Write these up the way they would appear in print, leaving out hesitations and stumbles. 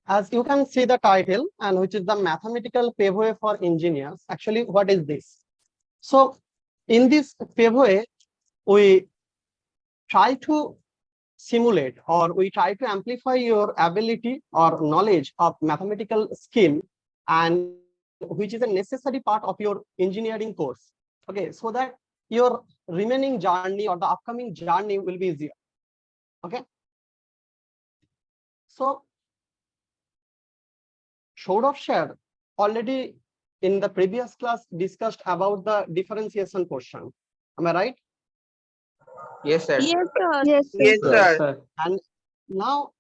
As you can see the title, and which is the mathematical paveway for engineers. Actually, what is this? So in this paveway, we try to simulate, or we try to amplify your ability or knowledge of mathematical skill, and which is a necessary part of your engineering course. Okay, so that your remaining journey or the upcoming journey will be easier. Okay, so Shoudov already in the previous class discussed about the differentiation portion. Am I right? Yes, sir. Yes, sir. Yes, sir. Yes, Yes, sir. sir. And now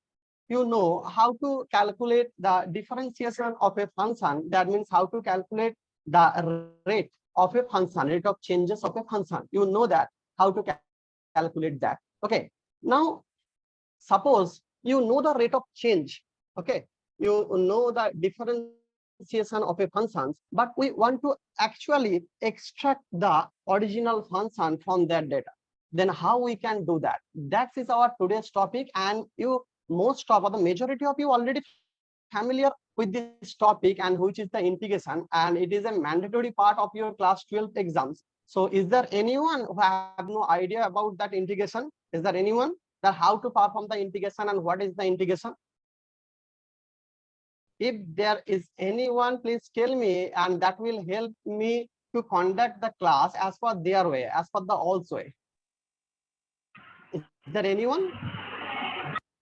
you know how to calculate the differentiation of a function. That means how to calculate the rate of a function, rate of changes of a function. You know that how to calculate that. Okay. Now, suppose you know the rate of change. Okay. You know the differentiation of a function, but we want to actually extract the original function from that data. Then how we can do that? That is our today's topic, and you most of, or the majority of you, already familiar with this topic, and which is the integration, and it is a mandatory part of your class 12 exams. So is there anyone who have no idea about that integration? Is there anyone that how to perform the integration and what is the integration? If there is anyone, please tell me, and that will help me to conduct the class as per their way, as per the all's way. Is there anyone?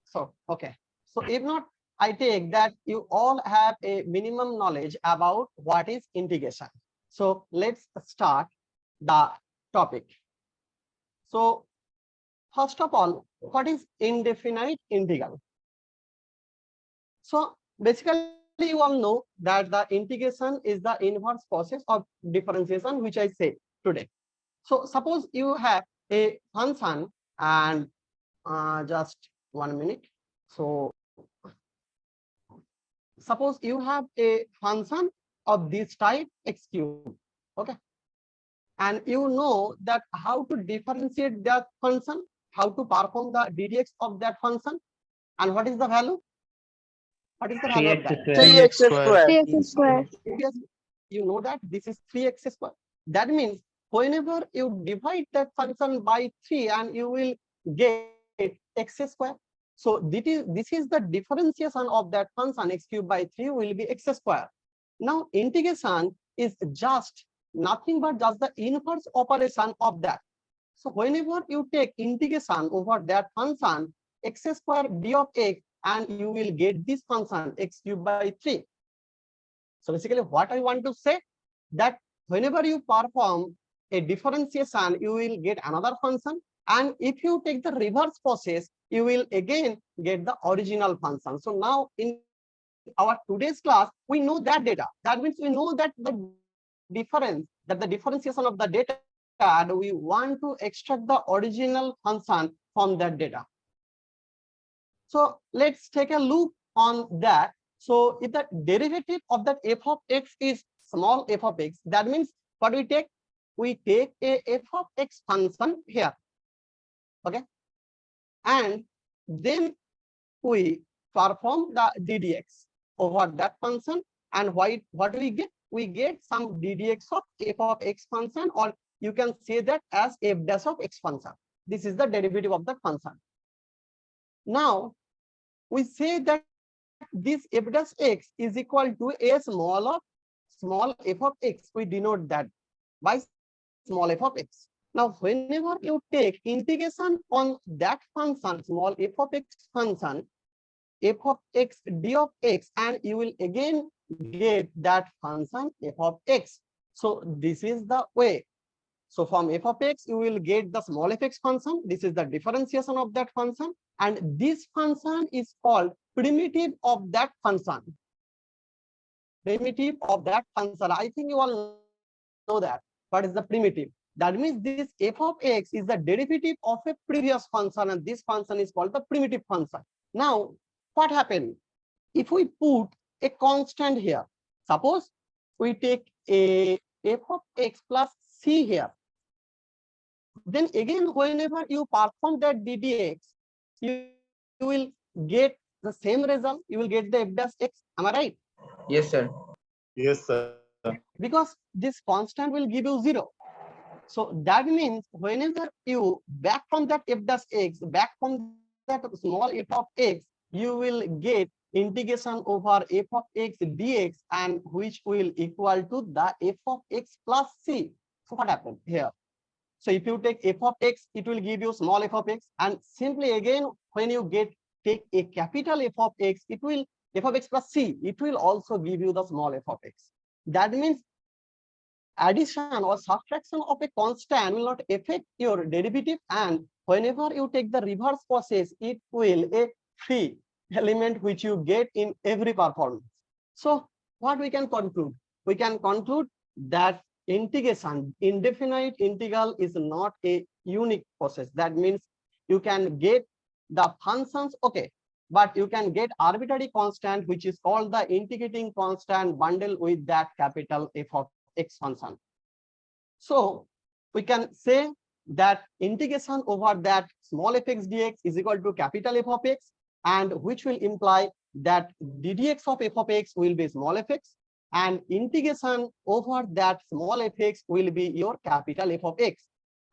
So, okay. So if not, I take that you all have a minimum knowledge about what is integration. So let's start the topic. So first of all, what is indefinite integral? So basically you all know that the integration is the inverse process of differentiation, which I say today. So suppose you have a function, and just 1 minute. So suppose you have a function of this type x cube. Okay, and you know that how to differentiate that function, how to perform the ddx of that function, and what is the value? What is the value of 3x that? square. 3x square. 3x square. Yes, you know that this is 3x square. That means whenever you divide that function by 3, and you will get x square. So this is the differentiation of that function x cube by 3 will be x square. Now integration is just nothing but just the inverse operation of that. So whenever you take integration over that function x square d of x, and you will get this function x cube by 3. So basically what I want to say, that whenever you perform a differentiation, you will get another function, and if you take the reverse process, you will again get the original function. So now in our today's class, we know that data. That means we know that the difference, that the differentiation of the data, and we want to extract the original function from that data. So let's take a look on that. So if the derivative of that f of x is small f of x, that means what we take? We take a f of x function here. Okay. And then we perform the ddx over that function. And what we get? We get some ddx of f of x function, or you can say that as f dash of x function. This is the derivative of the function. Now we say that this f dash x is equal to a small f of x. We denote that by small f of x. Now whenever you take integration on that function, small f of x function, f of x d of x, and you will again get that function f of x. So this is the way. So from f of x, you will get the small f x function. This is the differentiation of that function. And this function is called primitive of that function. Primitive of that function. I think you all know that. What is the primitive? That means this f of x is the derivative of a previous function, and this function is called the primitive function. Now, what happened? If we put a constant here, suppose we take a f of x plus c here, then again whenever you perform that ddx, you will get the same result, you will get the f dash x. Am I right? Yes, sir. Yes, sir. Because this constant will give you 0. So that means whenever you back from that f dash x, back from that small f of x, you will get integration over f of x dx, and which will equal to the f of x plus c. So what happened here? So if you take f of x, it will give you small f of x, and simply again when you take a capital F of x, it will f of x plus c, it will also give you the small f of x. That means addition or subtraction of a constant will not affect your derivative, and whenever you take the reverse process, it will a free element which you get in every performance. So what we can conclude? We can conclude that integration, indefinite integral, is not a unique process. That means you can get the functions, okay, but you can get arbitrary constant which is called the integrating constant bundled with that capital F of x function. So we can say that integration over that small fx dx is equal to capital F of x, and which will imply that ddx of f of x will be small fx, and integration over that small fx will be your capital F of x.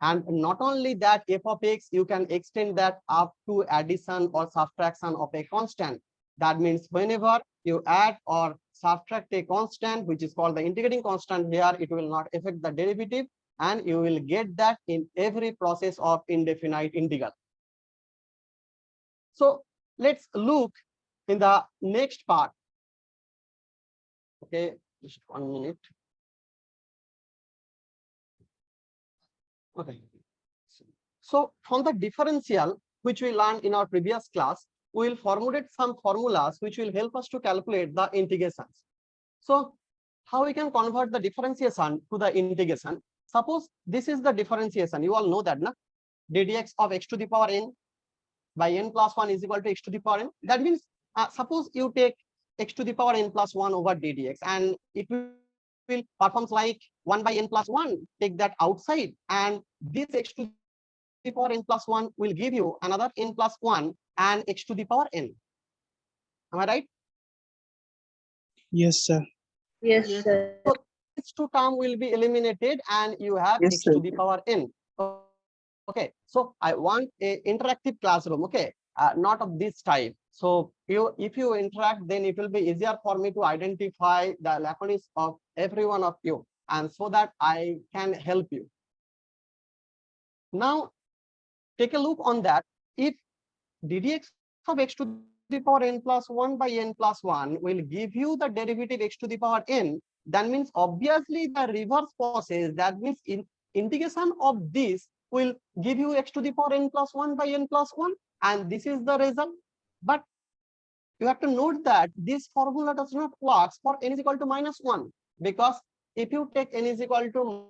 And not only that, f of x, you can extend that up to addition or subtraction of a constant. That means whenever you add or subtract a constant which is called the integrating constant, here it will not affect the derivative, and you will get that in every process of indefinite integral. So let's look in the next part. Okay, just 1 minute. Okay, so from the differential which we learned in our previous class, we will formulate some formulas which will help us to calculate the integrations. So how we can convert the differentiation to the integration? Suppose this is the differentiation, you all know that, na? ddx of x to the power n by n plus 1 is equal to x to the power n. That means suppose you take x to the power n plus 1 over ddx, and it will performs like 1 by n plus 1. Take that outside, and this x to the power n plus 1 will give you another n plus 1 and x to the power n. Am I right? Yes, sir. Yes, sir. So these two terms will be eliminated, and you have Yes, x sir. to the power n. Okay, so I want a interactive classroom, okay, not of this type. So if you interact, then it will be easier for me to identify the laconicness of every one of you, and so that I can help you. Now take a look on that. If ddx of x to the power n plus 1 by n plus 1 will give you the derivative x to the power n, that means obviously the reverse process, that means integration of this will give you x to the power n plus 1 by n plus 1, and this is the result. But you have to note that this formula does not work for n is equal to -1, because if you take n is equal to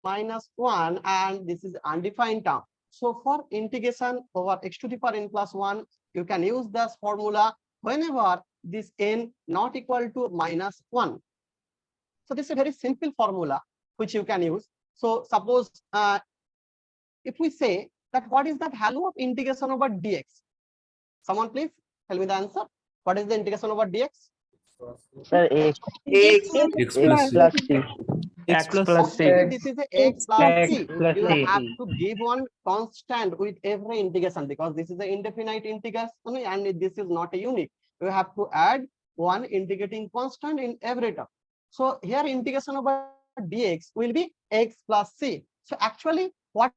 -1, and this is undefined term, so for integration over x to the power n plus 1, you can use this formula whenever this n not equal to -1. So this is a very simple formula which you can use. So suppose if we say that what is the value of integration over dx? Someone please tell me the answer. What is the integration over dx? Sir, X X plus plus C. C. X plus Okay, this is a x plus X c. plus You C. have to give one constant with every integration, because this is an indefinite integration and this is not a unique. You have to add one integrating constant in every term. So here integration over dx will be x plus c. So actually what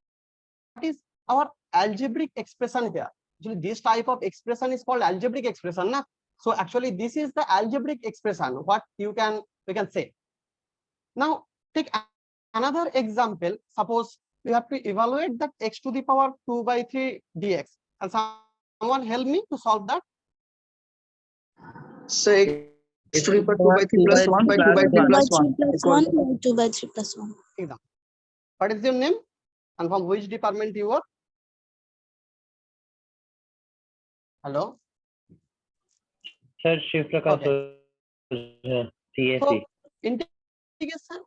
is our algebraic expression here? Actually this type of expression is called algebraic expression, na? So actually this is the algebraic expression what we can say. Now take another example. Suppose you have to evaluate that x to the power 2 by 3 dx, and someone help me to solve that. So x to the power 2 by 3 plus 1 by 2 by 3 plus 1 equal to 2 by 3 plus 1. Example. What is your name and from which department you work? Hello. Sir, Shiv Prakash, CSE. So integration.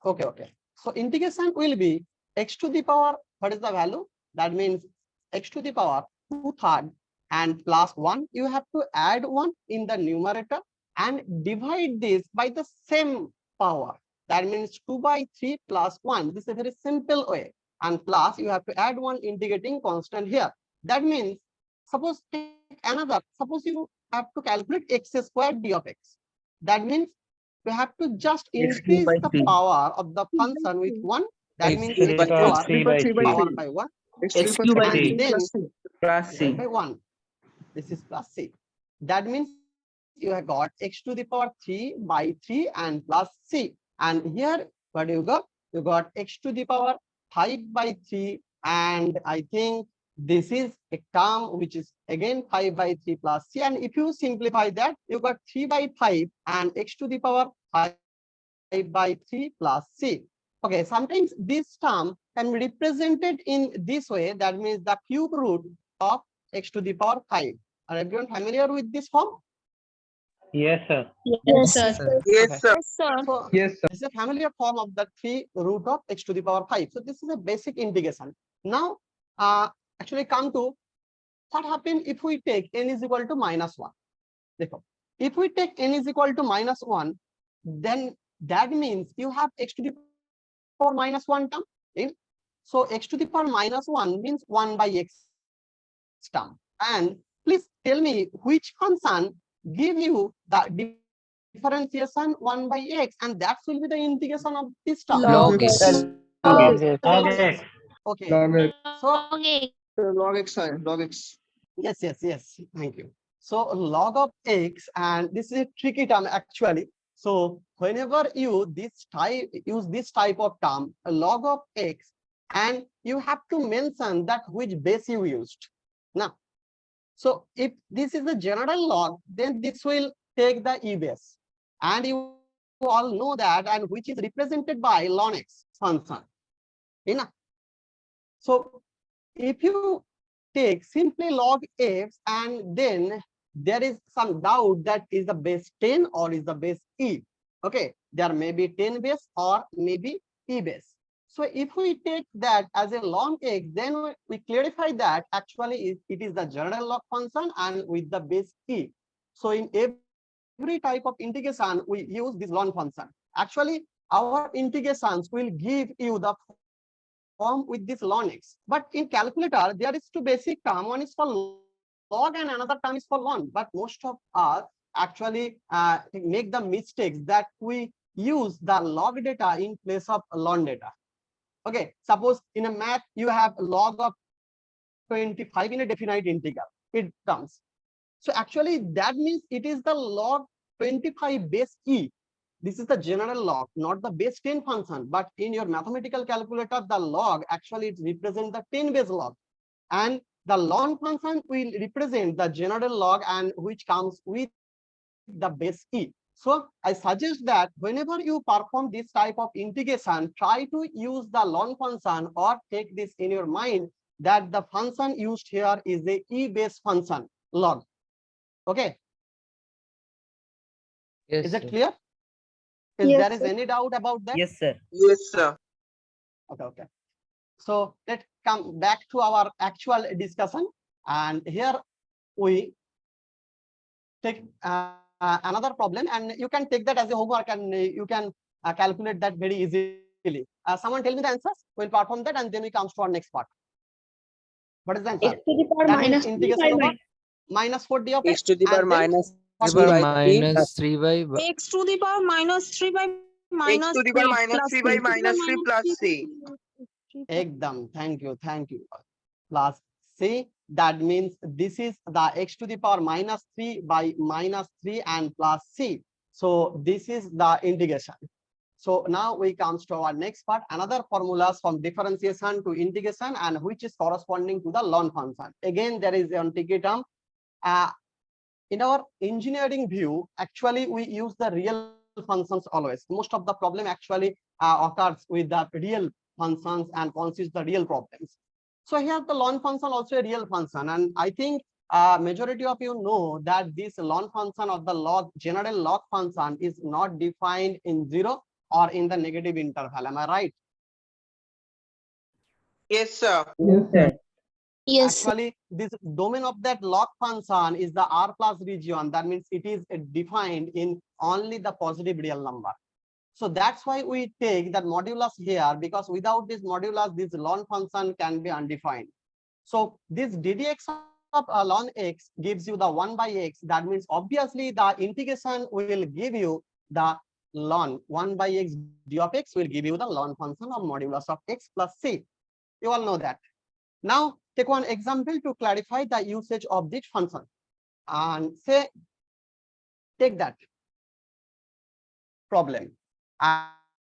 Okay. So integration will be x to the power. What is the value? That means x to the power 2/3 and plus 1, you have to add 1 in the numerator and divide this by the same power. That means 2 by 3 plus 1. This is a very simple way. And plus, you have to add 1 integrating constant here. That means, suppose take another. Suppose you have to calculate x squared d of x. That means you have to just X increase by the 3. power of the function with 1. That X means to the x power power 3 by 3 by power 3. by 1 X3 X cube by and 3 then plus 3. plus by C. 1. This is plus c. That means you have got x to the power 3 by 3 and plus c. And here, what do you got? You got x to the power 5 by 3. And I think this is a term which is again 5 by 3 plus c. And if you simplify that, you got 3 by 5 and x to the power 5 by 3 plus c. Okay, sometimes this term can be represented in this way. That means the cube root of x to the power 5. Are everyone familiar with this form? Yes, sir. Yes, sir. Yes, Okay. sir. Yes, sir. So Yes, sir. this is a familiar form of the 3 root of x to the power 5. So this is a basic integration. Now, actually come to what happens if we take n is equal to minus 1. If we take n is equal to minus 1, then that means you have x to the power minus 1 term. Okay? So x to the power minus 1 means 1 by x term. And please tell me which function give you the differentiation 1 by x, and that will be the integration of this term. Log x. Log X. Okay. Log X. So Okay. Log X. Log X. yes. Thank you. So log of x, and this is a tricky term actually. So whenever you use this type of term, a log of x, and you have to mention that which base you used. Now, so if this is the general log, then this will take the e base, and you all know that, and which is represented by ln x function. So if you take simply log x, and then there is some doubt that is the base 10 or is the base e. Okay, there may be 10 base or maybe e base. So if we take that as a log x, then we clarify that actually it is the general log function and with the base e. So in every type of integration, we use this log function. Actually, our integrations will give you the form with this ln x. But in calculator, there is two basic term. One is for log and another term is for ln. But most of us actually make the mistakes that we use the log data in place of ln data. Okay, suppose in a math you have log of 25 in a definite integral. It comes. So actually that means it is the log 25 base e. This is the general log, not the base 10 function. But in your mathematical calculator, the log actually it represents the 10 base log. And the ln function will represent the general log, and which comes with the base e. So I suggest that whenever you perform this type of integration, try to use the ln function, or take this in your mind that the function used here is the e base function log. Okay. Yes, Is it sir. clear? If Yes, there is sir. any doubt about that? Yes, sir. Yes, sir. Okay. So let's come back to our actual discussion. And here we take another problem, and you can take that as a homework, and you can calculate that very easily. Someone tell me the answers. We'll perform that, and then we come to our next part. What is the answer? X to the power That means minus 3 integration by over minus 4d of X to the power and then minus what 3 will by be? Minus 3 by X to the power minus 3 by X to the power minus 3 by minus 3 plus C. Ekdam. Thank you. Plus C. That means this is the x to the power minus 3 by minus 3 and plus C. So this is the integration. So now we comes to our next part, another formulas from differentiation to integration, and which is corresponding to the ln function. Again, there is an tricky term. In our engineering view, actually we use the real functions always. Most of the problem actually occurs with the real functions and consists the real problems. So here the ln function also a real function, and I think majority of you know that this ln function of the log general log function is not defined in 0 or in the negative interval. Am I right? Yes, sir. Yes, sir. Yes, sir. Actually, this domain of that log function is the R plus region. That means it is defined in only the positive real number. So that's why we take that modulus here, because without this modulus, this ln function can be undefined. So this ddx of ln x gives you the 1 by x. That means obviously the integration will give you the ln 1 by x d of x will give you the ln function of modulus of x plus c. You all know that. Now take one example to clarify the usage of this function, and say take that problem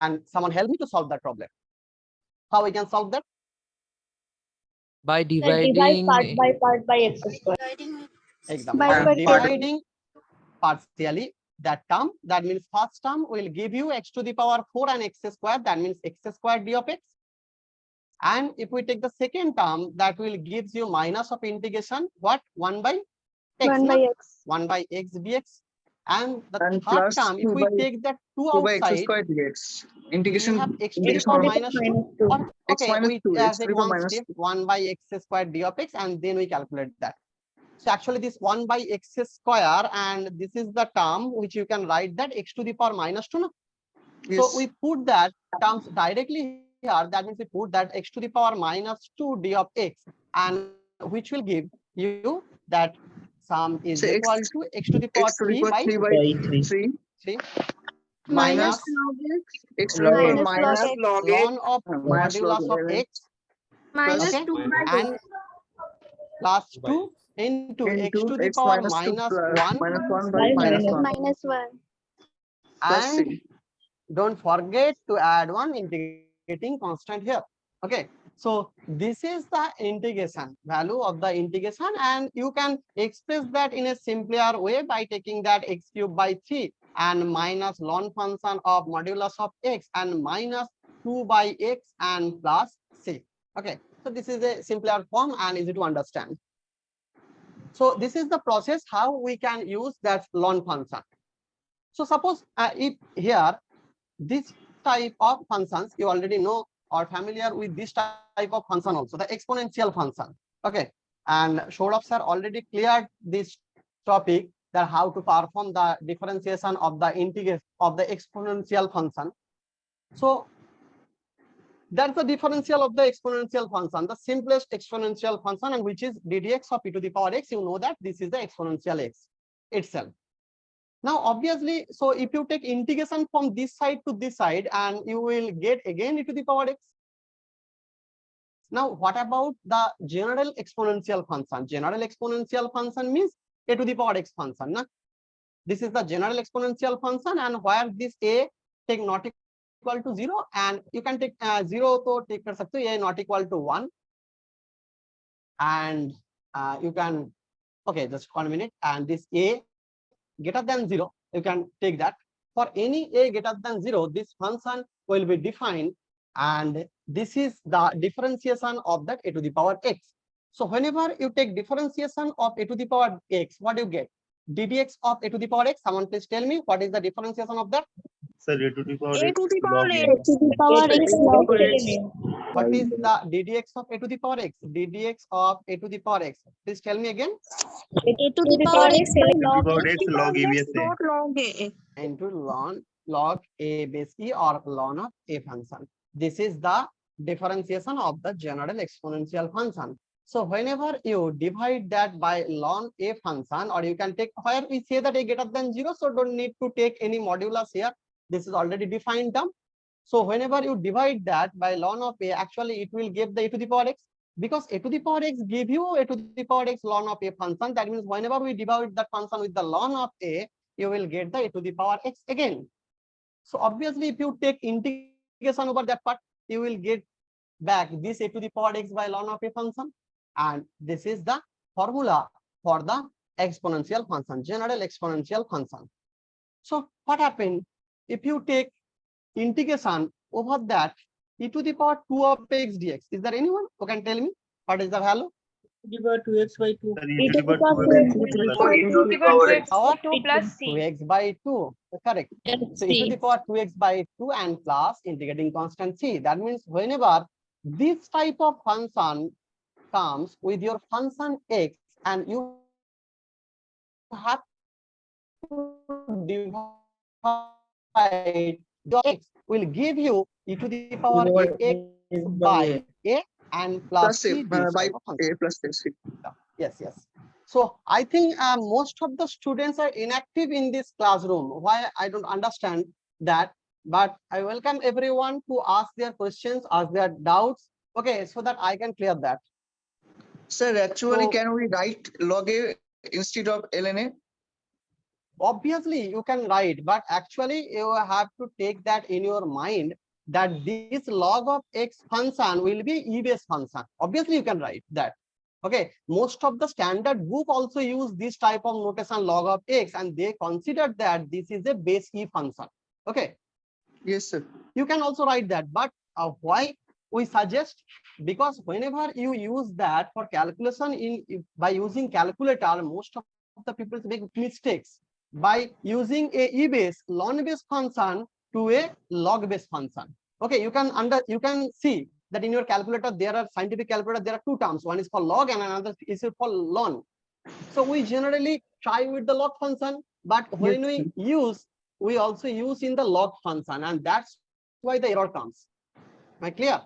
and someone help me to solve that problem. How we can solve that? By Divide dividing part by x square. Example By by part. dividing partially that term. That means first term will give you x to the power 4 and x square. That means x square d of x. And if we take the second term, that will gives you minus of integration what 1 by x, 1 by x. 1 by x dx. And the And third plus term, if 2 we by take that 2 2 by x outside, square dx. we Integration have x to the integration power of minus 2. -2. Or x okay, minus we 2 x to take the power one minus step 1 by x square d of x, and then we calculate that. So actually this 1 by x square, and this is the term which you can write that x to the power minus 2. No? yes. So we put that terms directly here. That means we put that x to the power minus 2 d of x, and which will give you that sum is So equal to x to the power x to the 3 power by 3 by 3 3 Minus minus log x. x to the power Minus log minus x. log x ln of minus log modulus of x Minus okay 2 by and x. plus 2 into x into to the x power minus 2 minus plus 1 minus 1 by minus 1 Minus 1. plus and c. don't forget to add one integrating constant here. Okay, so this is the integration value of the integration, and you can express that in a simpler way by taking that x cube by 3 and minus ln function of modulus of x and minus 2 by x and plus c. Okay, so this is a simpler form and easy to understand. So this is the process how we can use that ln function. So suppose if here this type of functions you already know or familiar with this type of function also, the exponential function. Okay, and Saurabh sir already cleared this topic, that how to perform the differentiation of the integration of the exponential function. So that's the differential of the exponential function, the simplest exponential function, and which is ddx of e to the power x. You know that this is the exponential x itself. Now, obviously, so if you take integration from this side to this side, and you will get again e to the power x. Now, what about the general exponential function? General exponential function means a to the power x function. Na? This is the general exponential function, and where this a take not equal to 0, and you can take 0 to take a not equal to 1, and you can okay, just 1 minute, and this a greater than 0, you can take that. For any a greater than 0, this function will be defined, and this is the differentiation of that a to the power x. So whenever you take differentiation of a to the power x, what do you get? ddx of a to the power x. Someone please tell me what is the differentiation of that? Sir, a to the power A x to the power log x. n. To the power x log x. What is the ddx of a to the power x? ddx of a to the power x. Please tell me again. A to the power x log power x. x log a base a. Not log a. Into log a base e or ln of a function. This is the differentiation of the general exponential function. So whenever you divide that by ln a function, or you can take where we say that a greater than 0, so don't need to take any modulus here. This is already defined term. So whenever you divide that by ln of a, actually it will give the a to the power x, because a to the power x give you a to the power x ln of a function. That means whenever we divide that function with the ln of a, you will get the a to the power x again. So obviously, if you take integration over that part, you will get back this a to the power x by ln of a function, and this is the formula for the exponential function, general exponential function. So what happened if you take integration over that e to the power 2 of x dx? Is there anyone who can tell me what is the value? Sir, e E to the power 2 x plus 2x by 2, correct. So e to the power 2x by 2 and plus integrating constant c. That means whenever this type of function comes with your function x and you have to divide the x will give you e to the power ax by a and plus Plus A c this by type of function. A plus C. Yes, yes. So I think most of the students are inactive in this classroom. Why I don't understand that, but I welcome everyone to ask their questions, ask their doubts. Okay, so that I can clear that. Sir, actually, So- can we write log A instead of ln? Obviously, you can write, but actually you have to take that in your mind that this log of x function will be e-base function. Obviously, you can write that. Okay, most of the standard book also use this type of notation log of x, and they consider that this is a base e function. Okay, Yes, sir. you can also write that, but why we suggest, because whenever you use that for calculation by using calculator, most of the people make mistakes by using a e-base ln base function to a log base function. Okay, you can see that in your calculator there are scientific calculator, there are two terms, one is for log and another is for ln. So we generally try with the log function, but when Yes, we also use in the log function, and that's why the error comes. Am I clear?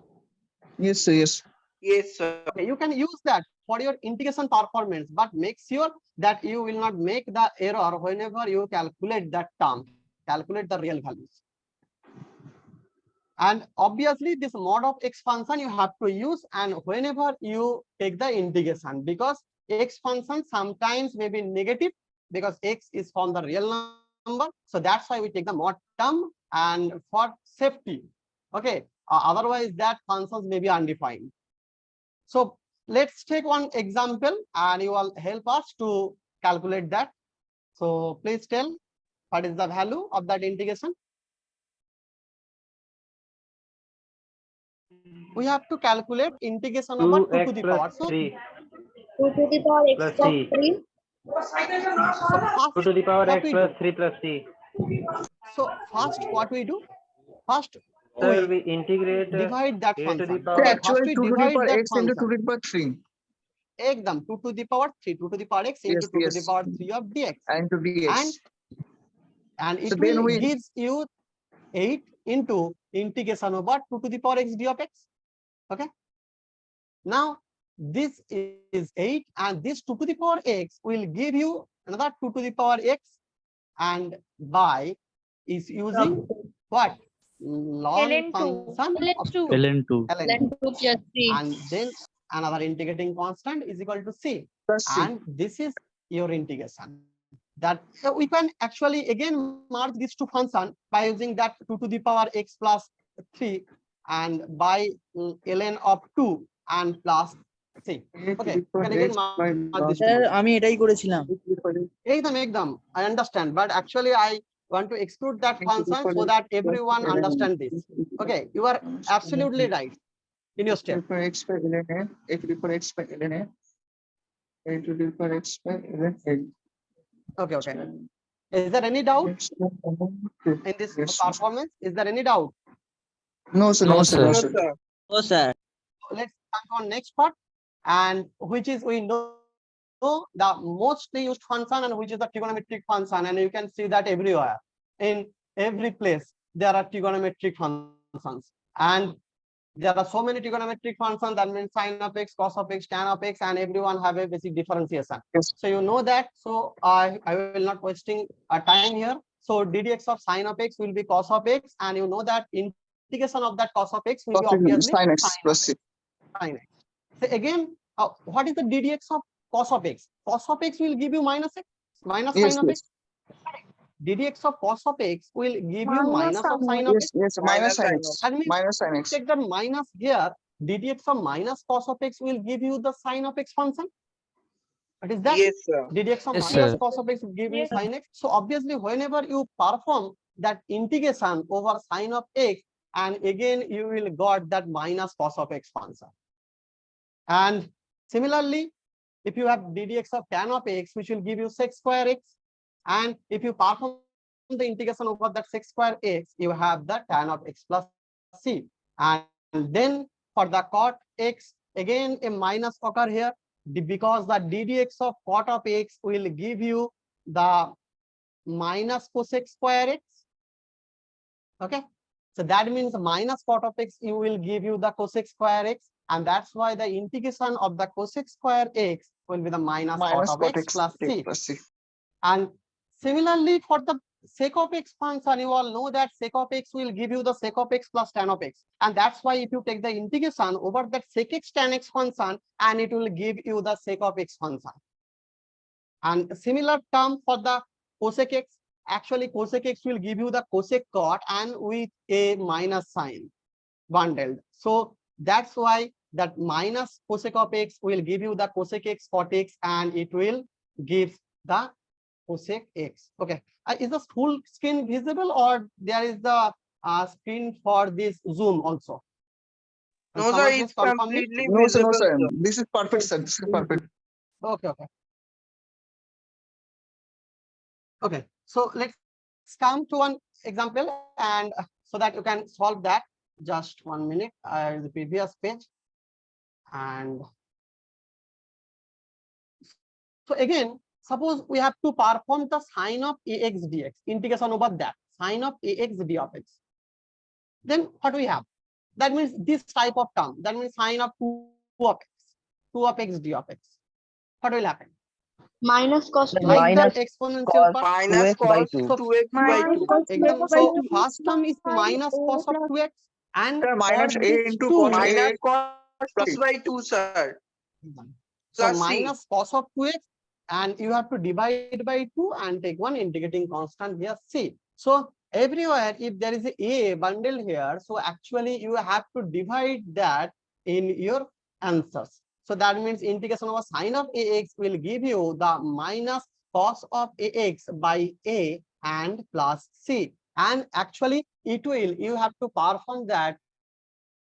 Yes, sir. Yes. Yes, sir. Okay, you can use that for your integration performance, but make sure that you will not make the error whenever you calculate that term, calculate the real values. And obviously this mod of x function you have to use, and whenever you take the integration, because x function sometimes may be negative because x is from the real number. So that's why we take the mod term, and for safety. Okay, otherwise that functions may be undefined. So let's take one example and you will help us to calculate that. So please tell what is the value of that integration. We have to calculate integration over 2 to the power. So 2 to the power x Plus plus C. 3. So first, 2 to the power what x we plus do? 3 plus C. So first, what we do? First, Sir, we we integrate divide that a to the function. So power. First, actually, we 2 to the divide power that x into 2 function. to the power 3. Ekdam 2 to the power 3, 2 to the power x into Yes, 2 to the yes. power 3 of dx, And to dx. and So it then will we gives you 8 into integration over 2 to the power x d of x. Okay. Now this is 8, and this 2 to the power x will give you another 2 to the power x, and by is using what? Ln ln2. function of 2. ln2. Then 2 plus 3. And then another integrating constant is equal to c, plus C. and this is your integration. That so we can actually again merge these two functions by using that 2 to the power x plus 3 and by ln of 2 and plus c. Okay, you can again merge these two sir functions. আমি এটাই করেছিলাম Ekdam, I understand, but actually I want to exclude that function so that everyone understand this. Okay, you are absolutely right in your step. X by ln A, A to the power x by ln A, A to the power x by ln A. Okay, okay. Is there any doubt X by ln A. in this Yes, sir. performance? Is there any doubt? No, sir. No, No, sir. sir. No, No, sir. sir. ও sir Let's come on next part, and which is we know the mostly used function, and which is the trigonometric function, and you can see that everywhere in every place there are trigonometric functions, and there are so many trigonometric functions. That means sine of x, cos of x, tan of x, and everyone have a basic differentiation. Yes. So you know that. So I will not wasting time here. So ddx of sine of x will be cos of x, and you know that integration of that cos of x will be obviously Sin x sine plus of C. sine x. So again, what is the ddx of cos of x? Cos of x will give you minus x, minus Yes, sine of yes. x. ddx of cos of x will give you minus of sine of Yes, x. yes. Minus sin x. That means Minus sin x. take the minus here. ddx of minus cos of x will give you the sine of x function. What is that? Yes, sir. ddx of Yes, minus sir. cos of x will give you Yes. sine x. So obviously, whenever you perform that integration over sine of x, and again you will got that minus cos of x function. And similarly, if you have ddx of tan of x, which will give you sec square x, and if you perform the integration over that sec square x, you have the tan of x plus c. And then for the cot x again a minus occur here because the ddx of cot of x will give you the minus cosec square x. Okay, so that means minus cot of x you will give you the cosec square x, and that's why the integration of the cosec square x will be the minus cot of x plus c. And similarly for the sec of x function, you all know that sec of x will give you the sec of x plus tan of x, and that's why if you take the integration over that sec x tan x function, and it will give you the sec of x function. And similar term for the cosec x, actually cosec x will give you the cosec cot and with a minus sign bundled. So that's why that minus cosec of x will give you the cosec x cot x, and it will give the cosec x. Okay, is the full screen visible, or there is the screen for this Zoom also? No, sir, it's completely No, sir, visible. no, sir. Sir. This is perfect, sir. This is perfect. Okay, okay. Okay, so let's come to one example, and so that you can solve that. Just 1 minute. The previous page, and so again, suppose we have to perform the sine of ax dx, integration over that sine of ax d of x. Then what we have? That means this type of term. That means sine of 2 of x, 2 of x d of x. What will happen? Minus cos Like the exponential part. Minus cos 2x by 2. So first term is minus cos of 2x, and Sir, minus for a this into 2, cos Minus a cos by 2, sir. so Plus c. minus cos of 2x, and you have to divide by 2 and take one integrating constant here c. So everywhere if there is a bundle here, so actually you have to divide that in your answers. So that means integration of sine of ax will give you the minus cos of ax by a and plus c. And actually it will, you have to perform that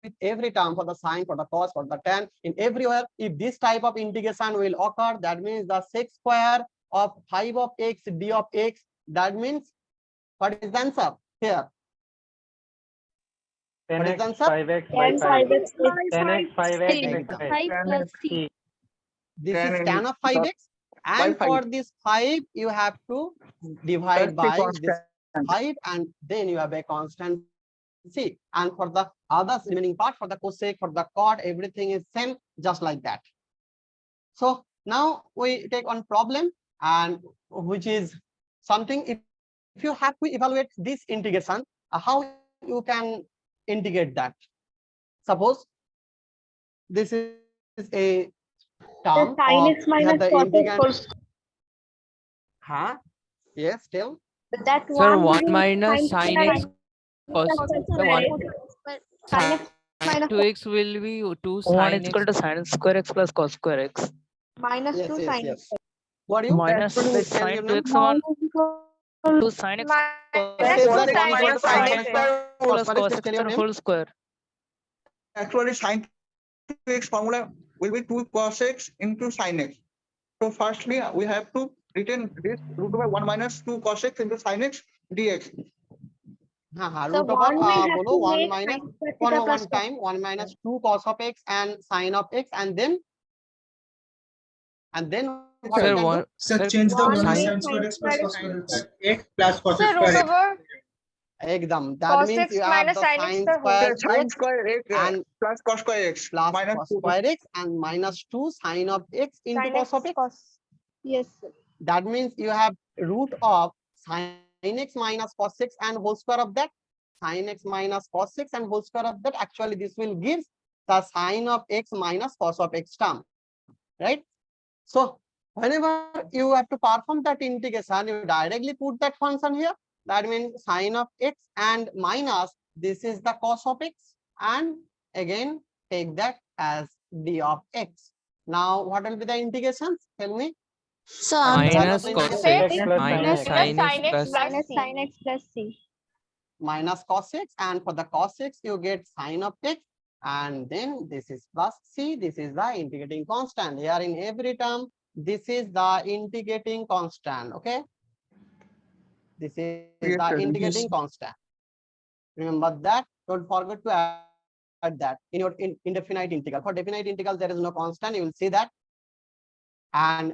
with every term, for the sine, for the cos, for the tan, in everywhere. If this type of integration will occur, that means the sec square of 5 of x d of x, that means what is the answer here? What is the answer? 5x tan 5x plus 10x 5x Exactly. 5 plus c. This Tan is in tan of 5x, and by for 5. this 5 you have to divide That's the by this constant. 5, and then you have a constant c. And for the others remaining part, for the cosec, for the cot, everything is same, just like that. So now we take one problem, and which is something, if you have to evaluate this integration, how you can integrate that. Suppose this is a The term sin of x minus the cos x integrand. whole square. Yes, tell. That Sir, 1 1 minus sin sin x cos the 1 sin x minus 2x will be 2 1 sin is x. equal to sin square x plus cos square x. minus Yes, 2 yes, sin yes. What do you? Minus Please tell your sin name. 2x 1 2 sin x Says Cos that x one minus equal to sin sin x x square plus plus cos please x tell your name. whole square. Actually, sin 2x formula will be 2 cos x into sin x. So firstly, we have to retain this root over 1 minus 2 cos x into sin x dx. So Root over 1 will have bolo to 1 make minus sin square theta plus one time 1 minus 2 cos of x and sin of x, and then what Sir, you can do? one Sir, change the 1 1 will sin sin square x plus square cos x square x plus cos Sir, root square x. over Exam. That cos means x you have minus the sin x sin square whole square Sin x square x and plus cos square x plus minus cos 2. square x and minus 2 sin of x into sin cos x of x. cos. Yes, sir. That means you have root of sin x minus cos x and whole square of that, sin x minus cos x and whole square of that. Actually, this will give the sin of x minus cos of x term, right? So whenever you have to perform that integration, you directly put that function here. That means sin of x and minus this is the cos of x, and again take that as d of x. Now what will be the integrations? Tell me. So minus the cos integration? x minus sin x plus minus sin x plus c. Minus cos x, and for the cos x you get sin of x, and then this is plus c. This is the integrating constant. Here in every term, this is the integrating constant. Okay, this is Yes, the sir. integrating constant. Remember that. Don't forget to add that in your indefinite integral. For definite integral, there is no constant. You will see that. And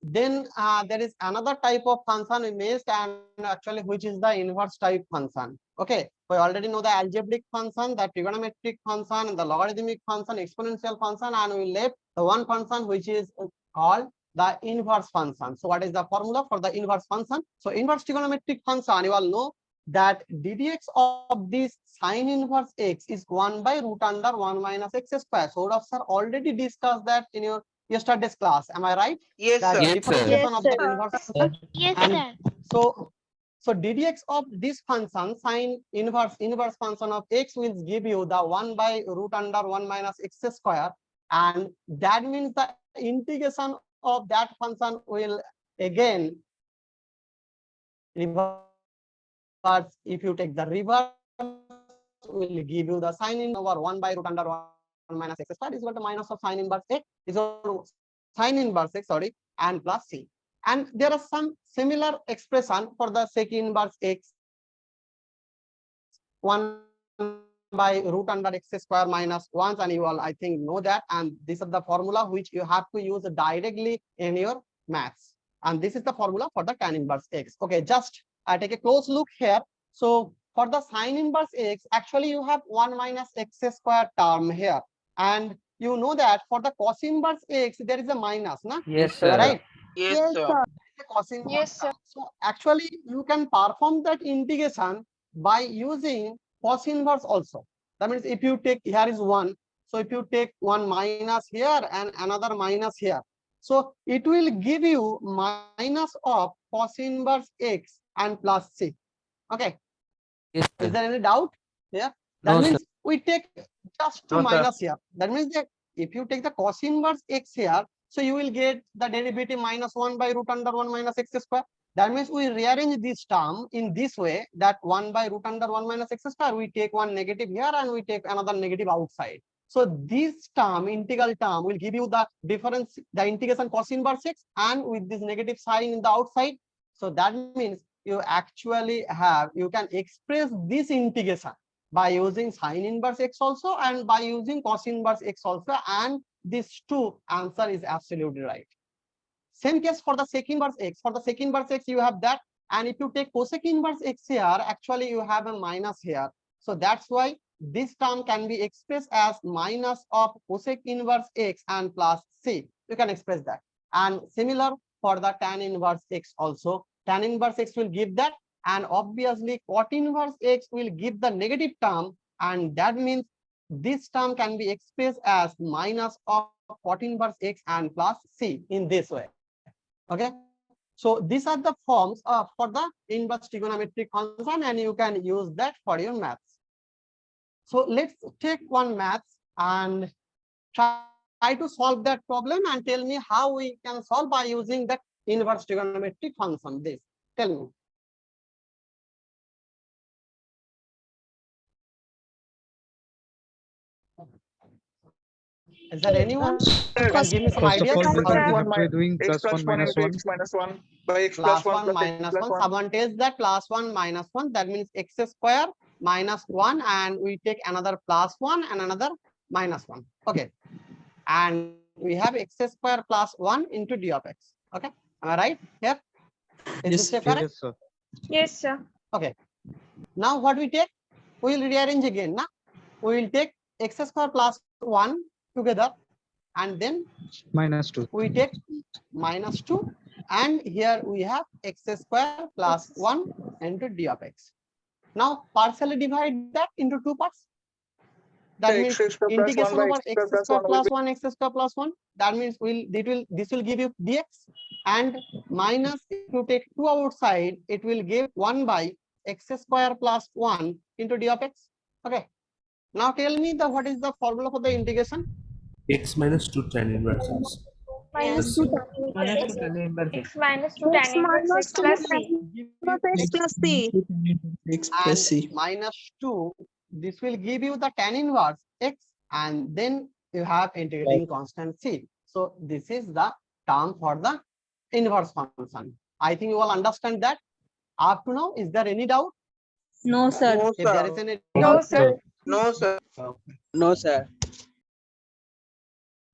then there is another type of function we missed, and actually which is the inverse type function. Okay, we already know the algebraic function, the trigonometric function, and the logarithmic function, exponential function, and we left the one function which is called the inverse function. So what is the formula for the inverse function? So inverse trigonometric function, you all know that ddx of this sine inverse x is 1 by root under 1 minus x square. So we have already discussed that in your yesterday's class. Am I right? Yes, That sir. Yes, differentiation of the inverse function. Yes, And sir. so ddx of this function sine inverse function of x will give you the 1 by root under 1 minus x square, and that means the integration of that function will again reverse. If you take the reverse, will give you the sine in over 1 by root under 1 minus x square is equal to minus of sine inverse x is equal to sine inverse x, sorry, and plus c. And there are some similar expression for the sec inverse x, 1 by root under x square minus 1, and you all I think know that, and this is the formula which you have to use directly in your maths, and this is the formula for the tan inverse x. Okay, just take a close look here. So for the sine inverse x, actually you have 1 minus x square term here, and you know that for the cos inverse x there is a minus, na? Yes, sir. Right? Yes, sir. Cos inverse Yes, sir. term. So actually you can perform that integration by using cos inverse also. That means if you take, here is 1, so if you take one minus here and another minus here, so it will give you minus of cos inverse x and plus c. Okay, Yes, is sir. there any doubt? Yeah, that No, sir. means we take just two No, sir. minus here. That means that if you take the cos inverse x here, so you will get the derivative minus 1 by root under 1 minus x square. That means we rearrange this term in this way, that 1 by root under 1 minus x square, we take one negative here and we take another negative outside. So this term, integral term, will give you the difference, the integration cos inverse x, and with this negative sign in the outside. So that means you actually have, you can express this integration by using sine inverse x also and by using cos inverse x also, and these two answer is absolutely right. Same case for the sec inverse x. For the sec inverse x, you have that, and if you take cosec inverse x here, actually you have a minus here. So that's why this term can be expressed as minus of cosec inverse x and plus c. You can express that. And similar for the tan inverse x also. Tan inverse x will give that, and obviously cot inverse x will give the negative term, and that means this term can be expressed as minus of cot inverse x and plus c in this way. Okay, so these are the forms for the inverse trigonometric function, and you can use that for your maths. So let's take one maths and try to solve that problem, and tell me how we can solve by using that inverse trigonometric function. This, tell me. Is there anyone who can give me some First of ideas? all, we How have to to doing X plus 1 minus 1. X minus 1 by x plus plus 1 1 plus x minus plus 1. 1. Someone tells that plus 1 minus 1, that means x square minus 1, and we take another plus 1 and another minus 1. Okay, and we have x square plus 1 into d of x. Okay, am I right here? Is this correct? Yes, sir. Yes, sir. Okay, now what we take, we will rearrange again. Now we will take x square plus 1 together, and then Minus 2. we take minus 2, and here we have x square plus 1 into d of x. Now partially divide that into two parts. That means X square plus 1 integration by over x x square square plus 1 plus 1 x square plus 1. That means this will give you dx, and minus, if you take 2 outside, it will give 1 by x square plus 1 into d of x. Okay, now tell me what is the formula for the integration? X minus 2 tan inverse x. Minus Plus 2 C. tan Minus inverse 2 tan inverse x minus 2 tan inverse x plus c. Give you Plus c. X and plus C. minus 2, this will give you the tan inverse x, and then you have integrating constant c. So this is the term for the inverse function. I think you all understand that up to now. Is there any doubt? No, sir. No, If there sir. is any No, doubt, sir. No, sir. No, sir.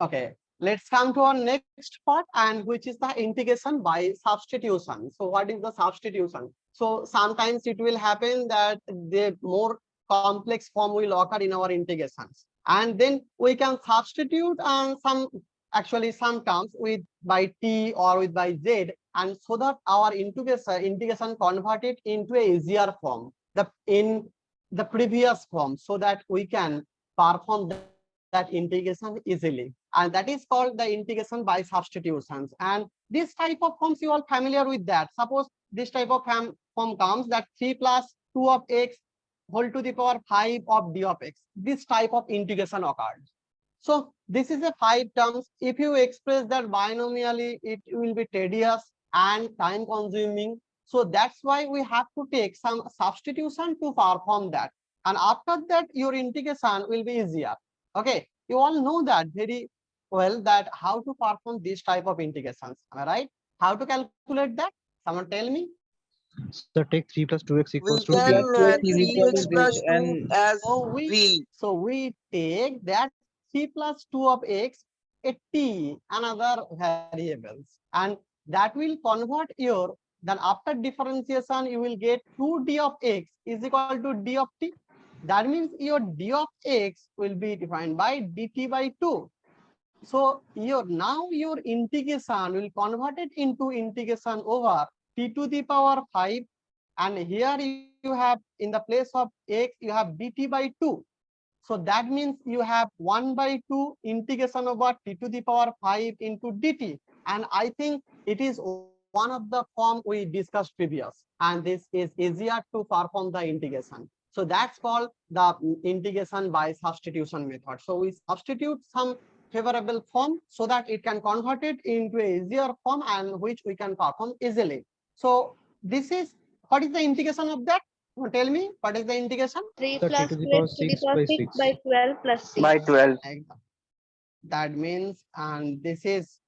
Okay, let's come to our next part, and which is the integration by substitution. So what is the substitution? So sometimes it will happen that the more complex form will occur in our integrations, and then we can substitute some terms with by t or with by z, and so that our integration converted into a easier form, in the previous form, so that we can perform that integration easily, and that is called the integration by substitutions. And this type of forms, you are familiar with that. Suppose this type of form comes that 3 plus 2 of x whole to the power 5 of d of x. This type of integration occurred. So this is a 5 terms. If you express that binomially, it will be tedious and time consuming. So that's why we have to take some substitution to perform that, and after that your integration will be easier. Okay, you all know that very well, that how to perform this type of integrations. Am I right? How to calculate that? Someone tell me. So take 3 plus 2x equals We to can t. 3x plus 2 as So we take that 3 plus 2 of x, a t, another variables, and that will convert your, then after differentiation you will get 2d of x is equal to d of t. That means your d of x will be defined by dt by 2. So your integration will convert it into integration over t to the power 5, and here you have, in the place of x, you have dt by 2. So that means you have 1 by 2 integration over t to the power 5 into dt. And I think it is one of the form we discussed previous, and this is easier to perform the integration. So that's called the integration by substitution method. So we substitute some favorable form so that it can convert it into a easier form, and which we can perform easily. So this is, what is the integration of that? Tell me, what is the integration? 3 So t plus to the 2 power x to the 6 power by 6 6. by 12 plus 6. by 12. That means, and this is,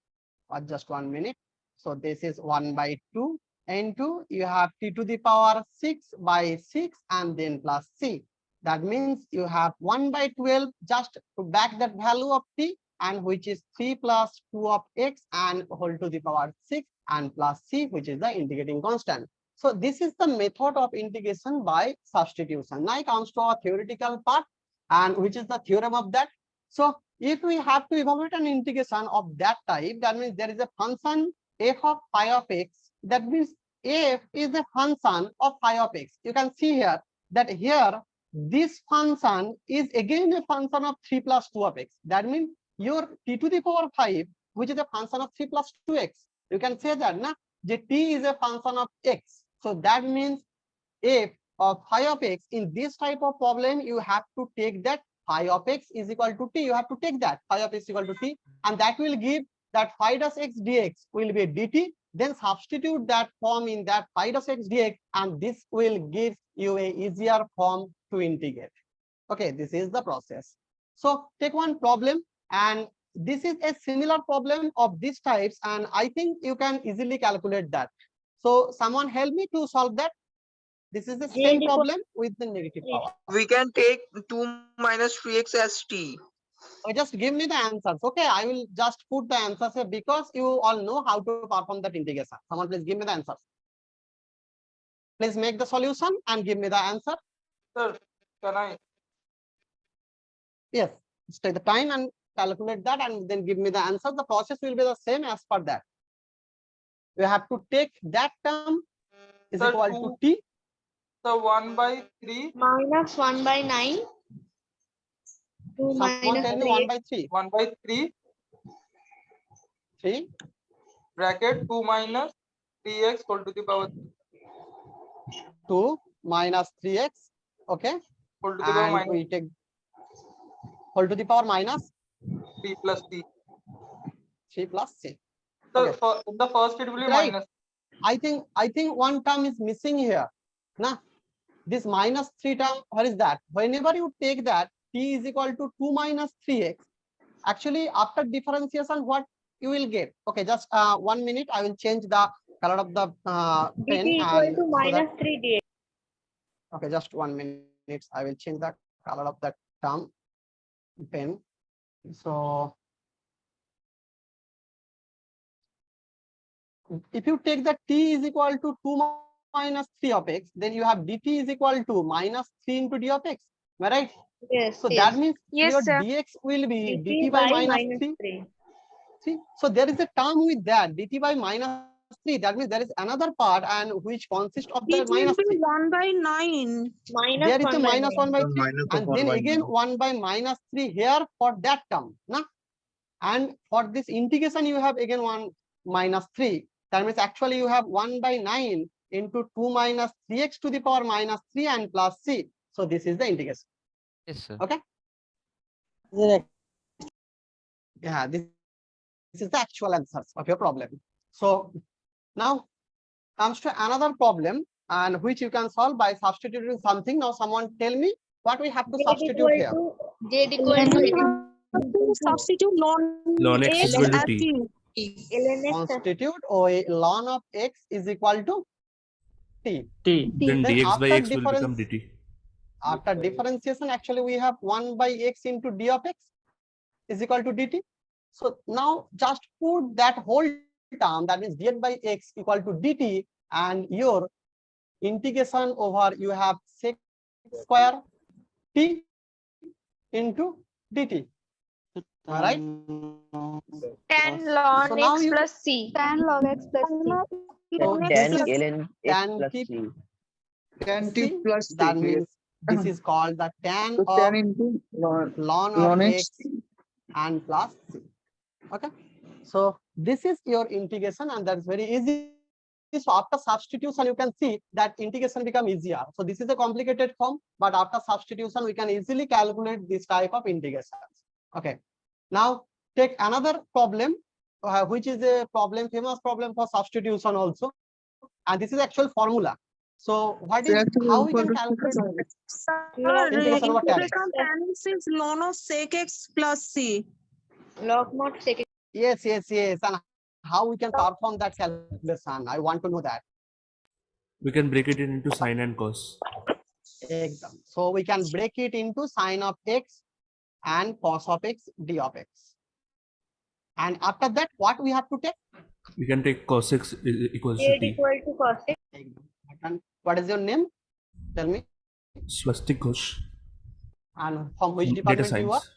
just 1 minute. So this is 1 by 2 into, you have t to the power 6 by 6 and then plus c. That means you have 1 by 12 just to back that value of t, and which is 3 plus 2 of x and whole to the power 6 and plus c, which is the integrating constant. So this is the method of integration by substitution. Now it comes to our theoretical part, and which is the theorem of that. So if we have to evaluate an integration of that type, that means there is a function f of phi of x. That means f is a function of phi of x. You can see here that here this function is again a function of 3 plus 2 of x. That means your t to the power 5, which is a function of 3 plus 2x. You can say that na, t is a function of x. So that means f of phi of x, in this type of problem, you have to take that phi of x is equal to t. You have to take that phi of x equal to t, and that will give that phi dash x dx will be dt. Then substitute that form in that phi dash x dx, and this will give you a easier form to integrate. Okay, this is the process. So take one problem, and this is a similar problem of these types, and I think you can easily calculate that. So someone help me to solve that. This is the same problem with the negative power. We can take 2 minus 3x as t. Just give me the answers. Okay, I will just put the answers here because you all know how to perform that integration. Someone please give me the answers. Please make the solution and give me the answer. Sir, can I? Yes, just take the time and calculate that, and then give me the answer. The process will be the same as per that. You have to take that term is Sir, equal to t. So 1 by 3. Minus 1 by 9. 2 Someone minus tell me 3. 1 by 3. 1 by 3 3. bracket 2 minus 3x whole to the power 2 minus 3x. Okay. whole to the power And minus we take whole to the power minus 3 plus c. 3 plus c. So Okay. for in the first it will be Right. minus. I think one term is missing here. Nah, this minus 3 term, what is that? Whenever you take that, t is equal to 2 minus 3x. Actually, after differentiation, what you will get? Okay, just 1 minute. I will change the color of the pen, dt equal and to so that, minus 3 dx. okay, just 1 minute. I will change the color of that term. pen. So if you take the t is equal to 2 minus 3 of x, then you have dt is equal to minus 3 into d of x. Am I right? Yes. So yes. that means Yes, your sir. dx will be dt dt by minus minus 3. 3. See, so there is a term with that dt by minus 3. That means there is another part and which consists of the It will minus be 3. 1 by 9. Minus There is 1 a by minus 1 9. by 3 minus of and 1 then by again 9. 1 by minus 3 here for that term. Na? And for this integration, you have again 1 minus 3. That means actually you have 1 by 9 into 2 minus 3x to the power minus 3 and plus c. So this is the integration. Yes, sir. Okay. Yeah, this is the actual answer of your problem. So now comes to another problem and which you can solve by substituting something. Now someone tell me what we have to substitute here. Z equal And to we have to substitute Ln x is equal to as t. t. Constitute or ln of x is equal to t. Then Then dx by after x will become difference, dt. after differentiation, actually we have 1 by x into d of x is equal to dt. So now just put that whole term, that means dx by x equal to dt, and your integration over you have sec square t into dt. All right. 10 So ln now x you plus c. 10 log x plus c. so this is tan t Tan t c. plus That t. means this is called the tan So of 10 into ln of ln x x. and plus c. Okay. So this is your integration and that's very easy. So after substitution, you can see that integration become easier. So this is a complicated form, but after substitution, we can easily calculate this type of integrations. Okay. Now take another problem, which is a problem, famous problem for substitution also. And this is actual formula. So what is how we can calculate Sir, integration over tan x? integration of tan x is ln of sec x plus c. Log mod sec. Yes. And how we can perform that calculation? I want to know that. We can break it into sine and cos. Exam. So we can break it into sine of x and cos of x, d of x. And after that, what we have to take? We can take cos x equals Z to t. equal to cos x. And what is your name? Tell me. Swastik Ghosh. And from which From data department you are? science.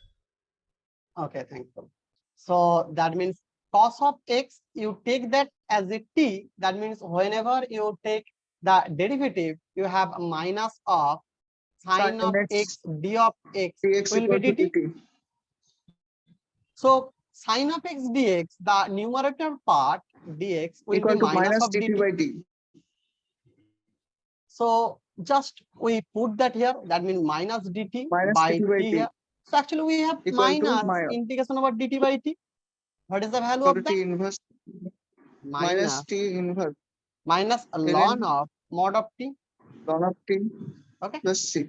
Okay, thank you. So that means cos of x, you take that as a t. That means whenever you take the derivative, you have a minus of sine of x, d of x dx will equal be to dt. dt. So sine of x dx, the numerator part dx will Equal be to minus minus of dt dt. by t. So just we put that here. That means minus dt Minus by dt by t t. here. So actually we have Equal to minus integration over dt by t. What is the value equal of to t that? inverse minus t inverse minus ln of mod of t. ln of t Okay. plus c.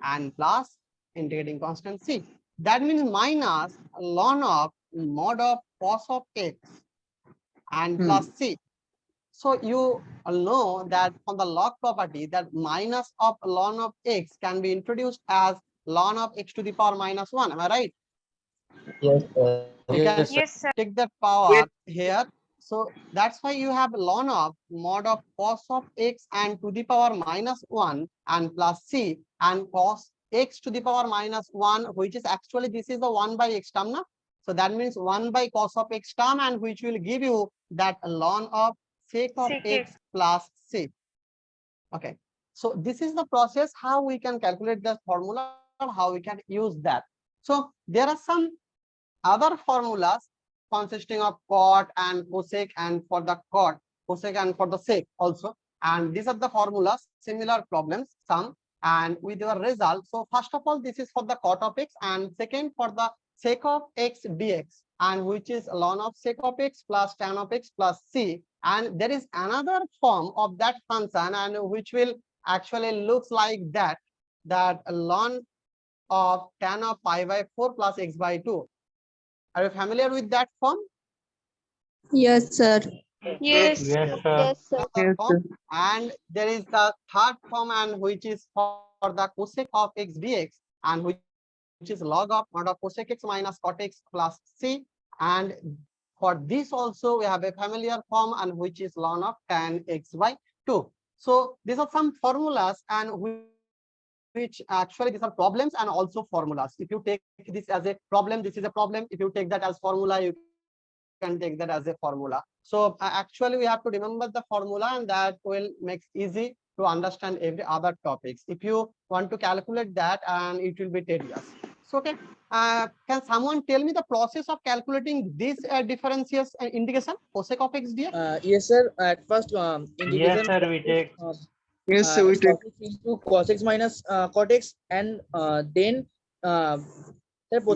And plus integrating constant c. That means minus ln of mod of cos of x and plus c. So you know that from the log property that minus of ln of x can be introduced as ln of x to the power minus 1. Am I right? Yes, sir. You can Yes, sir. take that power here. So that's why you have ln of mod of cos of x and to the power minus 1 and plus c and cos x to the power minus 1, which is actually this is the 1 by x term. Na? So that means 1 by cos of x term, and which will give you that ln of sec of Sec x x. plus c. Okay. So this is the process how we can calculate the formula, how we can use that. So there are some other formulas consisting of cot and cosec, and for the cot, cosec and for the sec also. And these are the formulas, similar problems, some, and with your result. So first of all, this is for the cot of x, and second for the sec of x dx, and which is ln of sec of x plus tan of x plus c. And there is another form of that function, and which will actually looks like that, that ln of tan of pi by 4 plus x by 2. Are you familiar with that form? Yes, sir. Yes. Yes, sir. Another form. And there is the third form, and which is for the cosec of x dx, and which is is log of mod of cosec x minus cot x plus c. And for this also we have a familiar form, and which is ln of tan x by 2. So these are some formulas, and which actually these are problems and also formulas. If you take this as a problem, this is a problem. If you take that as formula, you can take that as a formula. So actually we have to remember the formula, and that will make easy to understand every other topics. If you want to calculate that, and it will be tedious. So okay, can someone tell me the process of calculating this differentiation and integration cosec of x dx? Yes, sir. At first, Yes, integration sir, we take. Yes, so we take cos x into cos x minus cot x, and then sir,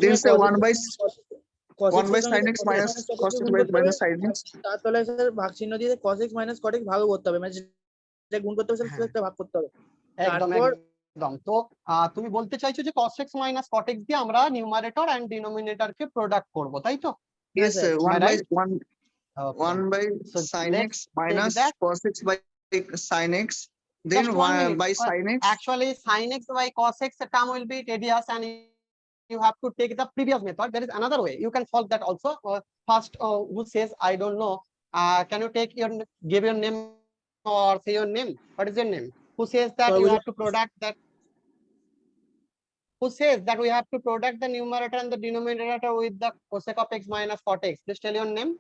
then say cos 1 by cos 1 by x sin x minus cos x by minus sin x. তার তলায় sir ভাগ চিহ্ন দিয়ে cos x minus cot x ভাগ করতে হবে, মানে যেটা গুণ করতে হবে স্যার সেটা ভাগ করতে হবে। একদম তারপর একদম। তো তুমি বলতে চাইছো যে cos x minus cot x দিয়ে আমরা নিউমারেটর এন্ড ডিনোমিনেটর কে প্রোডাক্ট করব, তাই তো? Yes, sir. 1 by right? 1 Okay. 1 by So sin let's x take minus that. cos x by sin x. Then Just 1 minute. by sin x. Actually, sin x by cos x term will be tedious, and you have to take the previous method. There is another way. You can solve that also. First, who says I don't know? Can you take your give your name or say your name? What is your name? Who says that you have to product that? Who says that we have to product the numerator and the denominator with the cosec of x minus cot x? Please tell your name.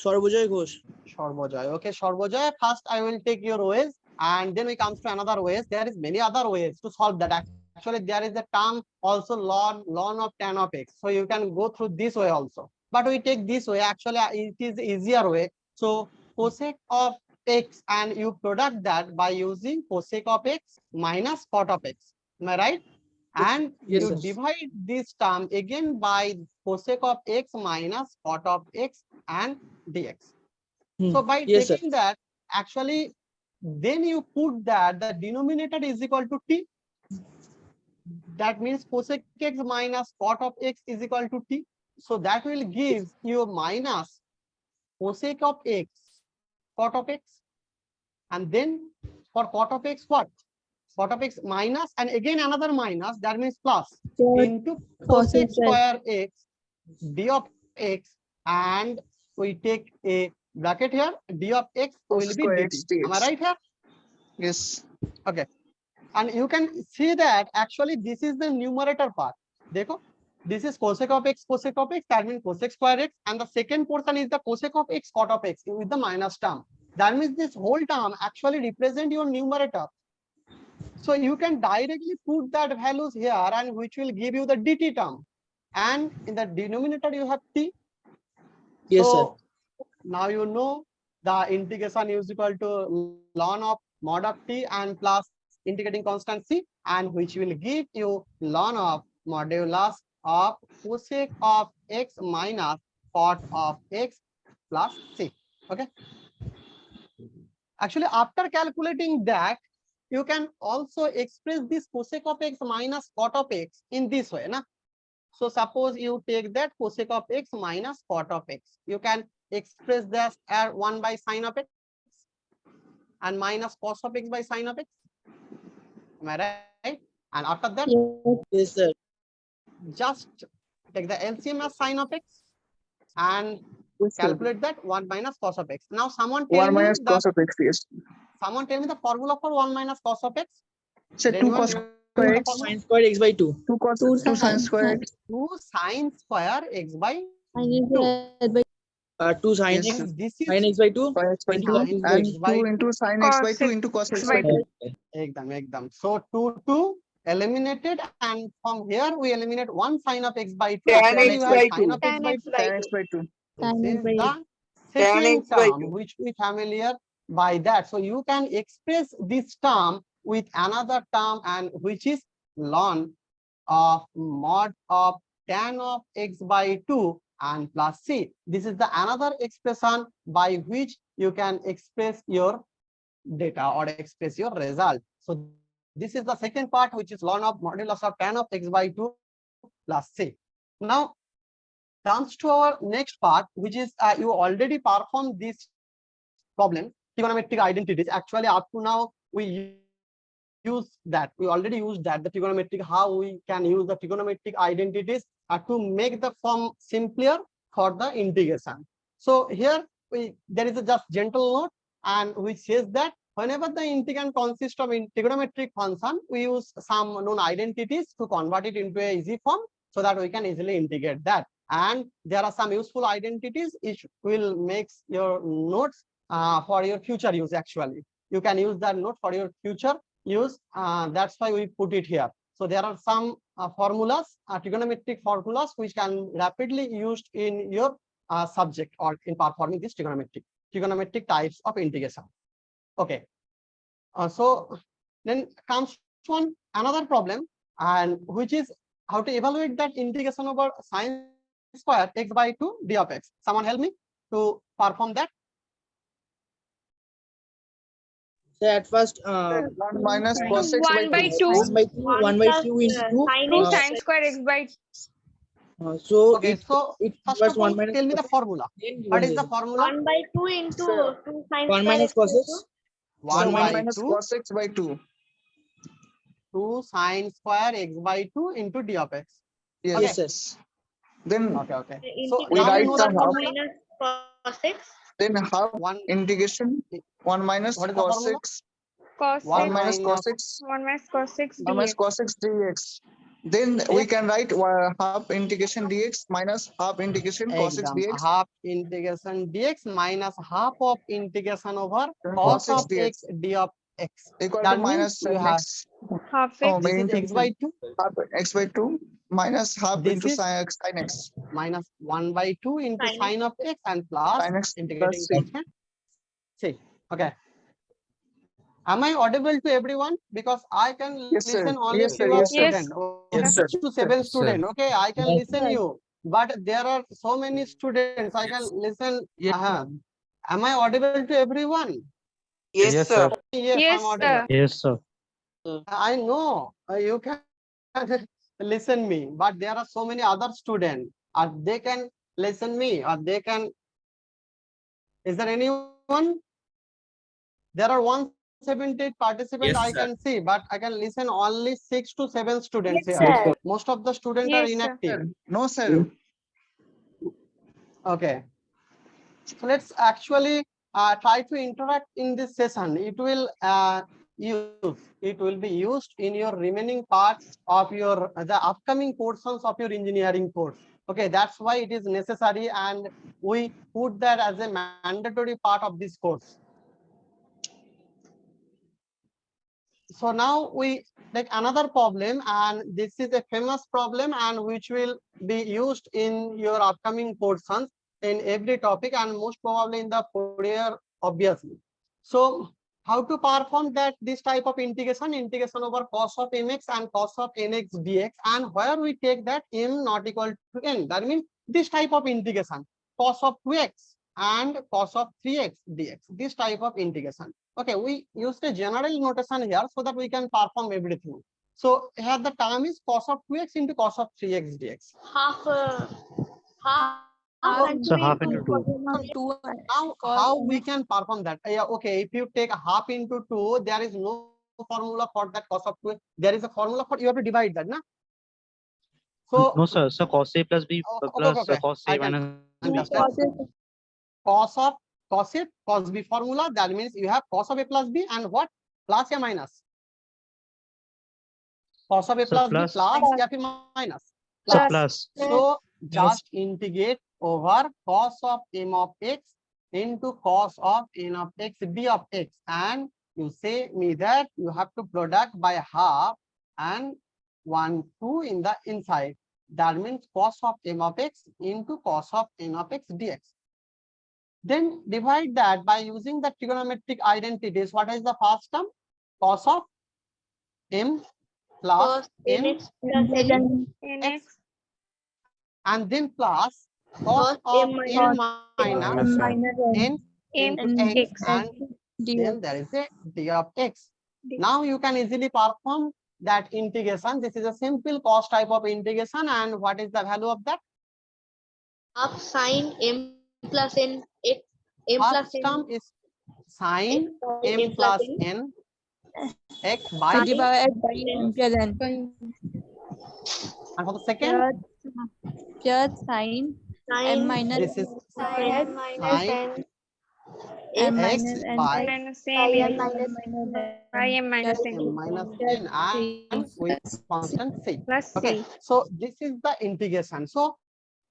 সর্বজয় Ghosh. Shorbojoy. Okay, Shorbojoy. First, I will take your ways, and then we comes to another ways. There is many other ways to solve that. Actually, there is a term also ln of tan of x. So you can go through this way also. But we take this way. Actually, it is easier way. So cosec of x, and you product that by using cosec of x minus cot of x. Am I right? And Yes, you sir. divide this term again by cosec of x minus cot of x and dx. So by Yes, sir. taking that, actually, then you put that the denominator is equal to t. That means cosec x minus cot of x is equal to t. So that will give you minus cosec of x, cot of x, and then for cot of x what? Cot of x minus, and again another minus, that means plus, into cosec square x d of x, and we take a bracket here, d of x will be square dt. x dx. Am I right here? Yes. Okay, and you can see that actually this is the numerator part. Dekho, this is cosec of x, that means cosec square x, and the second portion is the cosec of x, cot of x with the minus term. That means this whole term actually represent your numerator. So you can directly put that values here, and which will give you the dt term, and in the denominator you have t. Yes, so sir. now you know the integration is equal to ln of mod of t and plus integrating constant c, and which will give you ln of modulus of cosec of x minus cot of x plus c. Okay, actually after calculating that, you can also express this cosec of x minus cot of x in this way, na? So suppose you take that cosec of x minus cot of x, you can express that as 1 by sin of x and minus cos of x by sin of x. Am I right? And after that, Yes, sir. just take the LCM as sin of x and Yes, sir. calculate that 1 minus cos of x. Now someone tell 1 me minus the cos of x. Yes. someone tell me the formula for 1 minus cos of x. Say 2 Anyone cos remember the x, formula? Sin square x by 2. 2 cos 2 sin square x. 2 sin square x by 2. 2 sin Yes, x, sir. This is sin x by 2 Sin x by into 2 sin x by and 2. x by 2 into sin x by 2 into cos x by 2. Ekdam. So 2 eliminated, and from here we eliminate 1 sin of x by 2. Tan Actually, x you have by sin 2. of x by 2. Tan x by 2. This is the Tan second x by term 2. which we familiar by that. So you can express this term with another term, and which is ln of mod of tan of x by 2 and plus c. This is the another expression by which you can express your data or express your result. So this is the second part, which is ln of modulus of tan of x by 2 plus c. Now comes to our next part, which is you already performed this problem, trigonometric identities. Actually up to now we use that. We already used that, the trigonometric, how we can use the trigonometric identities to make the form simpler for the integration. So here there is a just gentle note, and which says that whenever the integrand consists of trigonometric function, we use some known identities to convert it into a easy form so that we can easily integrate that. And there are some useful identities which will make your notes for your future use. Actually, you can use that note for your future use. That's why we put it here. So there are some formulas, trigonometric formulas, which can rapidly used in your subject or in performing this trigonometric types of integration. Okay. So then comes another problem, and which is how to evaluate that integration over sine square x by 2 d of x. Someone help me to perform that. So at first, 1 minus cos x by 1 by 2. 2. 1 by 2 into Sine square x by so Okay, so it first converts of all, 1 minus tell me the cos formula. x, What is the formula? 1 by 2 into Sir. 2 sine 1 square minus x cos by x. 1 1 by minus 2 cos x by 2. 2 sine square x by 2 into d of x. Yes. Okay. Yes, yes. Then Okay. two. So we now we write know the that half. formula. Minus cos x. Then half One. integration 1 minus What is the cos formula? x. Cos 1 1 minus cos minus x. 1 minus cos x 1 minus dx. cos x dx. Then we X. can write half integration dx minus half integration cos x Exam. dx. Half integration dx minus half of integration over Then cos cos x of dx x d of x. equal to That means minus you sin have x. Half Oh, x. this is x by 2. half x by 2 minus half This into is sin x minus 1 by 2 into Sin sine of x and plus sin x integrating plus c. constant c. Okay. Am I audible to everyone? Because I can Yes, sir. listen only Yes, sir. few of Yes, sir. Yes. student. Yes, sir. 6 to 7 Sir. student. Okay, I can Yes, listen you. But there are so many students. I can listen. Yes. Am I audible to everyone? Yes, sir. Yes, Yes, I'm audible. Yes, sir. I know you can listen me, but there are so many other students. They can listen me, or they can. Is there anyone? There are 178 participants I can see, but I can listen only 6 to 7 students Yes, here. sir. Most of the students are Yes, sir. inactive. No, sir. Okay. So let's actually try to interact in this session. It will be used in your remaining parts of your the upcoming portions of your engineering course. Okay, that's why it is necessary, and we put that as a mandatory part of this course. So now we take another problem, and this is a famous problem, and which will be used in your upcoming portions in every topic, and most probably in the 4-year, obviously. So how to perform that this type of integration over cos of mx and cos of nx dx, and where we take that m not equal to n. That means this type of integration, cos of 2x and cos of 3x dx, this type of integration. Okay, we used a general notation here so that we can perform everything. So here the term is cos of 2x into cos of 3x dx. Half So half into 2. Now how we can perform that? Yeah, okay, if you take half into 2, there is no formula for that cos of 2. There is a formula for, you have to divide that, na? So No, sir. So cos A plus B plus okay. cos I A can minus B. understand. Cos of cos A cos B formula, that means you have cos of A plus B and what? Plus or minus? Cos of A So plus B plus. plus या फिर minus? So Plus. plus. So just integrate over cos of m of x into cos of n of x d of x, and you say me that you have to product by half and 1 2 in the inside. That means cos of m of x into cos of n of x dx. Then divide that by using the trigonometric identities. What is the first term? Cos of m plus n nx and then plus cos of m minus n into x, and then there is a d of x. Now you can easily perform that integration. This is a simple cos type of integration, and what is the value of that? half sine m plus n x m plus First term n is sine x m plus n x by 20 power x by present. and for the second Pure sine m minus this is N minus sine N m x minus n by N minus m minus m minus n and with constant c. Okay, so this is the integration. So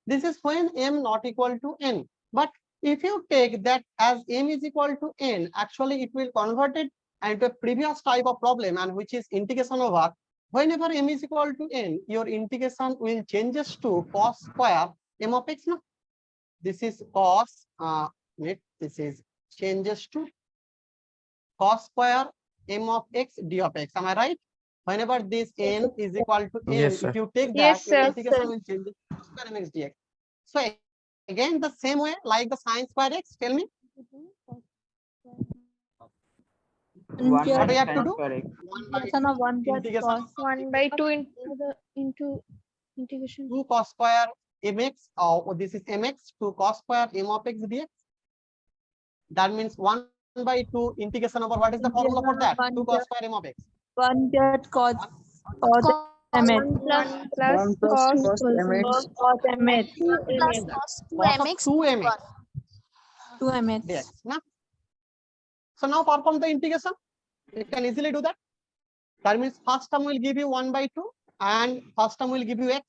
this is when m not equal to n. But if you take that as m is equal to n, actually it will convert it into a previous type of problem, and which is integration over whenever m is equal to n, your integration will changes to cos square m of x. No, this is cos this is changes to cos square m of x d of x. Am I right? Whenever this n is equal to n, Yes, sir. if you take that, Yes, your sir. integration will change to cos square mx dx. So again, the same way like the sine square x. Tell me what do you have to do? 1 by of 1 plus integration cos of 1 by 2 into integration. 2 cos square mx, or this is mx, 2 cos square m of x dx. That means 1 by 2 integration over what is the formula for that? 2 cos square m of x. 1 pure cos mx 1 plus 1 plus cos cos mx cos mx Cos of 2mx 2 mx dx. Na? So now perform the integration. You can easily do that. That means first term will give you 1 by 2 and first term will give you x,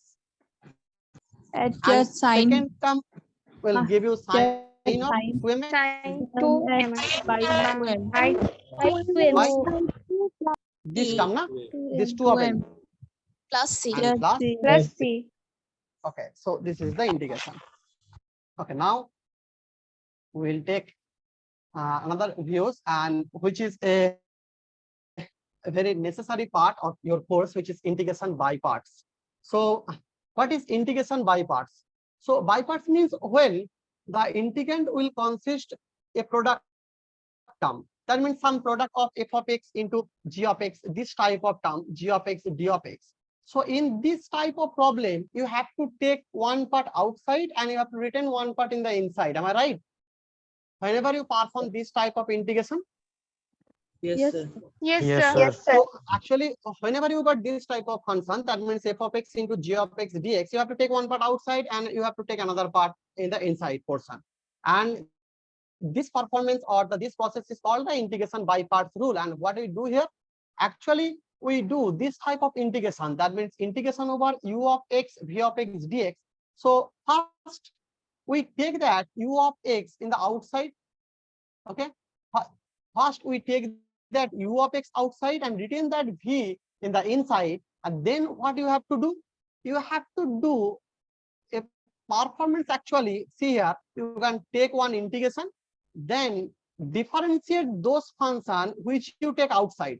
at and just sine second term will give you sine of sine 2mx Sin 2m by 2m by by 2m this term, na? This 2 of n plus c and plus. plus c. Okay, so this is the integration. Okay, now we will take another views, and which is a very necessary part of your course, which is integration by parts. So what is integration by parts? So by parts means when the integrand will consist a product term. That means some product of f of x into g of x, this type of term g of x d of x. So in this type of problem, you have to take one part outside and you have to retain one part in the inside. Am I right? Whenever you perform this type of integration. Yes, sir. Yes, Yes, sir. sir. So actually, whenever you got this type of function, that means f of x into g of x dx, you have to take one part outside and you have to take another part in the inside portion. And this performance or this process is called the integration by parts rule. And what we do here, actually we do this type of integration. That means integration over u of x v of x dx. So first we take that u of x in the outside. Okay, first we take that u of x outside and retain that v in the inside, and then what you have to do, you have to do a performance. Actually, see here, you can take one integration, then differentiate those function which you take outside.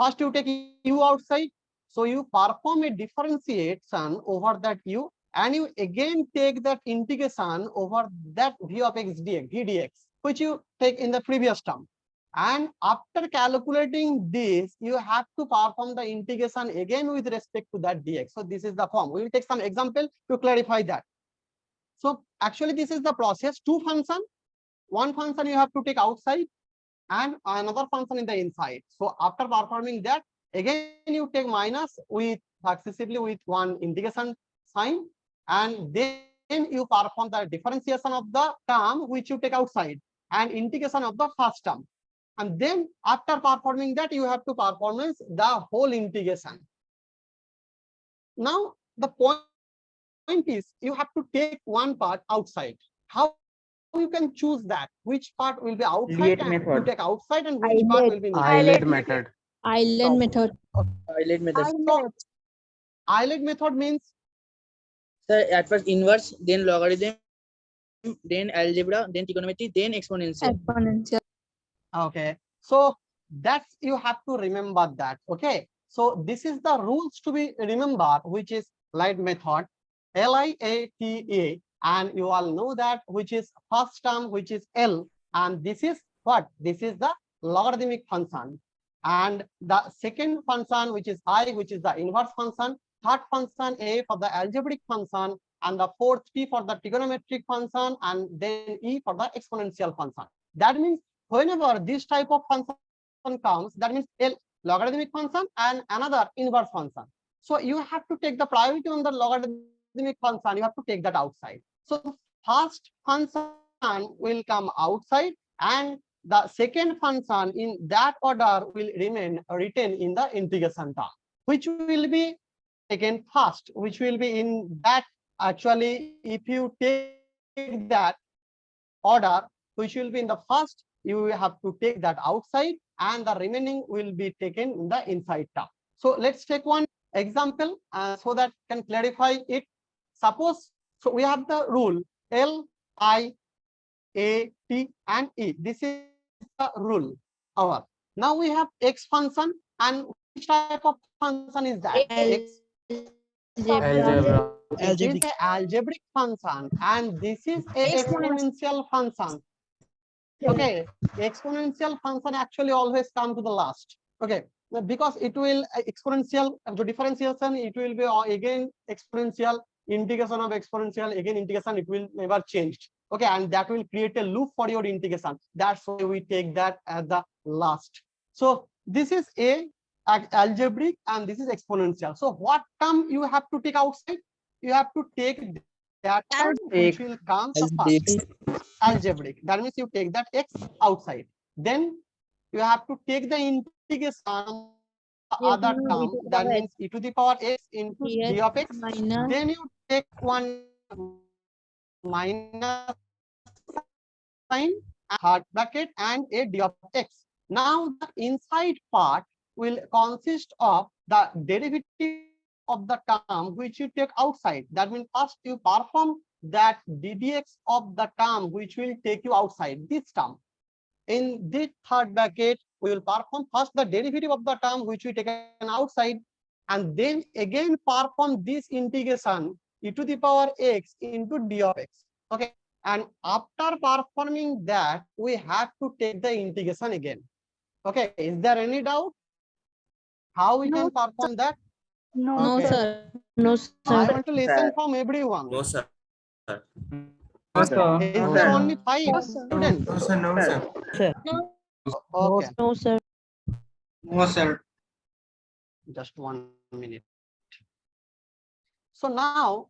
First you take u outside, so you perform a differentiation over that u, and you again take that integration over that v of x dx, v dx, which you take in the previous term. And after calculating this, you have to perform the integration again with respect to that dx. So this is the form. We will take some example to clarify that. So actually this is the process. Two function, one function you have to take outside and another function in the inside. So after performing that, again you take minus with successively with one integration sign, and then you perform the differentiation of the term which you take outside and integration of the first term. And then after performing that, you have to perform the whole integration. Now the point is you have to take one part outside. How you can choose that which part will be outside Liet and method. you take outside and which part will be inside. Eyelet method. island method Pilot method. So eyelet method means, Sir, at first inverse, then logarithm, then algebra, then trigonometry, then exponential. exponential okay, so that's you have to remember that. Okay, so this is the rules to be remembered, which is light method, LIATA, and you all know that which is first term, which is L, and this is what? This is the logarithmic function, and the second function, which is I, which is the inverse function, third function A for the algebraic function, and the fourth T for the trigonometric function, and then E for the exponential function. That means whenever this type of function comes, that means logarithmic function and another inverse function. So you have to take the priority on the logarithmic function. You have to take that outside. So first function will come outside, and the second function in that order will retain in the integration term, which will be taken first, which will be in that. Actually, if you take that order, which will be in the first, you will have to take that outside, and the remaining will be taken in the inside term. So let's take one example so that can clarify it. Suppose, so we have the rule L, I, A, T, and E. This is the rule. Now we have X function, and which type of function is that? X. Algebra. This is a algebraic function, and this is a exponential function. Okay, exponential function actually always come to the last. Okay, because it will exponential the differentiation, it will be again exponential, integration of exponential, again integration, it will never change. Okay, and that will create a loop for your integration. That's why we take that at the last. So this is a algebraic and this is exponential. So what term you have to take outside? You have to take that term which will come first. Algebraic. That means you take that x outside. Then you have to take the integration of the other term. That means e to the power x into d of x. Then you take one minus sign, third bracket, and a d of x. Now the inside part will consist of the derivative of the term which you take outside. That means first you perform that ddx of the term which will take you outside, this term. In this third bracket, we will perform first the derivative of the term which we taken outside, and then again perform this integration e to the power x into d of x. Okay, and after performing that, we have to take the integration again. Okay, is there any doubt how we can perform that? No, Okay. sir. No, I sir. want to listen from everyone. No, sir. Is there only 5 students? No, sir. No, sir. Okay, No, sir. No, sir. just 1 minute. So now,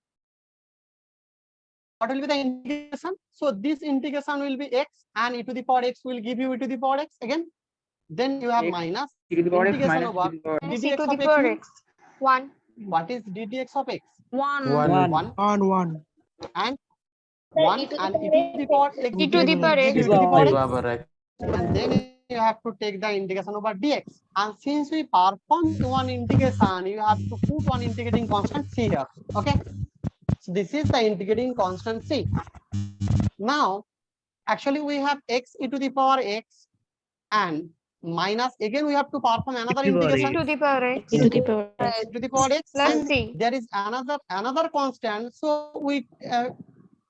what will be the integration? So this integration will be x, and e to the power x will give you e to the power x again. Then you have X, minus e to the power x integration minus over e to the power x. ddx of x. means- What is ddx of x? 1 and 1 and e to the power x. E to the power x. E to the power x. And then you have to take the integration over dx. And since we perform one integration, you have to put one integrating constant c here. Okay. So this is the integrating constant c. Now, actually we have x e to the power x and minus, again we have to perform another integration To the power x E to the power e to the power x, plus and c. there is another constant. So we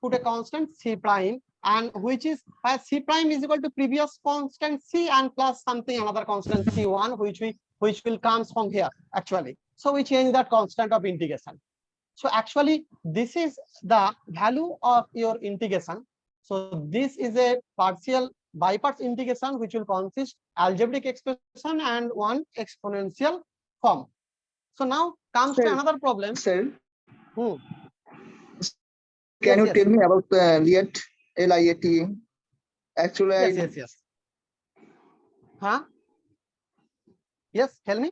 put a constant c prime, and which is c prime is equal to previous constant c and plus something another constant c1, which will comes from here actually. So we change that constant of integration. So actually this is the value of your integration. So this is a partial by parts integration which will consist algebraic expression and one exponential form. So now comes to Sir. another problem. Sir, Hmm. can you Yes. tell me about LIAT? L-I-A-T? Actually, Yes. Huh? Yes, tell me.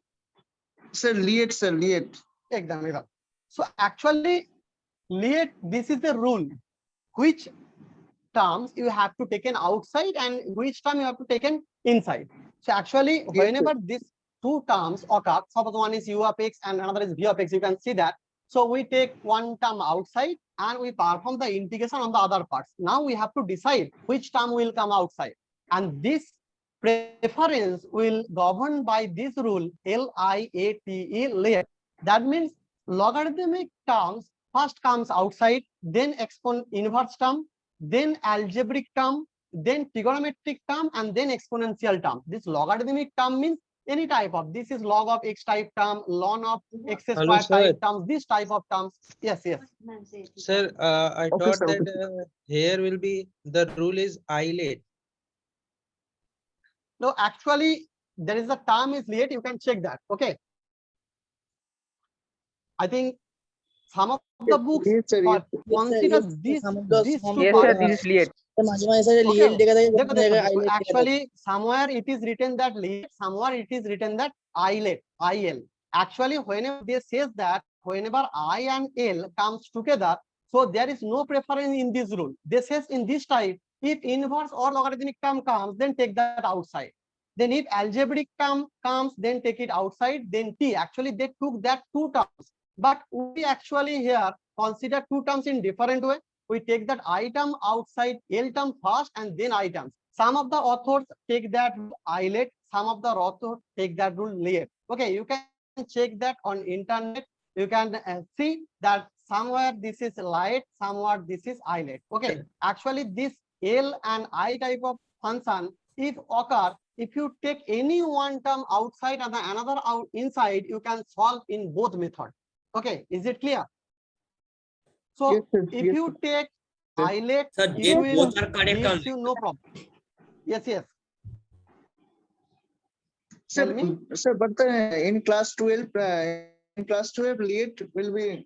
Sir, LIAT, sir, LIAT. Ekdam. So actually, this is the rule. Which terms you have to taken outside and which term you have to taken inside. So actually, Yes, whenever these two terms occur, suppose one is u of x and another is v of x, you can see that. So we take one term outside and we perform the integration on the other parts. Now we have to decide which term will come outside, and this preference will govern by this rule LIATE, LIAT. That means logarithmic terms first comes outside, then inverse term, then algebraic term, then trigonometric term, and then exponential term. This logarithmic term means any type of, this is log of x type term, ln of x square type terms, this type of terms. Yes. Sir, I Okay, thought sir, that okay. here will be the rule is ILAT. No, actually there is a term is late, you can check that. Okay. I think some of the books Yes, sir. Yes. consider these two parts. माझे माझे sir Okay. Lyell देखा था देखो, देखो, देखो, islet actually somewhere it is written that late, somewhere it is written that islet, IL. Actually, whenever they says that, whenever I and L comes together, so there is no preference in this rule. They says in this type, if inverse or logarithmic term comes, then take that outside. Then if algebraic term comes, then take it outside. Then T, actually they took that two terms, but we actually here consider two terms in different way. We take that I term outside, L term first, and then I terms. Some of the authors take that islet, some of the authors take that rule late. Okay, you can check that on internet. You can see that somewhere this is light, somewhere this is islet. Okay, actually this L and I type of function, if occur, if you take any one term outside and another out inside, you can solve in both methods. Okay, is it clear? So Yes, sir. if Yes, you take islet, Sir, it they will both are correct gives only. you no problem. Yes, yes. Sir, Tell me. sir, but in class 12, late will be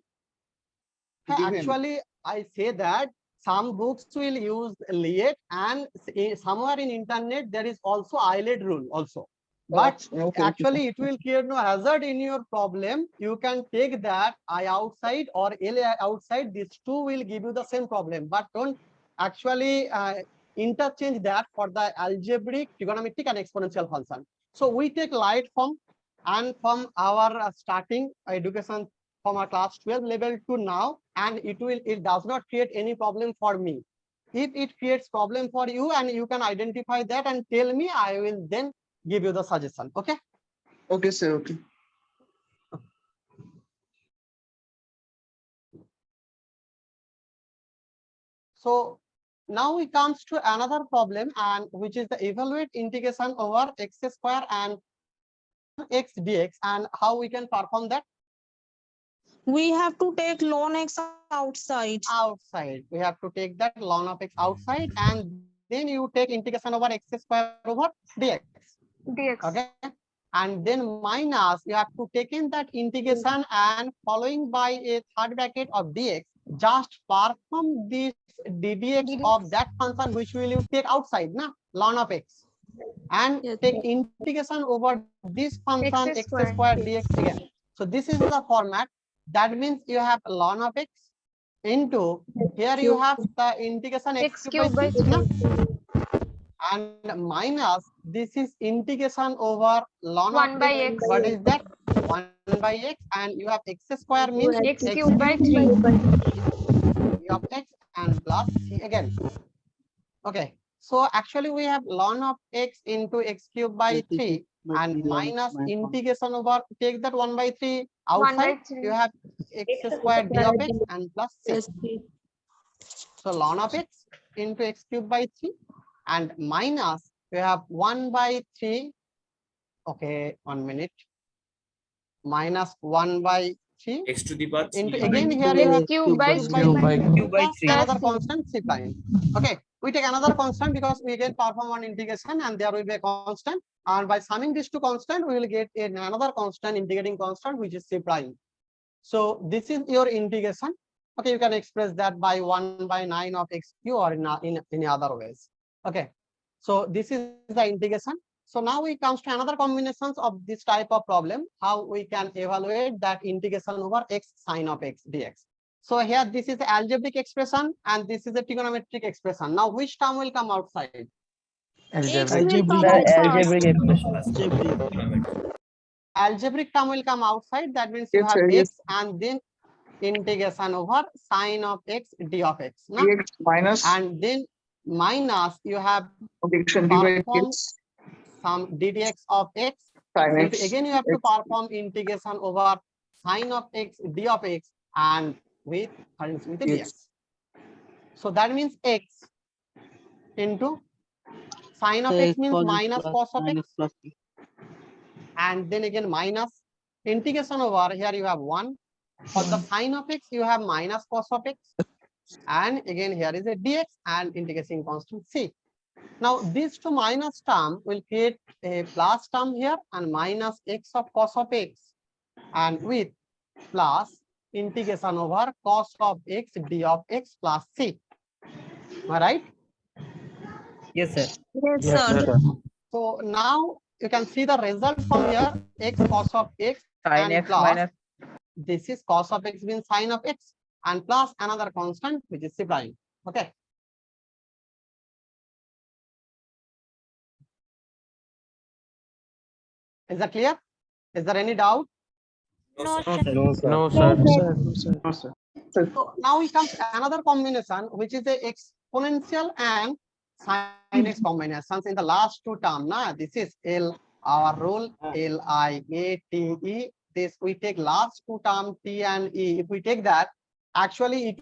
given. Actually, I say that some books will use late, and somewhere in internet there is also islet rule also. But Okay, actually it will create no hazard in your problem. You can take that I outside or L outside. These two will give you the same problem, but don't actually interchange that for the algebraic, trigonometric, and exponential function. So we take light form, and from our starting education from our class 12 level to now, and it does not create any problem for me. If it creates problem for you and you can identify that and tell me, I will then give you the suggestion. Okay. Okay, sir. Okay. So now we comes to another problem, and which is the evaluate integration over x square and x dx, and how we can perform that. We have to take ln x outside. Outside, we have to take that ln of x outside, and then you take integration over x square over dx. Okay, and then minus, you have to take in that integration and following by a third bracket of dx. Just perform this ddx of that function which will you take outside, na, ln of x, and take integration over this function x square dx again. So this is the format. That means you have ln of x into, here you have the integration x cubed by 6, na? And minus, this is integration over ln of x. What is that? 1 by x, and you have x square means x cubed by 3 of x and plus c again. Okay, so actually we have ln of x into x cubed by 3 and minus integration over, take that 1 by 3 outside, you have x square d of x and plus c. So ln of x into x cubed by 3 and minus, we have 1 by 3. Okay, 1 minute. Minus 1 by 3 X to the power into, 3 again here you have cube by plus 3. another constant c prime. Okay, we take another constant because we can perform one integration and there will be a constant, and by summing these two constant we will get another constant, integrating constant, which is c prime. So this is your integration. Okay, you can express that by 1 by 9 of x cube or in any other ways. Okay, so this is the integration. So now we comes to another combinations of this type of problem, how we can evaluate that integration over x sine of x dx. So here this is the algebraic expression and this is a trigonometric expression. Now which term will come outside? Algebraic term will come outside. That means you Yes, have sir. x Yes. and then integration over sine of x d of x. Na? Dx minus And then minus, you have integration d by perform dx some ddx of x. sin Into, x. again you have to perform integration over sine of x d of x and with the dx. Yes. So that means x into sine of x means minus cos of x, and then again minus integration over, here you have 1. For the sine of x you have minus cos of x, and again here is a dx and integration constant c. Now these two minus term will create a plus term here and minus x of cos of x and with plus integration over cos of x d of x plus c. Am I right? Yes, sir. Yes, Yes, sir. sir. So now you can see the result from here, x cos of x Sin and x plus minus this is cos of x means sin of x and plus another constant which is c prime. Okay. Is that clear? Is there any doubt? No, sir. No, sir. No, sir. No, sir. So now we come to another combination which is the exponential and sin x combinations in the last two term. Now this is L, our rule L I A T E. This we take last two term T and E. If we take that, actually e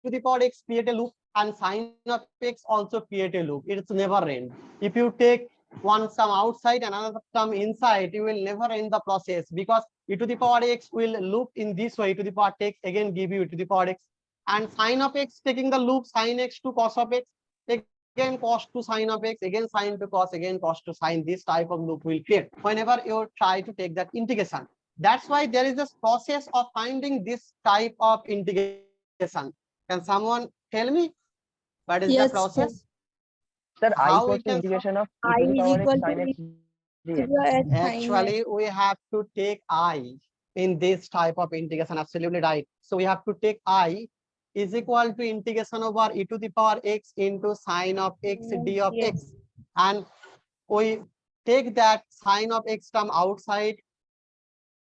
to the power x create a loop and sin of x also create a loop. It's never end. If you take one term outside and another term inside, you will never end the process because e to the power x will loop in this way, e to the power x again give you e to the power x, and sin of x taking the loop sin x to cos of x, again cos to sin of x, again sin to cos, again cos to sin. This type of loop will create whenever you try to take that integration. That's why there is this process of finding this type of integration. Can someone tell me what is the Yes, process? sir. I How equals we to can integration of I e to the is power x equal sin to x dx. actually we have to take I in this type of integration. Absolutely right. So we have to take I is equal to integration over e to the power x into sin of x d of Yes. x, and we take that sin of x term outside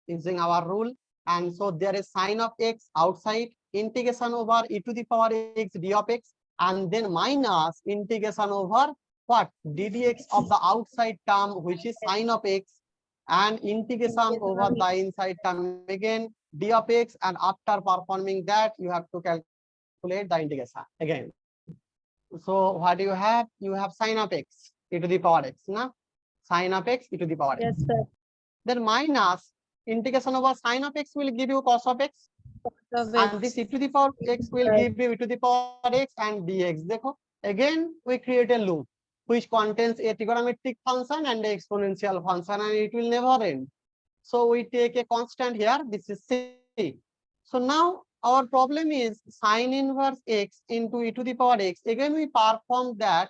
using our rule, and so there is sin of x outside integration over e to the power x d of x, and then minus integration over what ddx of the outside term which is sin of x, and integration over the inside term again d of x, and after performing that you have to calculate the integration again. So what do you have? You have sin of x e to the power x, na? Sin of x e to the power x. Yes, sir. Then minus integration over sin of x will give you cos of x, and this e to the power x will give you e to the power x and dx. Dekho, again we create a loop which contains a trigonometric function and an exponential function, and it will never end. So we take a constant here, this is c. So now our problem is sin inverse x into e to the power x. Again we perform that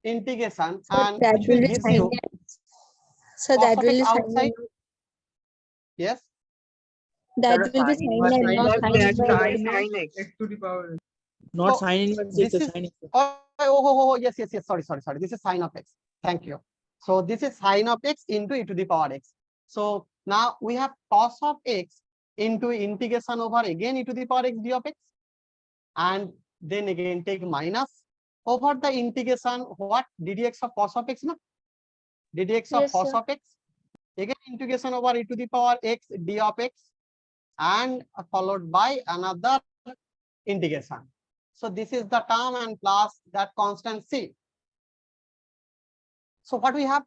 integration and That it will will be give sin. you So cos that of will x be outside. sin. Yes. That Sir, will be sin sin inverse and sin not inverse sin x inverse. Sin x. X to the power. not So sin inverse this x, is sin x. yes, sorry, this is sin of x. Thank you. So this is sin of x into e to the power x. So now we have cos of x into integration over again e to the power x d of x, and then again take minus over the integration what ddx of cos of x, na? ddx of Yes, cos sir. of x, again integration over e to the power x d of x, and followed by another integration. So this is the term and plus that constant c. So what we have?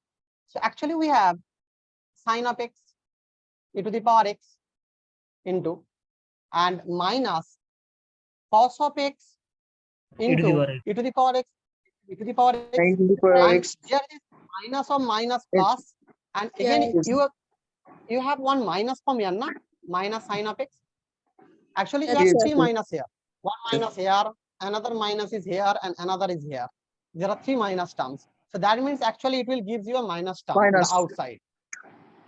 So actually we have sin of x e to the power x into and minus cos of x into e to the power x e to the power x, Sin to the power and x. there is minus of minus Yes. plus, and again Yes. you have one minus from here, na? Minus sin of x. Actually you Yes, have Yes, sir. three sir. minus here. One minus here, another minus is here, and another is here. There are three minus terms. So that means actually it will give you a minus term in the Minus. outside.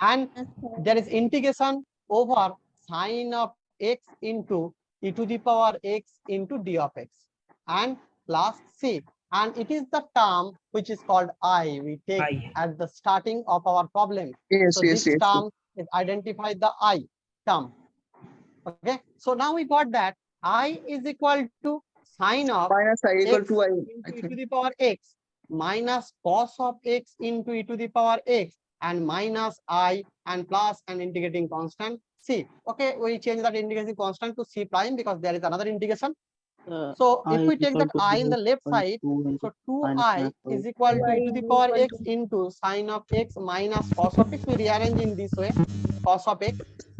And Yes, sir. there is integration over sin of x into e to the power x into d of x and plus c. And it is the term which is called I. We take at the starting of our problem. Yes, So yes, this yes. term is identified the I term. Okay. So now we got that I is equal to sin of Minus I equal x to I. into e to the power x minus cos of x into e to the power x and minus I and plus an integrating constant c. Okay, we change that integrating constant to c prime because there is another integration. So if we take that I in the left side, so 2i is equal to e to the power x into sin of x minus cos of x. We rearrange in this way, cos of x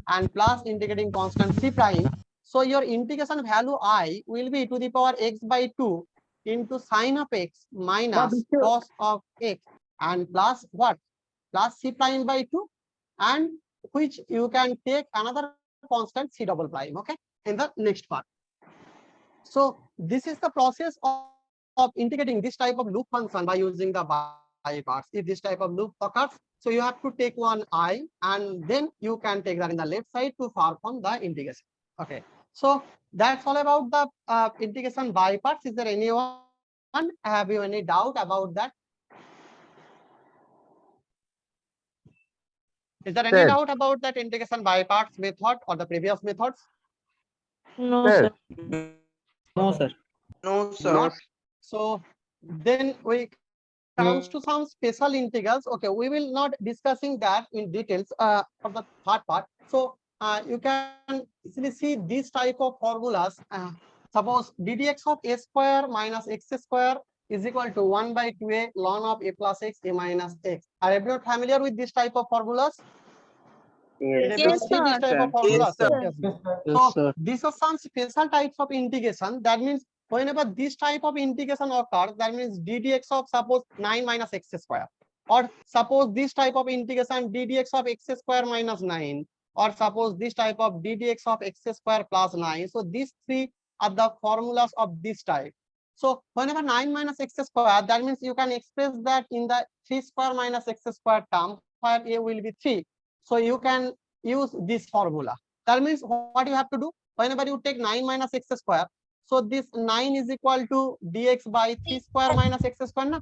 and plus integrating constant c prime. So your integration value I will be e to the power x by 2 into sine of x minus cos of x and plus what? Plus c prime by 2, and which you can take another constant c double prime, okay, in the next part. So this is the process of integrating this type of loop function by using the by parts. If this type of loop occurs, so you have to take one I and then you can take that in the left side to perform the integration. Okay, so that's all about the integration by parts. Is there anyone have you any doubt about that? Is there any doubt about that integration by parts method or the previous methods? No, sir. No, sir. No, sir. Not. So then we comes to some special integrals. Okay, we will not discussing that in details for the third part. So you can easily see this type of formulas. Suppose ddx of a square minus x square is equal to 1 by 2a ln of a plus x a minus x. Are everyone familiar with this type of formulas? Did everyone see this type of formulas? Yes, sir. Yes. So these are some special types of integration. That means whenever this type of integration occurs, that means ddx of suppose 9 minus x square, or suppose this type of integration ddx of x square minus 9, or suppose this type of ddx of x square plus 9. So these three are the formulas of this type. So whenever 9 minus x square, that means you can express that in the 3 square minus x square term, where a will be 3. So you can use this formula. That means what you have to do whenever you take 9 minus x square. So this 9 is equal to dx by 3 square minus x square. Na?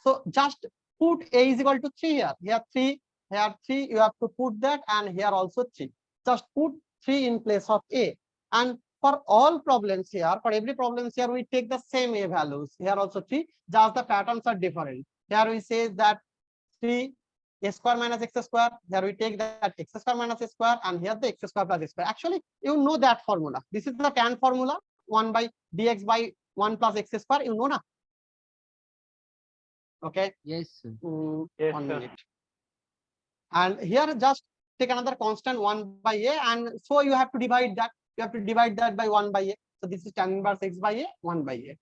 So just put a is equal to 3 here. Here 3, here 3. You have to put that, and here also 3. Just put 3 in place of a. And for all problems here, for every problems here, we take the same a values. Here also 3. Just the patterns are different. Here we say that 3 a square minus x square. Here we take that x square minus a square, and here the x square plus a square. Actually, you know that formula. This is the tan formula, 1 by dx by 1 plus x square. You know na? Okay. Yes, sir. Yes, 1 sir. minute. And here just take another constant 1 by a, and so you have to divide that. You have to divide that by 1 by a. So this is tan inverse x by a, 1 by a.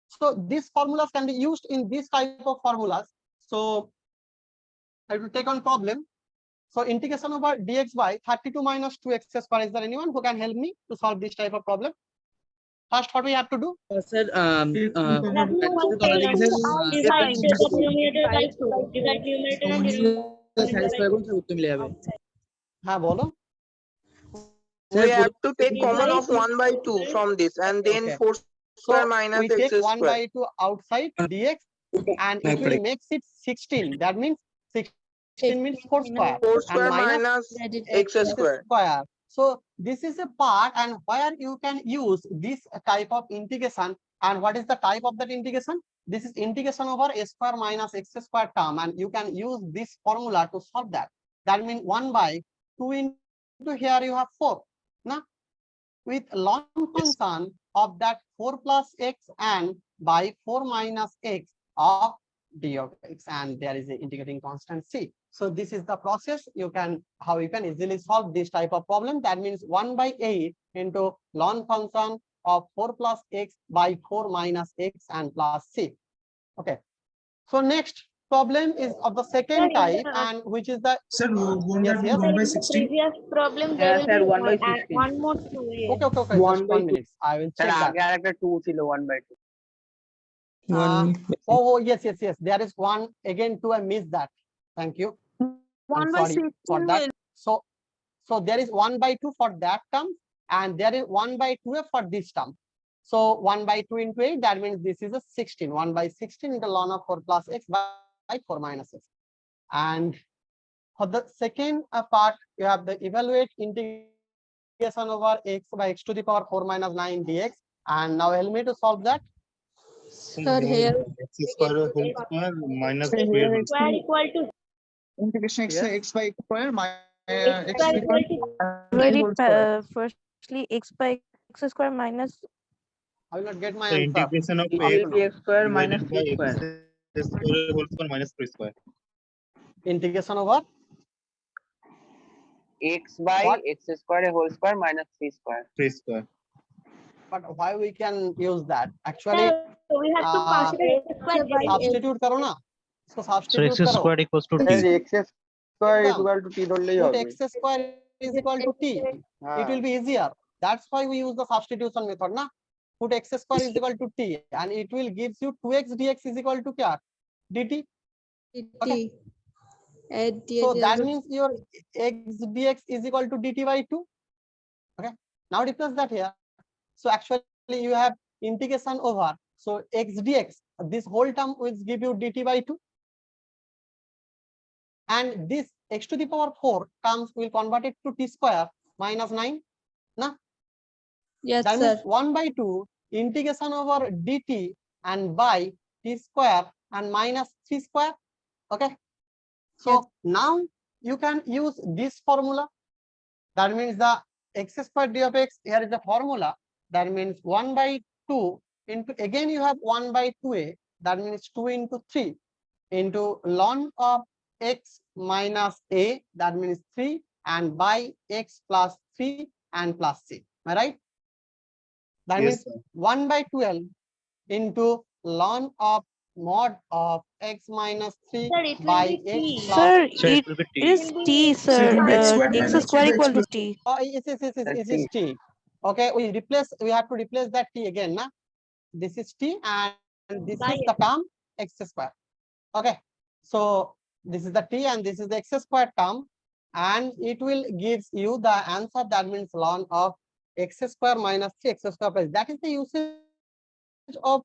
So these formulas can be used in this type of formulas. So I will take on problem. So integration over dx by 32 minus 2x square. Is there anyone who can help me to solve this type of problem? First, what we have to do? Sir, हाँ बोलो. We have to take common of 1 by 2 from this, and then Okay. 4 square So minus we x take 1 square. by 2 outside dx, and it will makes it 16. That means 16 means 4 square 4 and square minus x square. square. So this is a part and where you can use this type of integration. And what is the type of that integration? This is integration over a square minus x square term, and you can use this formula to solve that. That means 1 by 2 into here you have 4. Now, with ln function of that 4 plus x and by 4 minus x of d of x, and there is an integrating constant c. So this is the process how you can easily solve this type of problem. That means 1 by 8 into ln function of 4 plus x by 4 minus x and plus c. Okay. So next problem is of the second type, and which is the yes. 1 by 16. Previous problem Yeah, there sir, will 1 by be 16. one more 2a. Okay. Just 1 minute. I will check that. 2 ছিল 1 by 2. Oh, yes. There is one again too. I missed that. Thank you. 1 by Sorry 16 for that. will. So there is 1 by 2 for that term, and there is 1 by 2 for this term. So 1 by 2 into 8, that means this is a 16. 1 by 16 into ln of 4 plus x by 4 minus x. And for the second part, you have the evaluate integration over x by x to the power 4 minus 9 dx. And now help me to solve that. Sir, here X square whole square minus square. square equal to Integration x, Yes. x by x square minus x x square equal equal to Very firstly x by x square minus I will not get my The answer. integration of It will be x square minus divided by 3 square. x square whole square minus 3 square. Integration over X by What? x square whole square minus 3 square. 3 square. but why we can use that? Actually, So we have to consider x square by x. substitute करो ना, इसको So substitute x करो. squared equals to Sir, t. x square Exam. equal to t ধরলেই Put হবে। x square is equal to t. It will be easier. That's why we use the substitution method, na? Put x square is equal to t, and it will gives you 2x dx is equal to क्या? dt. Okay. So that means your x dx is equal to dt by 2. Okay. Now replace that here. So actually you have integration over. So x dx, this whole term will give you dt by 2. And this x to the power 4 terms will convert it to t square minus 9. Na? Yes, That sir. means 1 by 2 integration over dt and by t square and minus 3 square. Okay. So Yes. now you can use this formula. That means the x squared d of x, here is the formula. That means 1 by 2 into, again you have 1 by 2a. That means 2 into 3 into ln of x minus a. That means 3 and by x plus 3 and plus c. Am I right? That Yes, means sir. 1 by 12 into ln of mod of x minus 3 Sir, it will by be x t. plus. Sir, So it it will be t. is t, sir. X square equal to t. Oh, it is t. Okay, we have to replace that t again, na? This is t and this By is the term x square. Okay, so this is the t and this is the x square term, and it will gives you the answer. That means ln of x square minus 3x square plus. That is the usage of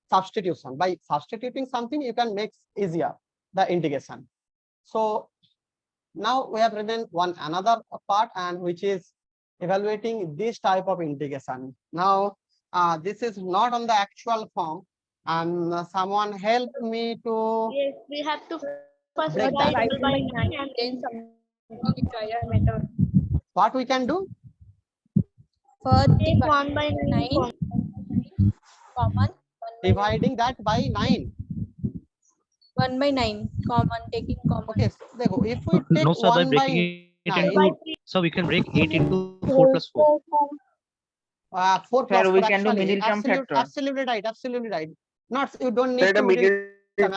substitution. By substituting something, you can make easier the integration. So now we have written another part, and which is evaluating this type of integration. Now this is not on the actual form, and someone help me to Yes, we have to first break divide that. 1 by 9 and then multiply our method. What we can do? First, Take 1 by 9 common. Dividing that by 9. 1 by 9 common, taking common. Okay, so if we take No, sir, by 1 by breaking it 9, into, so we can break 8 into 4 plus 4. 4 plus Sir, 4 we can do actually, middle term factor. absolutely right, absolutely right. Not, you don't Sir, need the to middle middle term.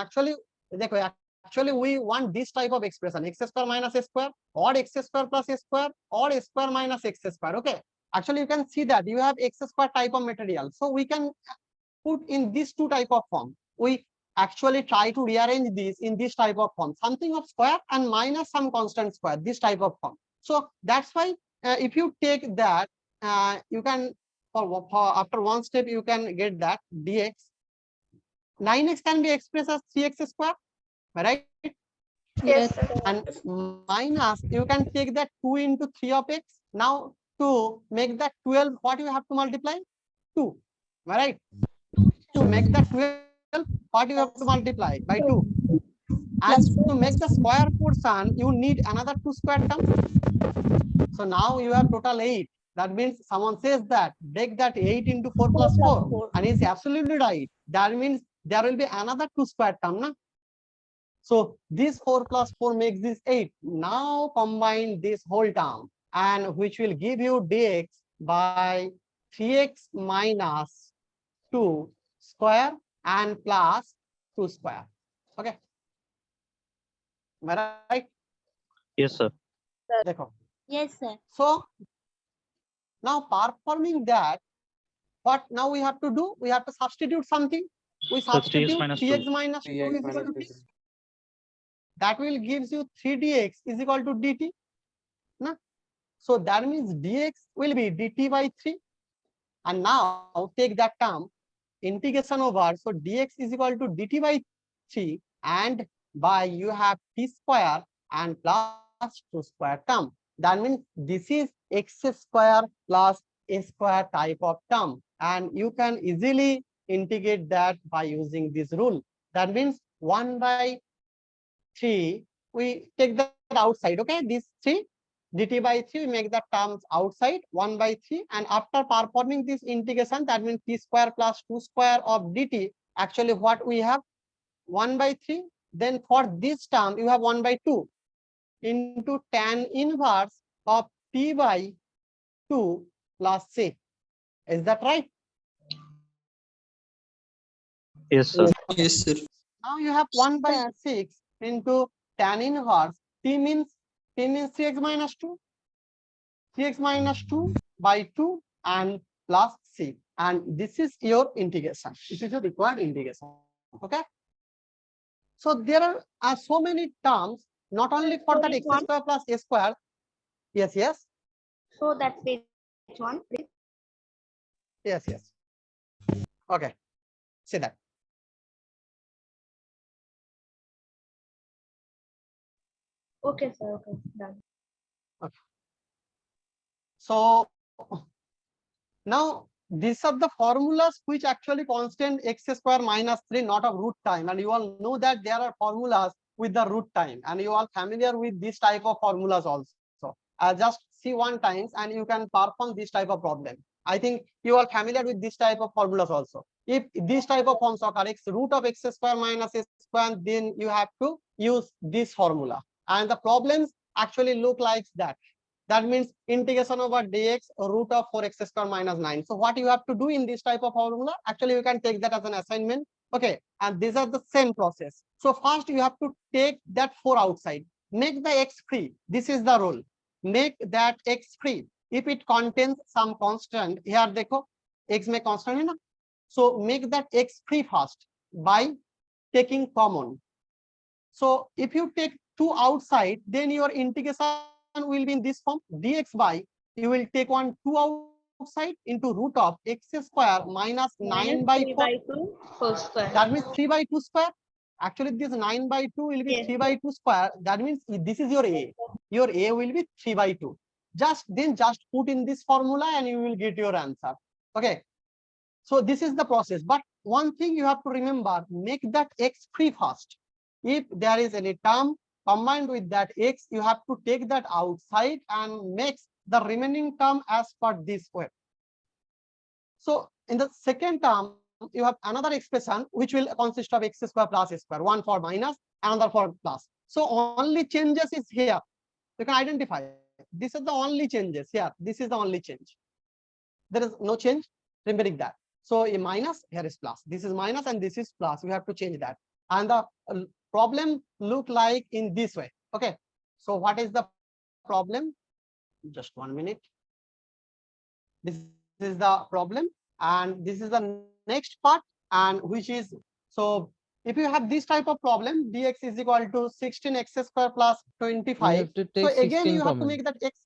Actually we want this type of expression, x square minus a square or x square plus a square or a square minus x square. Okay, actually you can see that you have x square type of material, so we can put in these two type of form. We actually try to rearrange this in this type of form, something of square and minus some constant square, this type of form. So that's why if you take that, you can for after one step you can get that dx 9x can be expressed as 3x square, right? Yes. And minus, you can take that 2 into 3 of x. Now to make that 12, what you have to multiply? 2, right? To make that 12, what you have to multiply? By 2. And to make the square portion, you need another 2 square term. So now you have total 8. That means someone says that break that 8 into 4 plus 4, and it's absolutely right. That means there will be another 2 square term, na? So this 4 plus 4 makes this 8. Now combine this whole term, and which will give you dx by 3x minus 2 square and plus 2 square. Okay. Am I right? Yes, sir. Dekho. Yes, sir. So now performing that, what now we have to do? We have to substitute something. We So 3x substitute minus 3x 2. minus 2 is equal to 3. That will gives you 3 dx is equal to dt. Na? So that means dx will be dt by 3. And now take that term, integration over. So dx is equal to dt by 3, and by you have t square and plus 2 square term. That means this is x square plus a square type of term, and you can easily integrate that by using this rule. That means 1 by 3, we take that outside. Okay, this 3 dt by 3, we make the terms outside 1 by 3, and after performing this integration, that means t square plus 2 square of dt, actually what we have 1 by 3. Then for this term you have 1 by 2 into tan inverse of t by 2 plus c. Is that right? Yes, sir. Yes, sir. Now you have 1 by 6 into tan inverse. T means 3x minus 2. 3x minus 2 by 2 and plus c. And this is your integration. This is your required integration. Okay. So there are so many terms, not only for that x square plus a square. Yes, yes. So that's page 1, please. Yes, yes. Okay. See that. Okay, sir. Okay, done. So now these are the formulas which actually constant x square minus 3 not of root time, and you all know that there are formulas with the root time, and you are familiar with this type of formulas also. Just see one times and you can perform this type of problem. I think you are familiar with this type of formulas also. If this type of forms occur, x root of x square minus s square, then you have to use this formula, and the problems actually look like that. That means integration over dx root of 4x square minus 9. So what you have to do in this type of formula, actually you can take that as an assignment. Okay, and these are the same process. So first you have to take that 4 outside, make the x free. This is the rule. Make that x free. If it contains some constant, here dekho, x may constant hai na? So make that x free first by taking common. So if you take 2 outside, then your integration will be in this form. Dx by, you will take 2 outside into root of x square minus 9 by 4. 3 by 2 whole square. That means 3 by 2 square. Actually, this 9 by 2 will be Yes. 3 by 2 square. That means this is your a. Your a will be 3 by 2. Just put in this formula and you will get your answer. Okay. So this is the process. But one thing you have to remember, make that x free first. If there is any term combined with that x, you have to take that outside and mix the remaining term as per this way. So in the second term, you have another expression which will consist of x square plus a square, one for minus, another for plus. So only changes is here. You can identify. This is the only changes here. This is the only change. There is no change. Remembering that. So a minus, here is plus. This is minus and this is plus. We have to change that. And the problem look like in this way. Okay. So what is the problem? Just 1 minute. This is the problem, and this is the next part, and which is, so if you have this type of problem, dx is equal to 16x square plus 25. So again you have to make that x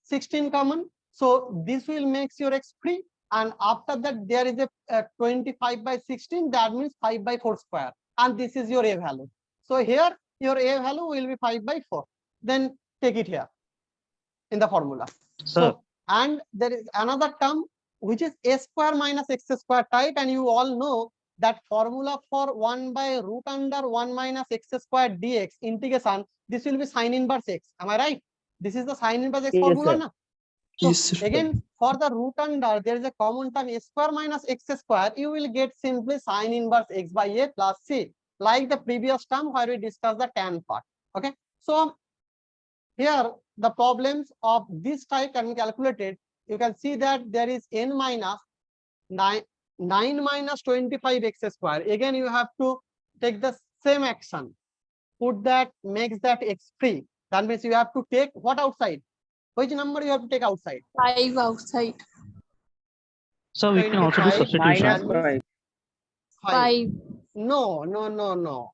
16 common. So this will make your x free, and after that there is a 25 by 16. That means 5 by 4 square, and this is your a value. So here your a value will be 5 by 4. Then take it here in the formula. So and there is another term which is a square minus x square type, and you all know that formula for 1 by root under 1 minus x square dx integration. This will be sine inverse x. Am I right? This is the sine inverse x formula, na? So Yes, sir. again, for the root under, there is a common term a square minus x square. You will get simply sine inverse x by a plus c, like the previous term where we discussed the tan part. Okay. So here the problems of this type can be calculated. You can see that there is n minus 9 minus 25 x square. Again, you have to take the same action. Put that, makes that x free. That means you have to take what outside? Which number you have to take outside? 5 outside. So we can also do 25 substitution. minus 5. No.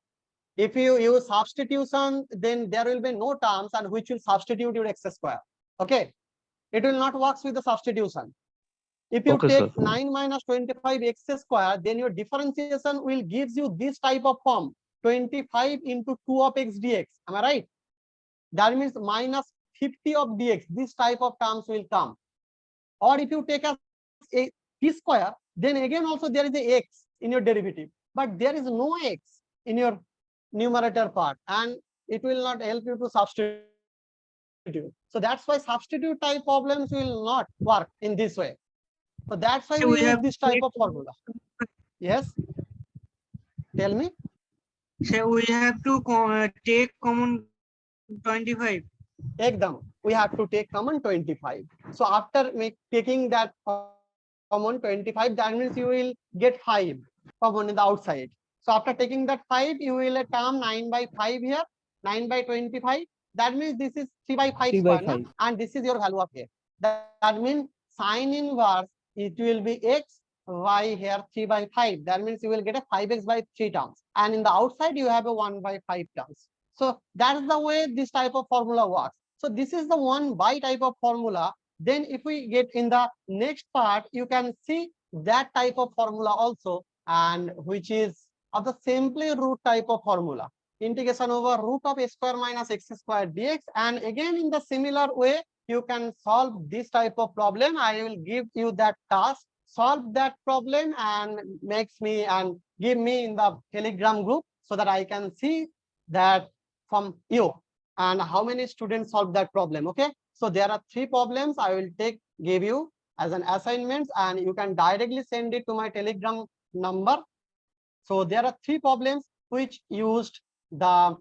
If you use substitution, then there will be no terms and which will substitute your x square. Okay. It will not work with the substitution. If you Okay, take sir. 9 minus 25 x square, then your differentiation will gives you this type of form, 25 into 2 of x dx. Am I right? That means minus 50 of dx. This type of terms will come. Or if you take a t square, then again also there is a x in your derivative, but there is no x in your numerator part, and it will not help you to substitute. So that's why substitute type problems will not work in this way. So that's why we use this type of formula. Yes. Tell me. So we have to take common 25. Ekdam. We have to take common 25. So after taking that common 25, that means you will get 5. common in the outside. So after taking that 5, you will come 9 by 5 here, 9 by 25. That means this is 3 by 5 square, na? And this is your value of A. That means sine inverse, it will be x, y here 3 by 5. That means you will get a 5x by 3 terms. And in the outside, you have a 1 by 5 terms. So that's the way this type of formula works. So this is the 1 by type of formula. Then if we get in the next part, you can see that type of formula also, and which is of the simply root type of formula. Integration over root of a square minus x square dx. And again, in the similar way, you can solve this type of problem. I will give you that task, solve that problem and give me in the Telegram group so that I can see that from you and how many students solve that problem. Okay, so there are 3 problems I will give you as an assignment, and you can directly send it to my Telegram number. So there are 3 problems which used the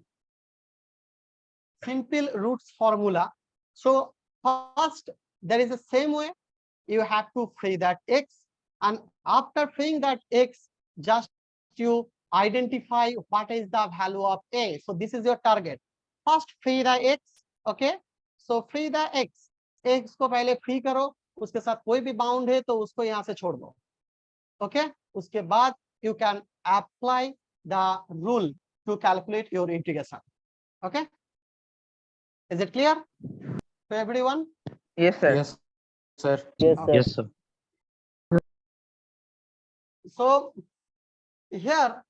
simple roots formula. So first, there is the same way you have to free that x, and after freeing that x, just you identify what is the value of a. So this is your target. First free the x. Okay, so free the x. x को पहले free करो, उसके साथ कोई भी bound है तो उसको यहाँ से छोड़ दो. Okay, उसके बाद you can apply the rule to calculate your integration. Okay, is it clear to everyone? Yes, sir. Yes, sir. Yes, sir. So here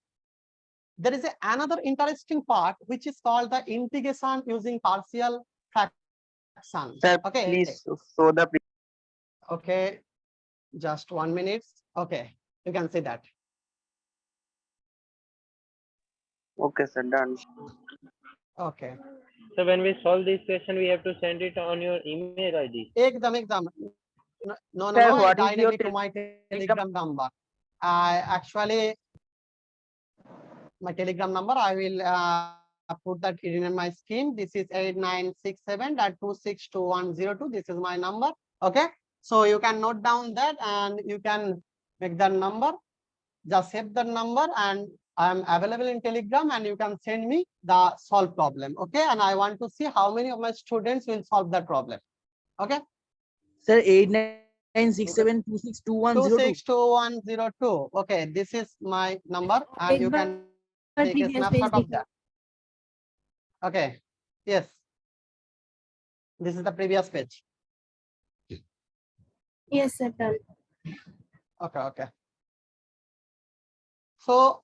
there is another interesting part which is called the integration using partial fraction. Sir, Okay, please show the. okay, just 1 minute. Okay, you can see that. Okay, sir, done. Okay, So when we solve this question, we have to send it on your email ID. ekdam. No, Sir, it's what is your directly to my Telegram number. Actually, my Telegram number, I will put that in my screen. This is 8967.262102. This is my number. Okay, so you can note down that and you can make that number. Just save the number, and I am available in Telegram, and you can send me the solved problem. Okay, and I want to see how many of my students will solve that problem. Okay, Sir, 8967262102. 262102. Okay, this is my number, and you can take a snapshot of that. Okay, yes, this is the previous page. Yes, sir. Done. Okay. So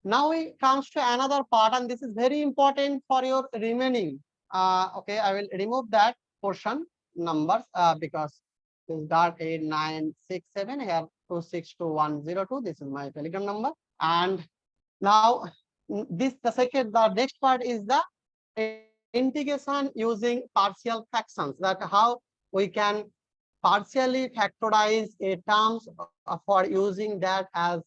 now it comes to another part, and this is very important for your remaining. Okay, I will remove that portion numbers because this dot 8967 here 262102. This is my Telegram number, and now the next part is the integration using partial fractions. That how we can partially factorize a terms for using that as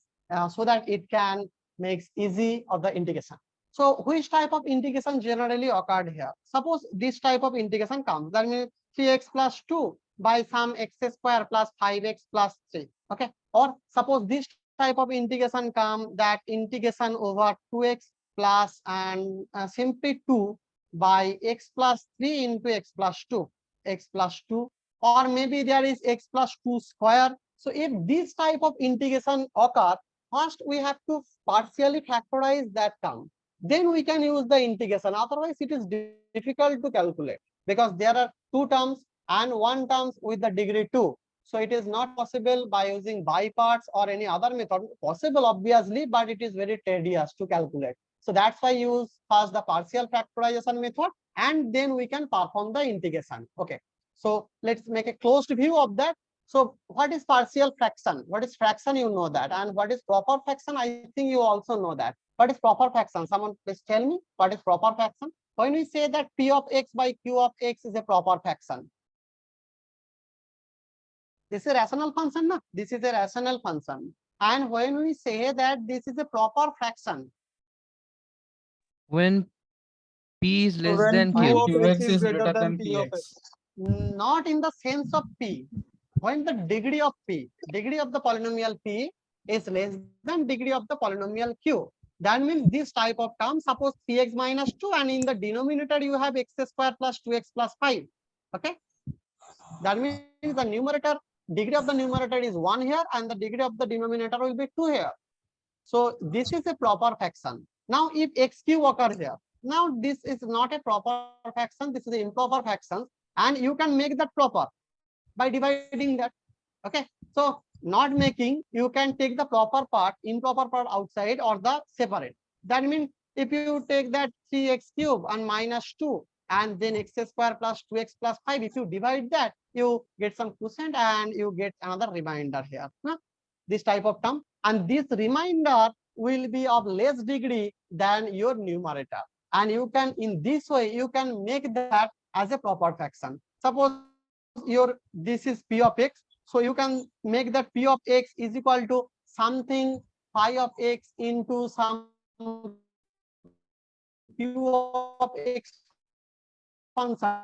so that it can makes easy of the integration. So which type of integration generally occurred here? Suppose this type of integration comes, that means 3x plus 2 by some x square plus 5x plus 3. Okay, or suppose this type of integration come, that integration over 2x plus and simply 2 by x plus 3 into x plus 2, or maybe there is x plus 2 square. So if this type of integration occur, first we have to partially factorize that term, then we can use the integration. Otherwise it is difficult to calculate because there are 2 terms and 1 terms with the degree 2. So it is not possible by using by parts or any other method. Possible obviously, but it is very tedious to calculate. So that's why use first the partial factorization method, and then we can perform the integration. Okay, so let's make a closed view of that. So what is partial fraction? What is fraction? You know that. And what is proper fraction? I think you also know that. What is proper fraction? Someone please tell me what is proper fraction? When we say that P of x by Q of x is a proper fraction, this is a rational function, no? This is a rational function. And when we say that this is a proper fraction, When P is less When than Q Q. of x is greater than P of x. not in the sense of P. When the degree of P, degree of the polynomial P is less than degree of the polynomial q. That means this type of term, suppose 3x minus 2, and in the denominator you have x square plus 2x plus 5. Okay, that means the numerator, degree of the numerator is 1 here, and the degree of the denominator will be 2 here. So this is a proper fraction. Now if x cube occurs here, now this is not a proper fraction, this is an improper fraction, and you can make that proper by dividing that. Okay, so not making, you can take the proper part, improper part outside, or the separate. That means if you take that 3x cube and minus 2, and then x square plus 2x plus 5, if you divide that, you get some quotient and you get another remainder here. This type of term, and this remainder will be of less degree than your numerator, and you can, in this way, you can make that as a proper fraction. Suppose your, this is p of x, so you can make that p of x is equal to something phi of x into some q of x function.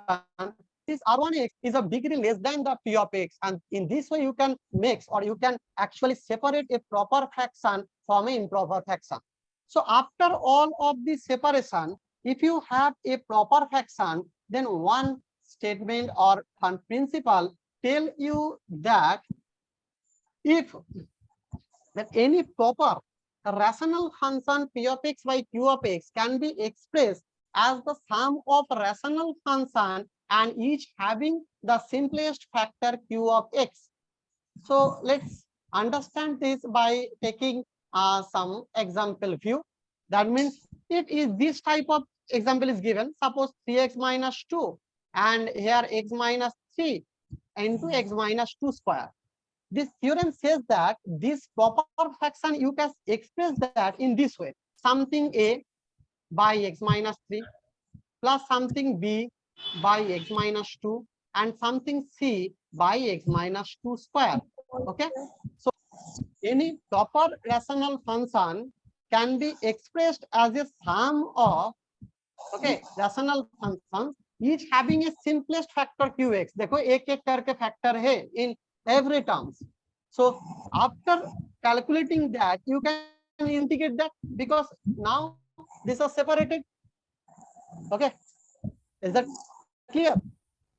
This r1x is of degree less than the p of x, and in this way you can mix, or you can actually separate a proper fraction from an improper fraction. So after all of this separation, if you have a proper fraction, then one statement or one principle tell you that if that any proper rational function p of x by q of x can be expressed as the sum of rational function and each having the simplest factor q of x. So let's understand this by taking some example view. That means if this type of example is given, suppose 3x minus 2, and here x minus 3 into x minus 2 square. This theorem says that this proper fraction, you can express that in this way: something a by x minus 3 plus something b by x minus 2 and something c by x minus 2 square. Okay, so any proper rational function can be expressed as a sum of, okay, rational functions each having a simplest factor qx. देखो एक एक करके factor है in every terms. So after calculating that, you can integrate that, because now these are separated. Okay, is that clear?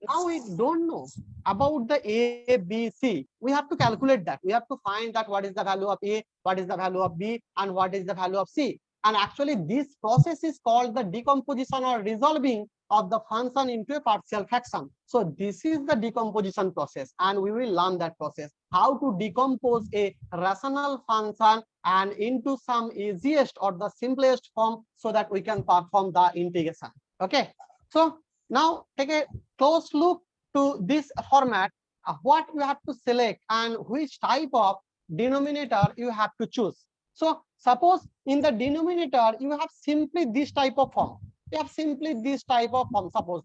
Now we don't know about the a, b, c. We have to calculate that. We have to find that what is the value of a, what is the value of b, and what is the value of c. And actually this process is called the decomposition or resolving of the function into a partial fraction. So this is the decomposition process, and we will learn that process, how to decompose a rational function and into some easiest or the simplest form, so that we can perform the integration. Okay, so now take a close look to this format, what you have to select and which type of denominator you have to choose. So suppose in the denominator you have simply this type of form. You have simply this type of form. Suppose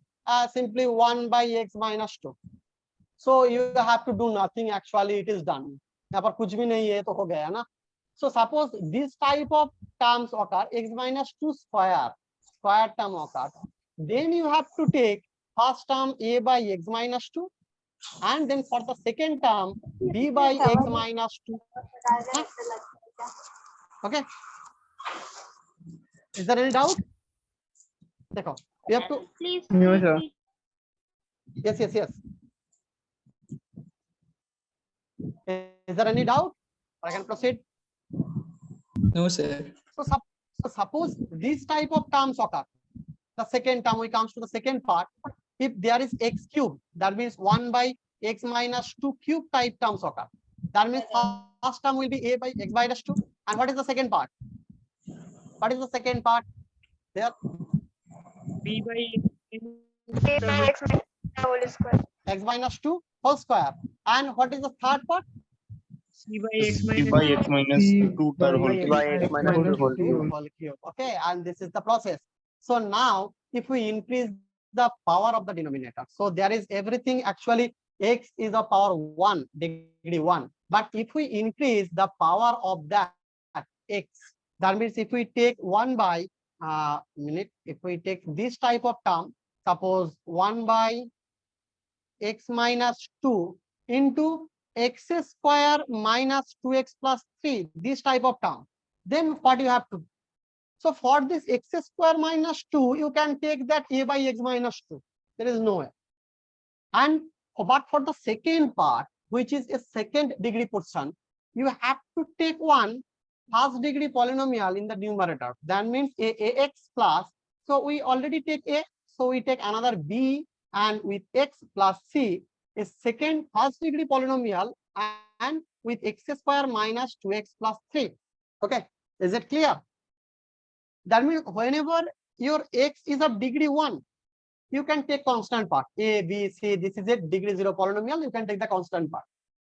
simply 1 by x minus 2. So you have to do nothing. Actually, it is done. यहाँ पर कुछ भी नहीं है तो हो गया ना. So suppose this type of terms occur, x minus 2 square term occur. Then you have to take first term a by x minus 2, and then for the second term b by x minus 2. Okay, is there any doubt? Dekho, you have to, Please. No, sir. yes. Is there any doubt? I can proceed. No, sir. So suppose this type of terms occur. The second term, we comes to the second part. If there is x cube, that means 1 by x minus 2 cube type terms occur. That means first term will be a by x minus 2. And what is the second part? What is the second part? There, b by A by x minus whole square. x minus 2 whole square. And what is the third part? c by x C by x minus 2 per whole cube. By x minus 2 whole cube. Whole cube. Okay, and this is the process. So now if we increase the power of the denominator, so there is everything, actually x is a power 1, degree 1. But if we increase the power of that x, that means if we take 1 by if we take this type of term, suppose 1 by x minus 2 into x square minus 2x plus 3, this type of term, then what you have to do? So for this x square minus 2, you can take that a by x minus 2. There is no way. And but for the second part, which is a second degree portion, you have to take one first degree polynomial in the numerator. That means ax plus, so we already take a, so we take another b, and with x plus c, a second first degree polynomial, and with x square minus 2x plus 3. Okay, is it clear? That means whenever your x is of degree 1, you can take constant part, a, b, c, this is a degree 0 polynomial, you can take the constant part.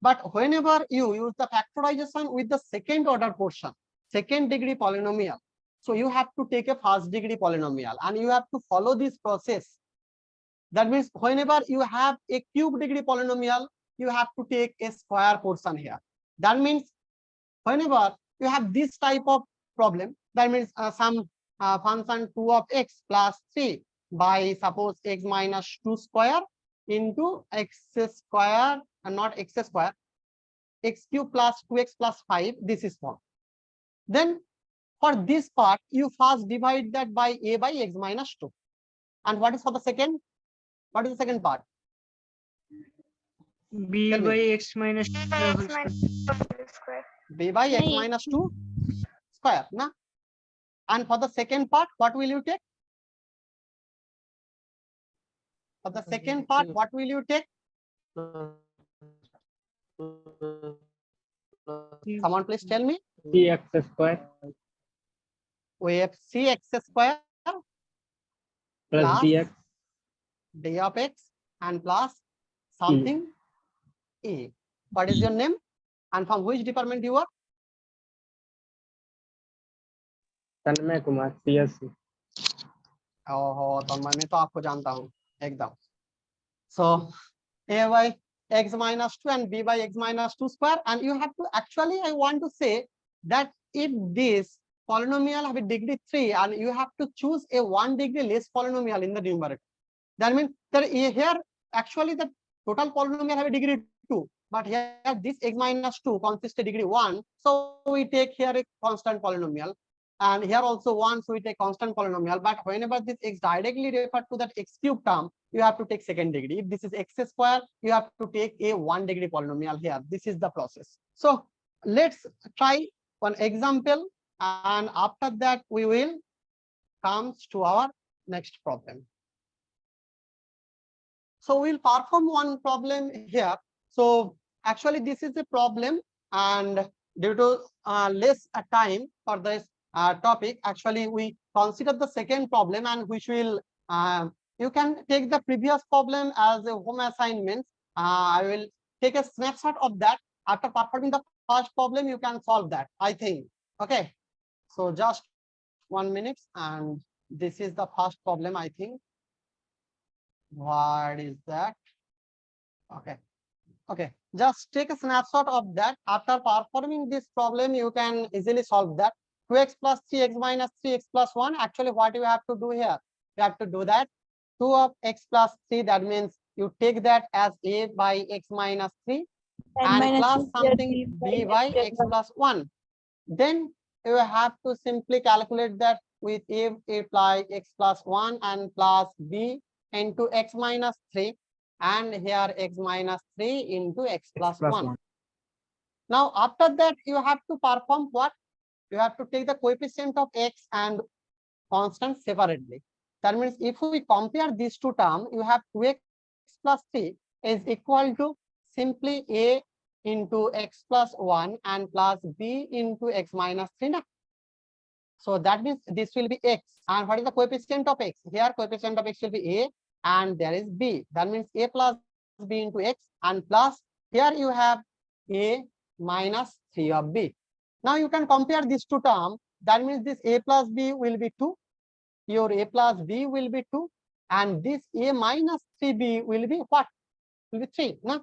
But whenever you use the factorization with the second order portion, second degree polynomial, so you have to take a first degree polynomial and you have to follow this process. That means whenever you have a cube degree polynomial, you have to take a square portion here. That means whenever you have this type of problem, that means some function 2 of x plus 3 by suppose x minus 2 square into x square, and not x square, x cube plus 2x plus 5, this is form. Then for this part, you first divide that by a by x minus 2. And what is for the second? What is the second part? b by x minus square. b by x minus 2 square, na? And for the second part, what will you take? For the second part, what will you take? Someone please tell me. Cx square We have cx square plus plus dx. d of x and plus something e. What is your name and from which department you are? Tanmay Kumar CSC. ओहो, तो मैं तो आपको जानता हूँ एकदम. So a by x minus 2 and b by x minus 2 square, and you have to actually, I want to say that if this polynomial have a degree 3 and you have to choose a 1 degree less polynomial in the numerator, that means that here actually the total polynomial have a degree 2, but here this x minus 2 consists of degree 1, so we take here a constant polynomial, and here also 1, so we take constant polynomial. But whenever this x directly refer to that x cube term, you have to take second degree. If this is x square, you have to take a 1 degree polynomial here. This is the process. So let's try one example, and after that we will come to our next problem. So we'll perform one problem here. So actually this is a problem, and due to less time for this topic, actually we consider the second problem, and which will you can take the previous problem as a home assignment. I will take a snapshot of that. After performing the first problem, you can solve that, I think. Okay, so just 1 minute, and this is the first problem, I think. What is that? Okay, just take a snapshot of that. After performing this problem, you can easily solve that. 2x plus 3x minus 3x plus 1. Actually, what you have to do here, you have to do that 2 of x plus 3, that means you take that as a by x minus 3 and plus something b by x plus 1. Then you have to simply calculate that with a apply x plus 1 and plus b into x minus 3, and here x minus 3 into x plus 1. Now after that you have to perform what? You have to take the coefficient of x and constant separately. That means if we compare these two terms, you have 2x plus 3 is equal to simply a into x plus 1 and plus b into x minus 3. So that means this will be x. And what is the coefficient of x? Here coefficient of x will be a, and there is b. That means a plus b into x, and plus here you have a minus 3 of b. Now you can compare these two terms. That means this a plus b will be 2. Your a plus b will be 2. And this a minus 3b will be what? Will be 3. No?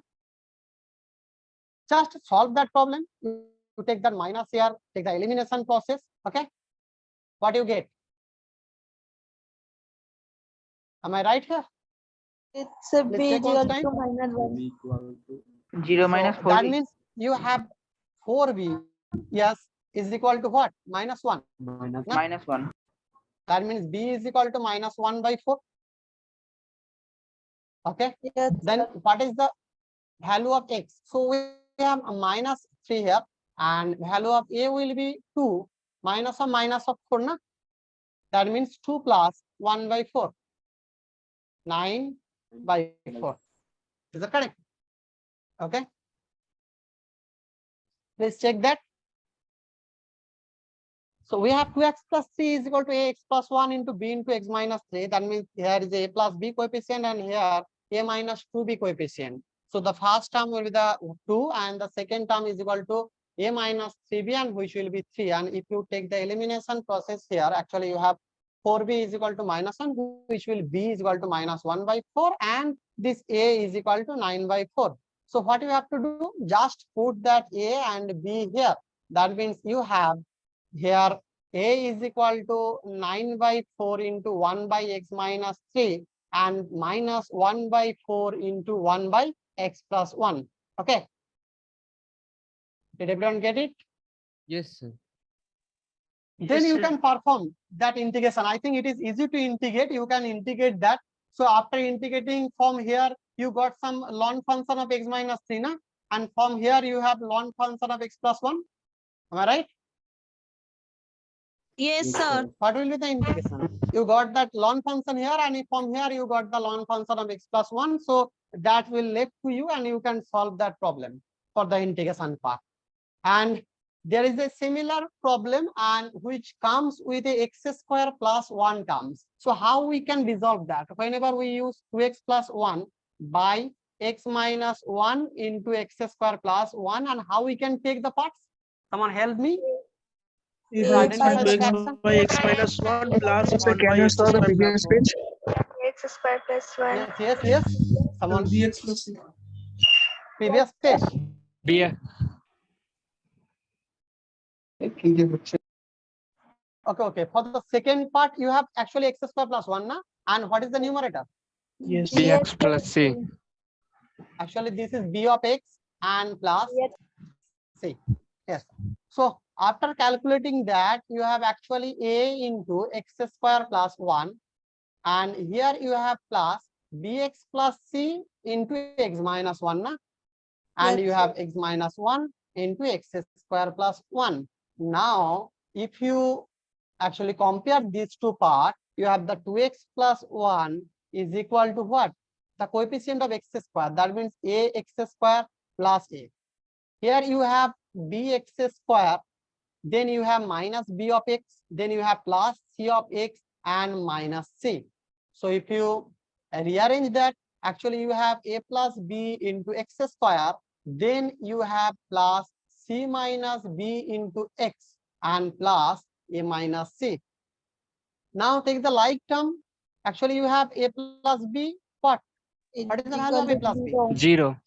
Just solve that problem. You take that minus here, take the elimination process. Okay. What do you get? Am I right here? It's a b Let's take equal one time. to minus 1. 0 So minus that 4b. means you have 4b, yes, is equal to what? Minus 1. No? Minus 1. That means b is equal to minus 1 by 4. Okay. Yes, Then what is the value of x? So we have a minus 3 here, and value of a will be 2 minus of 4. Na? That means 2 plus 1 by 4. 9 by 4. Is that correct? Okay. Please check that. So we have 2x plus 3 is equal to ax plus 1 into b into x minus 3. That means here is a plus b coefficient and here a minus 2b coefficient. So the first term will be the 2 and the second term is equal to a minus 3b, and which will be 3. And if you take the elimination process here, actually you have 4b is equal to minus 1, which will b is equal to minus 1 by 4, and this a is equal to 9 by 4. So what you have to do, just put that a and b here. That means you have here a is equal to 9 by 4 into 1 by x minus 3 and minus 1 by 4 into 1 by x plus 1. Okay. Did everyone get it? Yes, sir. Then you can perform that integration. I think it is easy to integrate. You can integrate that. So after integrating from here, you got some ln function of x minus 3, na? And from here you have ln function of x plus 1. Am I right? Yes, sir. What will be the integration? You got that ln function here, and from here you got the ln function of x plus 1. So that will left to you, and you can solve that problem for the integration part. And there is a similar problem, and which comes with a x square plus 1 terms. So how we can resolve that? Whenever we use 2x plus 1 by x minus 1 into x square plus 1, and how we can take the parts? Someone help me. Identify the fraction. by x minus 1 plus Sir, 1 can by you x start the square previous plus 1. page? X square plus 1. Yes. Someone. Previous page. B. Okay. For the second part, you have actually x square plus 1, na? And what is the numerator? Yes. Bx plus c. Actually, this is b of x and plus c. Yes. So after calculating that, you have actually a into x square plus 1, and here you have plus bx plus c into x minus 1, na? And you have x minus 1 into x square plus 1. Now, if you actually compare these two parts, you have the 2x plus 1 is equal to what? The coefficient of x square. That means ax square plus a. Here you have bx square, then you have minus b of x, then you have plus c of x and minus c. So if you rearrange that, actually you have a plus b into x square, then you have plus c minus b into x and plus a minus c. Now take the like term. Actually you have a plus b. What is the value of a plus b? 0.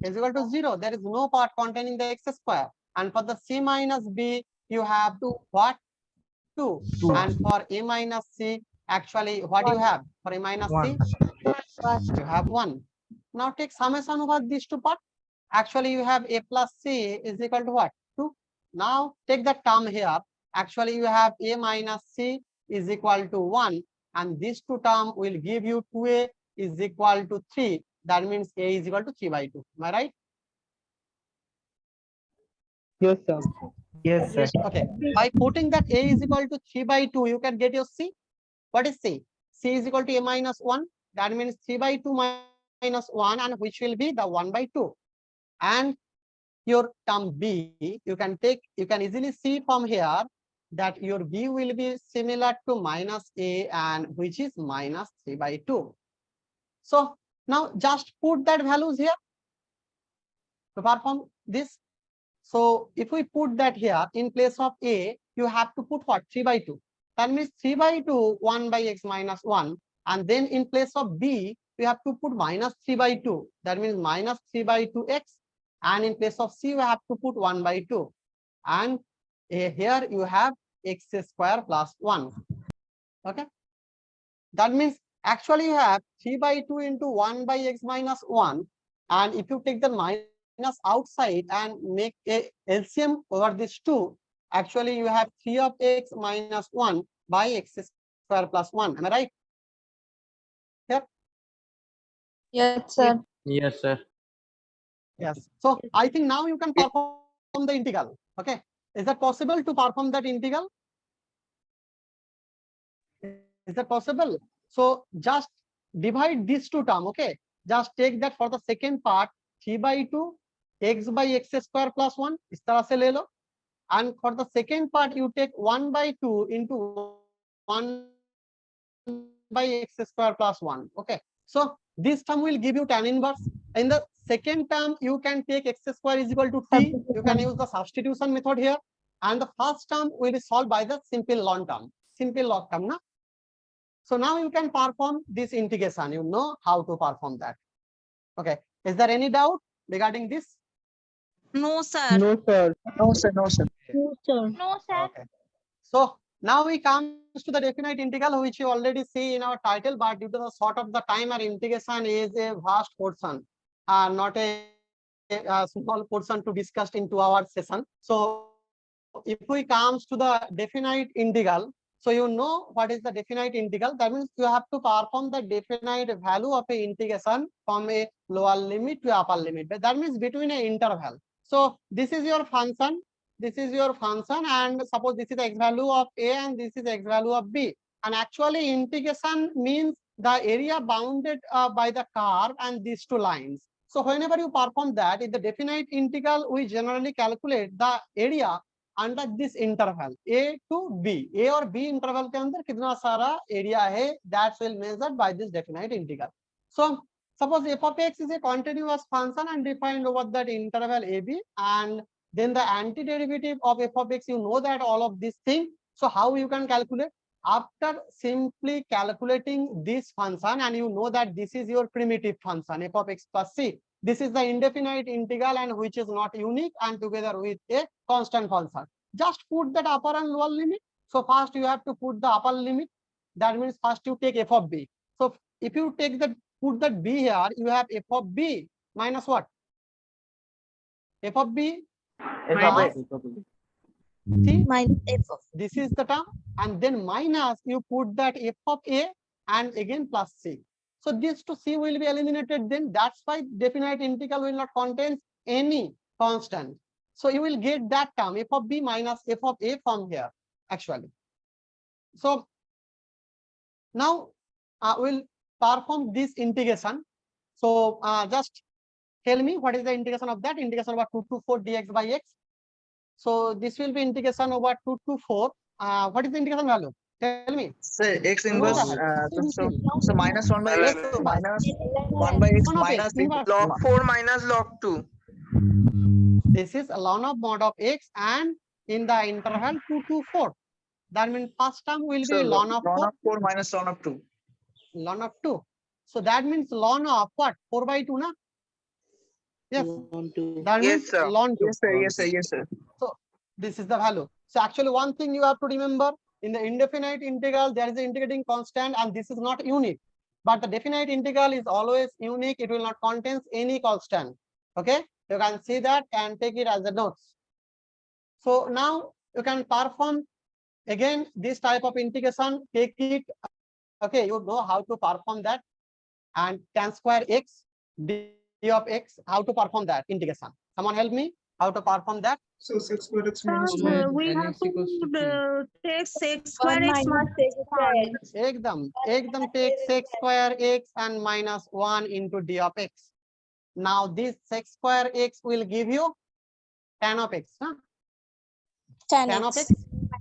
Is equal to 0. There is no part containing the x square. And for the c minus b, you have what? 2. And for a minus c, actually what you have? For a minus c, you have 1. Now take summation over these two parts. Actually you have a plus c is equal to what? 2. Now take the term here. Actually you have a minus c is equal to 1. And these two terms will give you 2a is equal to 3. That means a is equal to 3 by 2. Am I right? Yes, sir. Yes, sir. Okay. By putting that a is equal to 3 by 2, you can get your c. What is c? C is equal to a minus 1. That means 3 by 2 minus 1, and which will be the 1 by 2. And your term b, you can easily see from here that your b will be similar to minus a, and which is minus 3 by 2. So now just put that values here to perform this. So if we put that here in place of a, you have to put what? 3 by 2. That means 3 by 2, 1 by x minus 1. And then in place of b, you have to put minus 3 by 2. That means minus 3 by 2x. And in place of c, you have to put 1 by 2. And here you have x square plus 1. Okay. That means actually you have 3 by 2 into 1 by x minus 1. And if you take the minus outside and make a LCM over this 2, actually you have 3 of x minus 1 by x square plus 1. Am I right? Yes, sir. Yes, sir. Yes. So I think now you can perform the integral. Okay. Is that possible to perform that integral? Is that possible? So just divide these two terms. Okay. Just take that for the second part, 3 by 2 x by x square plus 1. इस तरह से ले लो. And for the second part, you take 1 by 2 into 1 by x square plus 1. Okay. So this term will give you tan inverse. In the second term, you can take x square is equal to 3. You can use the substitution method here. And the first term will be solved by the simple log term. Simple log term. Na? So now you can perform this integration. You know how to perform that. Okay. Is there any doubt regarding this? No, sir. No, sir. No, sir. No, sir. No, sir. No, sir. Okay. So now we come to the definite integral, which you already see in our title, but due to the short of the time, our integration is a vast portion, not a small portion to discuss in 2 hour session. So if we comes to the definite integral, so you know what is the definite integral. That means you have to perform the definite value of a integration from a lower limit to upper limit. But that means between an interval. So this is your function. This is your function, and suppose this is the x value of a and this is x value of b. And actually integration means the area bounded by the curve and these two lines. So whenever you perform that, in the definite integral, we generally calculate the area under this interval a to b. A or b interval के अंदर कितना सारा area है, that will measured by this definite integral. So suppose f of x is a continuous function and defined over that interval ab, and then the antiderivative of f of x, you know that all of these things. So how you can calculate? After simply calculating this function, and you know that this is your primitive function f of x plus c. This is the indefinite integral and which is not unique and together with a constant function. Just put that upper and lower limit. So first you have to put the upper limit. That means first you take f of b. So if you take that, put that b here, you have f of b minus what? F of b minus c. Minus f of. This is the term, and then minus you put that f of a and again plus c. So this to c will be eliminated. Then that's why definite integral will not contain any constant. So you will get that term f of b minus f of a from here actually. So now we'll perform this integration. So just tell me what is the integration of that. Integration over 2 to 4 dx by x. So this will be integration over 2 to 4. What is the integration value? Tell me. Say x You know inverse. that. So minus 1 by Yes, x sir. minus 1 by x Log of minus x inverse. Log 4 minus log 2. This is a ln of mod of x, and in the interval 2 to 4. That means first term will be ln of 4. 4 minus ln of 2. Ln of 2. So that means ln of what? 4 by 2, na? Yes. That Yes, means sir. ln 2. Yes, sir. Yes, sir. Yes, sir. So this is the value. So actually one thing you have to remember, in the indefinite integral, there is an integrating constant and this is not unique. But the definite integral is always unique. It will not contain any constant. Okay. You can see that and take it as a notes. So now you can perform again this type of integration. Take it. Okay. You know how to perform that. And tan square x d of x, how to perform that integration. Someone help me how to perform that. So 6 square x We have to take sec square x minus Ekdam take sec square x and minus 1 into d of x. Now this sec square x will give you tan of x, huh? Tan of x,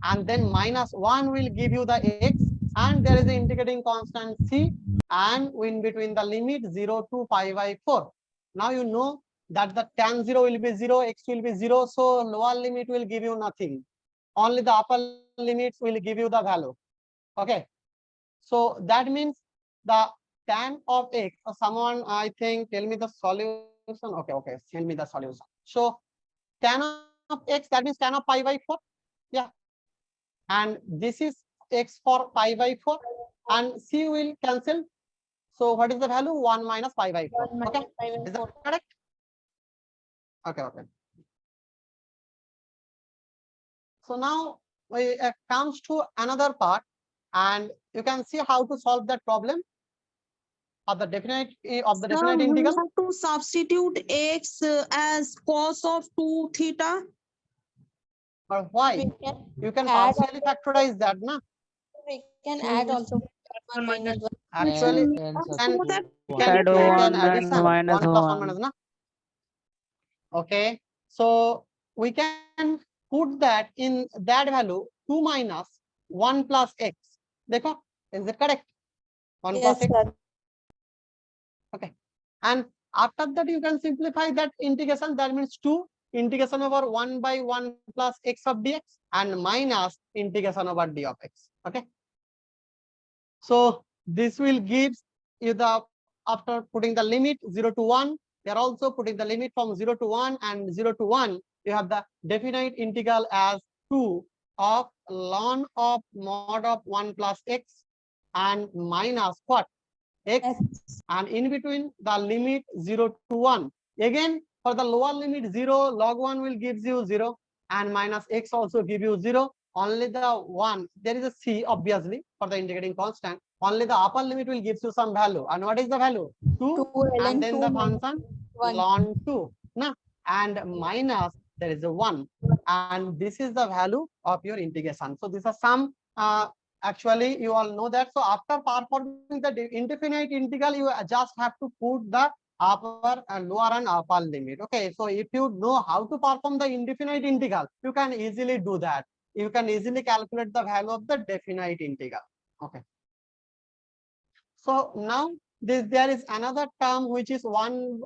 and then minus 1 will give you the x, and there is the integrating constant c, and in between the limit 0 to pi by 4. Now you know that the tan 0 will be 0, x will be 0, so lower limit will give you nothing. Only the upper limits will give you the value. Okay. So that means the tan of x, someone I think tell me the solution. Okay, send me the solution. So tan of x, that means tan of pi by 4. Yeah. And this is x for pi by 4, and c will cancel. So what is the value? 1 minus pi by 4. Okay. Is that correct? Okay. So now we comes to another part, and you can see how to solve that problem of the definite Sir, we integral. have to substitute x as cos of 2 theta. Or why? We can You can add partially factorize that, na? We can add also 1 minus 1. Actually, So that you can Add take one an and addition, minus 1 plus 1 1. minus, na? Okay, so we can put that in that value 2 minus 1 plus x. Dekho, is it correct? 1 Yes, plus x. sir. Okay, and after that you can simplify that integration. That means 2 integration over 1 by 1 plus x of dx and minus integration over d of x. Okay, so this will give you the, after putting the limit 0 to 1, they are also putting the limit from 0 to 1 and 0 to 1. You have the definite integral as 2 of ln of mod of 1 plus x and minus what? X. And in between the limit 0 to 1. Again, for the lower limit 0, log 1 will gives you 0 and minus x also give you 0. Only the 1, there is a c obviously for the integrating constant. Only the upper limit will gives you some value. And what is the value? 2, 2 and ln then 2 the minus function 1. ln 2. Na? And minus there is a 1. And this is the value of your integration. So these are some actually you all know that. So after performing the indefinite integral, you just have to put the upper and lower and upper limit. Okay, so if you know how to perform the indefinite integral, you can easily do that. You can easily calculate the value of the definite integral. Okay, so now there is another term which is 1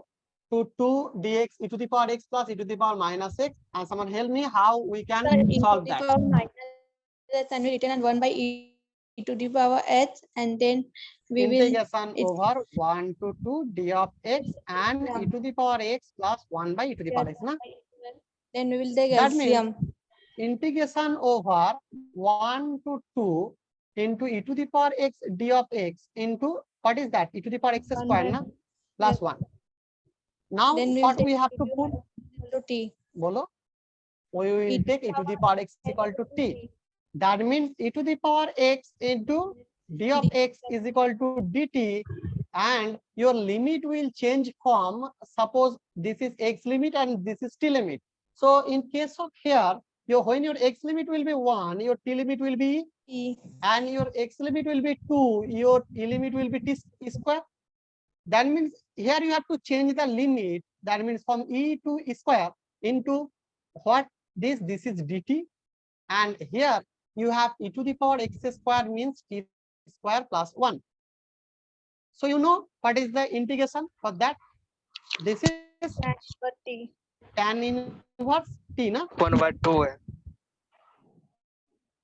to 2 dx e to the power x plus e to the power minus x, and someone help me how we can Sir, e to solve the that. power minus h and we written as 1 by e to the power h, and then we will Integration over 1 to 2 d of x and e to the power x plus 1 by e to the power x. Na? then we will take That means LCM. integration over 1 to 2 into e to the power x d of x into what is that? E to the power x 1 square, by na? Plus 1. Now then we will what take we have to put? to t. Bolo? We will take e to the power x equal to t. That means e to the power x into d of x is equal to dt, and your limit will change from, suppose this is x limit and this is t limit. So in case of here, when your x limit will be 1, your t limit will be T. and your x limit will be 2, your e limit will be t square. That means here you have to change the limit. That means from e to e square into what? This is dt, and here you have e to the power x square means t square plus 1. So you know what is the integration for that? This is Transfer t. tan inverse t, na? 1 by 2 है.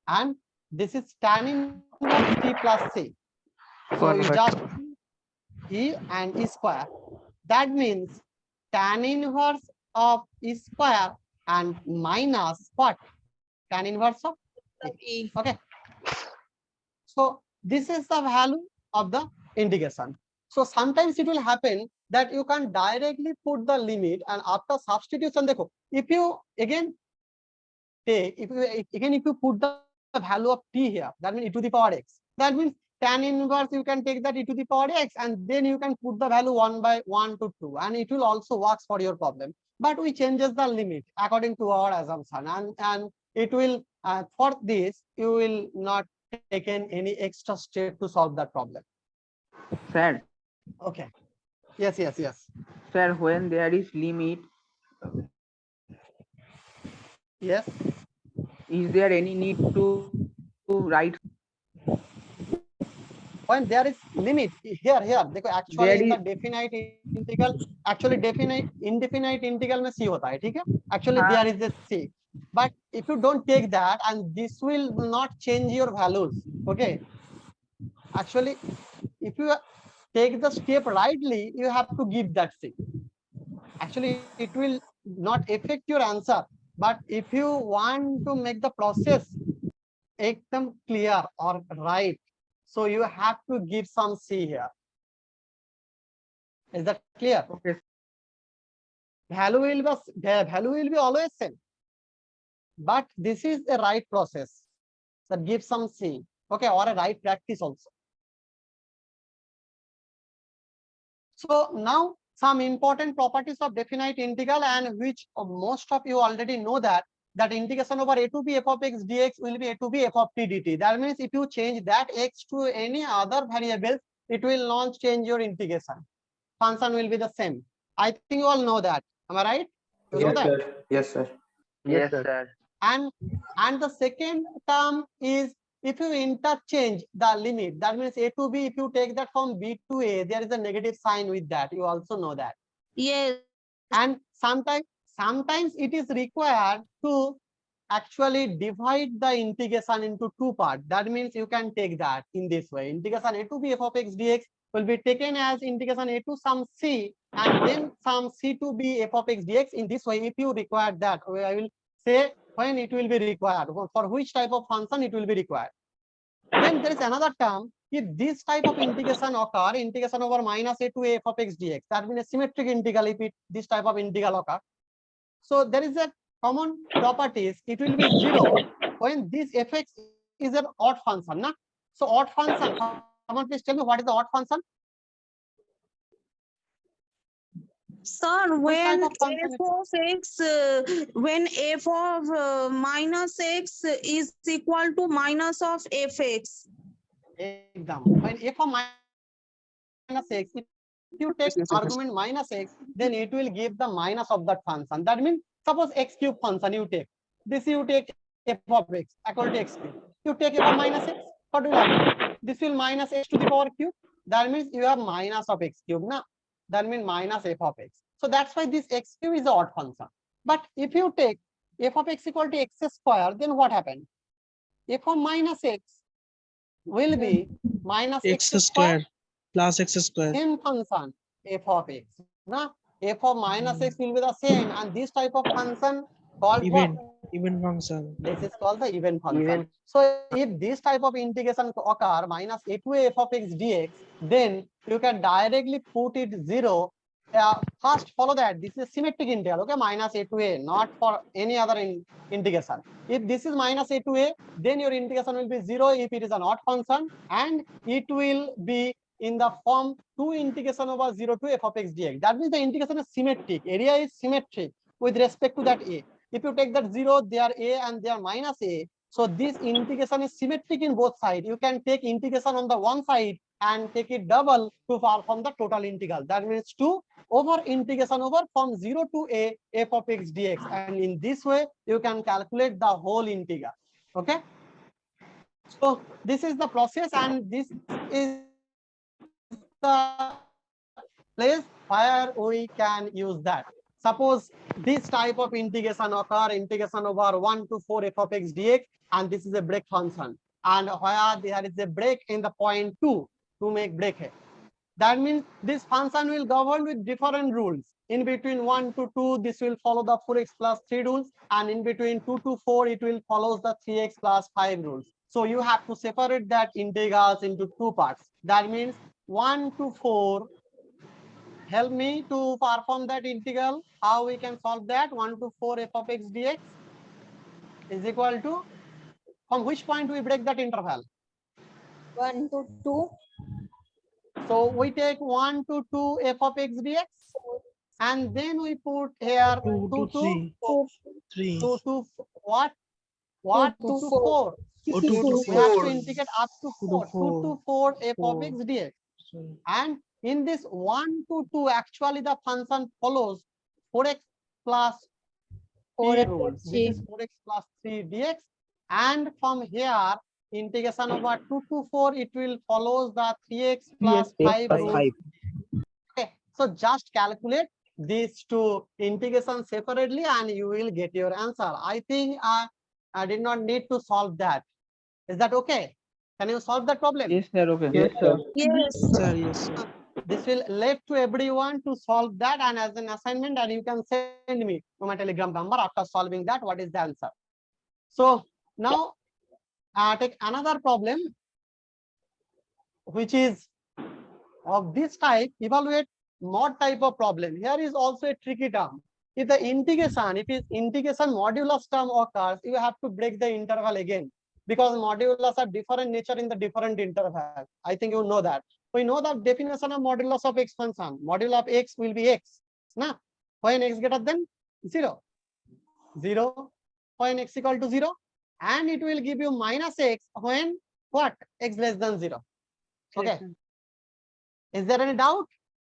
And this is tan inverse t plus c. So 1 you by just 2. e and e square. That means tan inverse of e square and minus what? Tan inverse of E. okay. So this is the value of the integration. So sometimes it will happen that you can directly put the limit, and after substitution, dekho, if you again take, if you put the value of t here, that means e to the power x. That means tan inverse, you can take that e to the power x, and then you can put the value 1 by 1 to 2, and it will also work for your problem. But we changes the limit according to our assumption, and it will for this you will not taken any extra step to solve that problem. Sir, Okay. Yes. sir, when there is limit, Yes. is there any need to write? When there is limit here, actually There in the is- definite integral, actually definite indefinite integral में c होता है, ठीक है? Actually there is a c, but if you don't take that, and this will not change your values. Okay. Actually, if you take the step rightly, you have to give that c. Actually, it will not affect your answer, but if you want to make the process ekdam clear or right, so you have to give some c here. Is that clear? Okay. value will be always same. But this is a right process that gives some C, okay, or a right practice also. So now some important properties of definite integral, and which most of you already know that integration over a to b f of x dx will be a to b f of t dt. That means if you change that x to any other variable, it will not change your integration. Function will be the same. I think you all know that. Am I right? You know that? Yes, sir. Yes, sir. And the second term is if you interchange the limit, that means a to b, if you take that from b to a, there is a negative sign with that. You also know that. Yes. And sometimes it is required to actually divide the integration into two parts. That means you can take that in this way. Integration a to b f of x dx will be taken as integration a to some c and then some c to b f of x dx. In this way, if you require that, I will say when it will be required, for which type of function it will be required. Then there is another term. If this type of integration occur, integration over minus a to a f of x dx, that means a symmetric integral if this type of integral occur. So there is a common properties. It will be 0 when this fx is an odd function. Na? So odd function, someone please tell me what is the odd function? Sir, Which type when of function f of x, when f of minus x is equal to minus of fx. When f of minus x, if you take argument minus x, then it will give the minus of that function. That means suppose x cube function you take. This you take f of x equal to x cube. You take f of minus x, what will happen? This will minus x to the power cube. That means you have minus of x cube. Na? That means minus f of x. So that's why this x cube is an odd function. But if you take f of x equal to x square, then what happens? F of minus x will be minus x square plus x square. same function f of x. Now f of minus x will be the same, and this type of function called what? Even function. This is called the even function. Even. So if this type of integration occur minus a to a f of x dx, then you can directly put it 0. First follow that this is symmetric integral, okay, minus a to a, not for any other integration. If this is minus a to a, then your integration will be 0 if it is an odd function, and it will be in the form 2 integration over 0 to f of x dx. That means the integration is symmetric, area is symmetric with respect to that a. If you take that 0, they are a and they are minus a. So this integration is symmetric in both sides. You can take integration on the one side and take it double to perform the total integral. That means 2 over integration over from 0 to a f of x dx. And in this way, you can calculate the whole integral. Okay. So this is the process, and this is the place where we can use that. Suppose this type of integration occur, integration over 1 to 4 f of x dx, and this is a break function, and where there is a break in the point 2 to make break here. That means this function will govern with different rules. In between 1 to 2, this will follow the 4x plus 3 rules, and in between 2 to 4, it will follow the 3x plus 5 rules. So you have to separate that integrals into two parts. That means 1 to 4. Help me to perform that integral. How we can solve that? 1 to 4 f of x dx is equal to, from which point we break that interval? 1 to 2. So we take 1 to 2 f of x dx, and then we put here 2 to 3 to what? What? 2 to 4. We have to integrate up to 4. 2 to 4 f of x dx. And in this 1 to 2, actually the function follows 4x plus 3 rules. This is 4x plus 3 dx. And from here, integration over 2 to 4, it will follow the 3x plus 5 rules. Okay, so just calculate these two integration separately and you will get your answer. I think I did not need to solve that. Is that okay? Can you solve that problem? Yes, sir. Okay. Yes, sir. Yes. This will left to everyone to solve that, and as an assignment, and you can send me to my Telegram number after solving that. What is the answer? So now take another problem, which is of this type. Evaluate mod type of problem. Here is also a tricky term. if the integration, if is integration modulus term occurs, you have to break the interval again, because modulus are different nature in the different interval. I think you know that. We know that definition of modulus of x function. Modulus of x will be x. Now, when x greater than 0, 0 when x equal to 0, and it will give you minus x when what? X less than 0. Okay. Is there any doubt?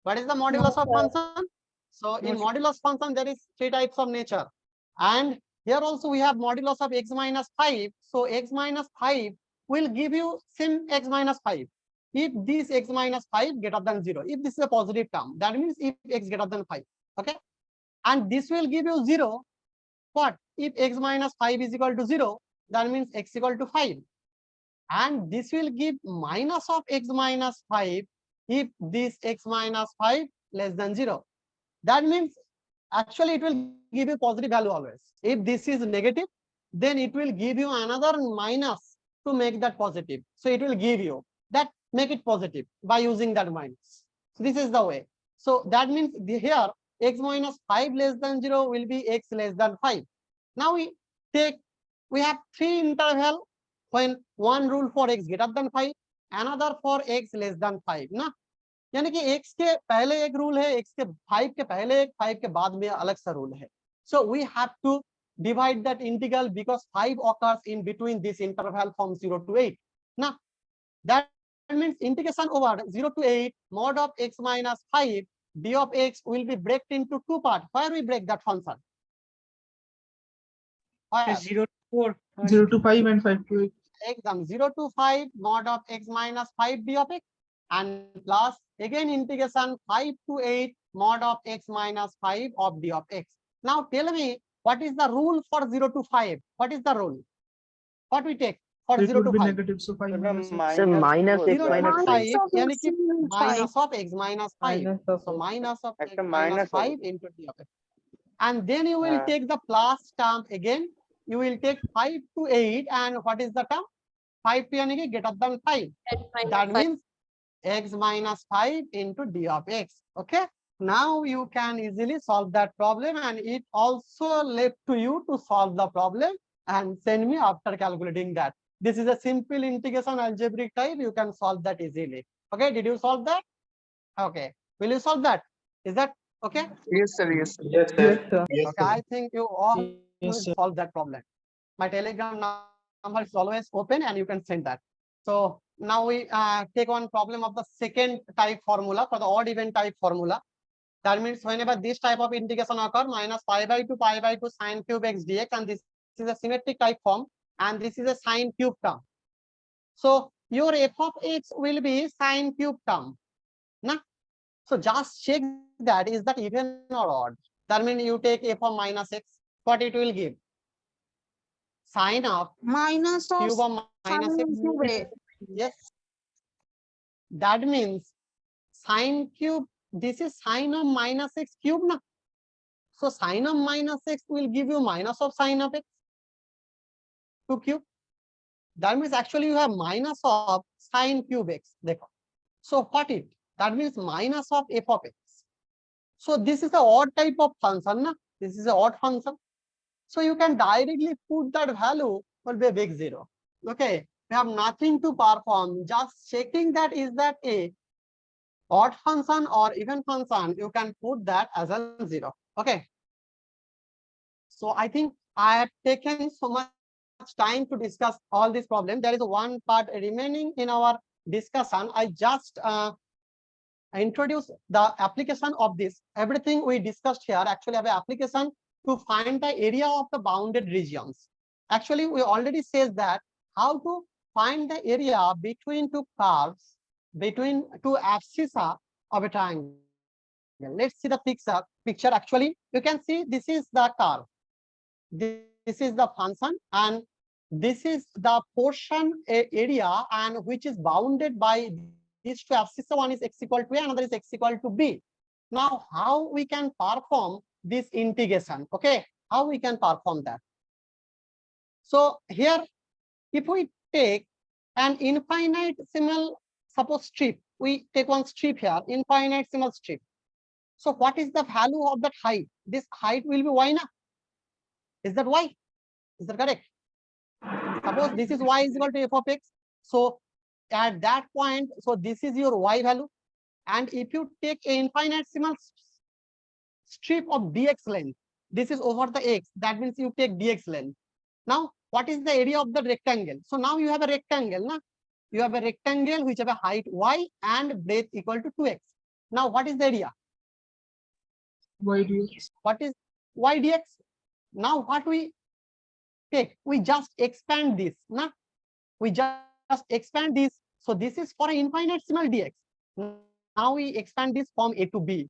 What is the modulus of function? So in modulus function, there is 3 types of nature. And here also we have modulus of x minus 5. So x minus 5 will give you same x minus 5. If this x minus 5 greater than 0, if this is a positive term, that means if x greater than 5. Okay. And this will give you 0. What? If x minus 5 is equal to 0, that means x equal to 5. And this will give minus of x minus 5 if this x minus 5 less than 0. That means actually it will give you positive value always. If this is negative, then it will give you another minus to make that positive. So it will give you that, make it positive by using that minus. So this is the way. So that means here x minus 5 less than 0 will be x less than 5. Now we have 3 interval when one rule for x greater than 5, another for x less than 5 ना, यानी कि x के पहले एक rule है, x के 5 के पहले एक, 5 के बाद में अलग सा रूल है. So we have to divide that integral because 5 occurs in between this interval from 0 to 8. Now that means integration over 0 to 8 mod of x minus 5 d of x will be broken into 2 parts. Where we break that function? 0 to 4. 0 to 5 and 5 to 8. Exam 0 to 5 mod of x minus 5 d of x, and plus again integration 5 to 8 mod of x minus 5 of d of x. Now tell me, what is the rule for 0 to 5? What is the rule? What we take for It 0 would to be 5? negative, so 5 minus 6. So minus 0 x to minus 5 5. यानी कि minus of x minus 5. Minus of So x. minus of x একটা minus minus 5 into d of x. And then you will take the plus term again. You will take 5 to 8, and what is the term? 5 to यानी कि greater than 5. That means x minus 5 into d of x. Okay. Now you can easily solve that problem, and it also left to you to solve the problem and send me after calculating that. This is a simple integration algebraic type. You can solve that easily. Okay. Did you solve that? Okay. Will you solve that? Is that okay? Yes, sir. Yes, sir. Yes, sir. Yes, Okay. I think you all will Yes, sir. solve that problem. My Telegram number is always open, and you can send that. So now we take one problem of the second type formula for the odd even type formula. That means whenever this type of integration occur, minus pi by 2 sine cube x dx, and this is a symmetric type form, and this is a sine cube term. So your f of x will be sine cube term. Nah? So just check that, is that even or odd? That means you take f of minus x, what it will give? Sine of minus of cube of minus x. sine cube x. Yes. That means sine cube, this is sine of minus x cube na. So sine of minus x will give you minus of sine of x to cube. That means actually you have minus of sine cube x. So what it? That means minus of f of x. So this is the odd type of function na. This is an odd function. So you can directly put that value will be a big 0. Okay. We have nothing to perform. Just checking that is that a odd function or even function, you can put that as a 0. Okay. So I think I have taken so much time to discuss all these problems. There is one part remaining in our discussion. I just introduce the application of this. Everything we discussed here actually have an application to find the area of the bounded regions. Actually, we already says that how to find the area between two curves, between two abscissa of a triangle. Let's see the picture. Actually, you can see this is the curve. This is the function, and this is the portion area, and which is bounded by these two abscissa. One is x equal to a, another is x equal to b. Now, how we can perform this integration? Okay, how we can perform that? So here, if we take an infinitesimal, suppose strip, we take one strip here, infinitesimal strip. So what is the value of that height? This height will be y na? Is that y? Is that correct? Suppose this is y is equal to f of x. So at that point, so this is your y value. And if you take an infinitesimal strip of dx length, this is over the x, that means you take dx length. Now, what is the area of the rectangle? So now you have a rectangle, na? You have a rectangle which have a height y and breadth equal to 2x. Now, what is the area? Y dx. What is y dx? Now, what we take? We just expand this, na? We just expand this. So this is for an infinitesimal dx. Now we expand this from a to b.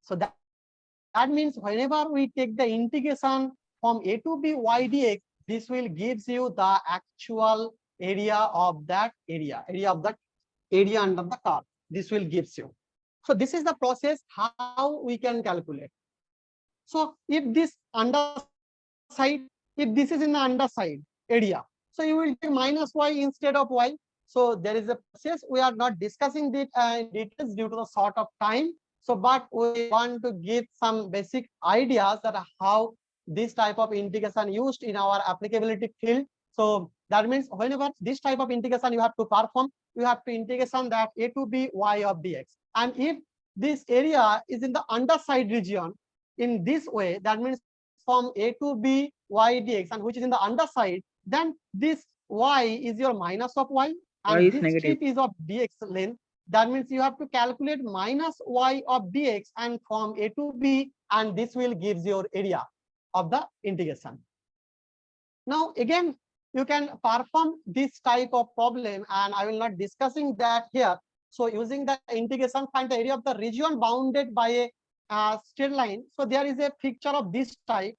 So that means whenever we take the integration from a to b y dx, this will gives you the actual area of that area of that area under the curve. This will gives you. So this is the process how we can calculate. So if this underside, if this is in the underside area, so you will take minus y instead of y. So there is a process. We are not discussing it in details due to the short of time. So, but we want to give some basic ideas that how this type of integration used in our applicability field. So that means whenever this type of integration you have to perform, you have to integration that a to b y of dx. And if this area is in the underside region in this way, that means from a to b y dx, and which is in the underside, then this y is your minus of y, and this negative. strip is of dx length. That means you have to calculate minus y of dx and from a to b, and this will gives your area of the integration. Now again, you can perform this type of problem, and I will not discussing that here. So using the integration, find the area of the region bounded by a straight line. So there is a picture of this type.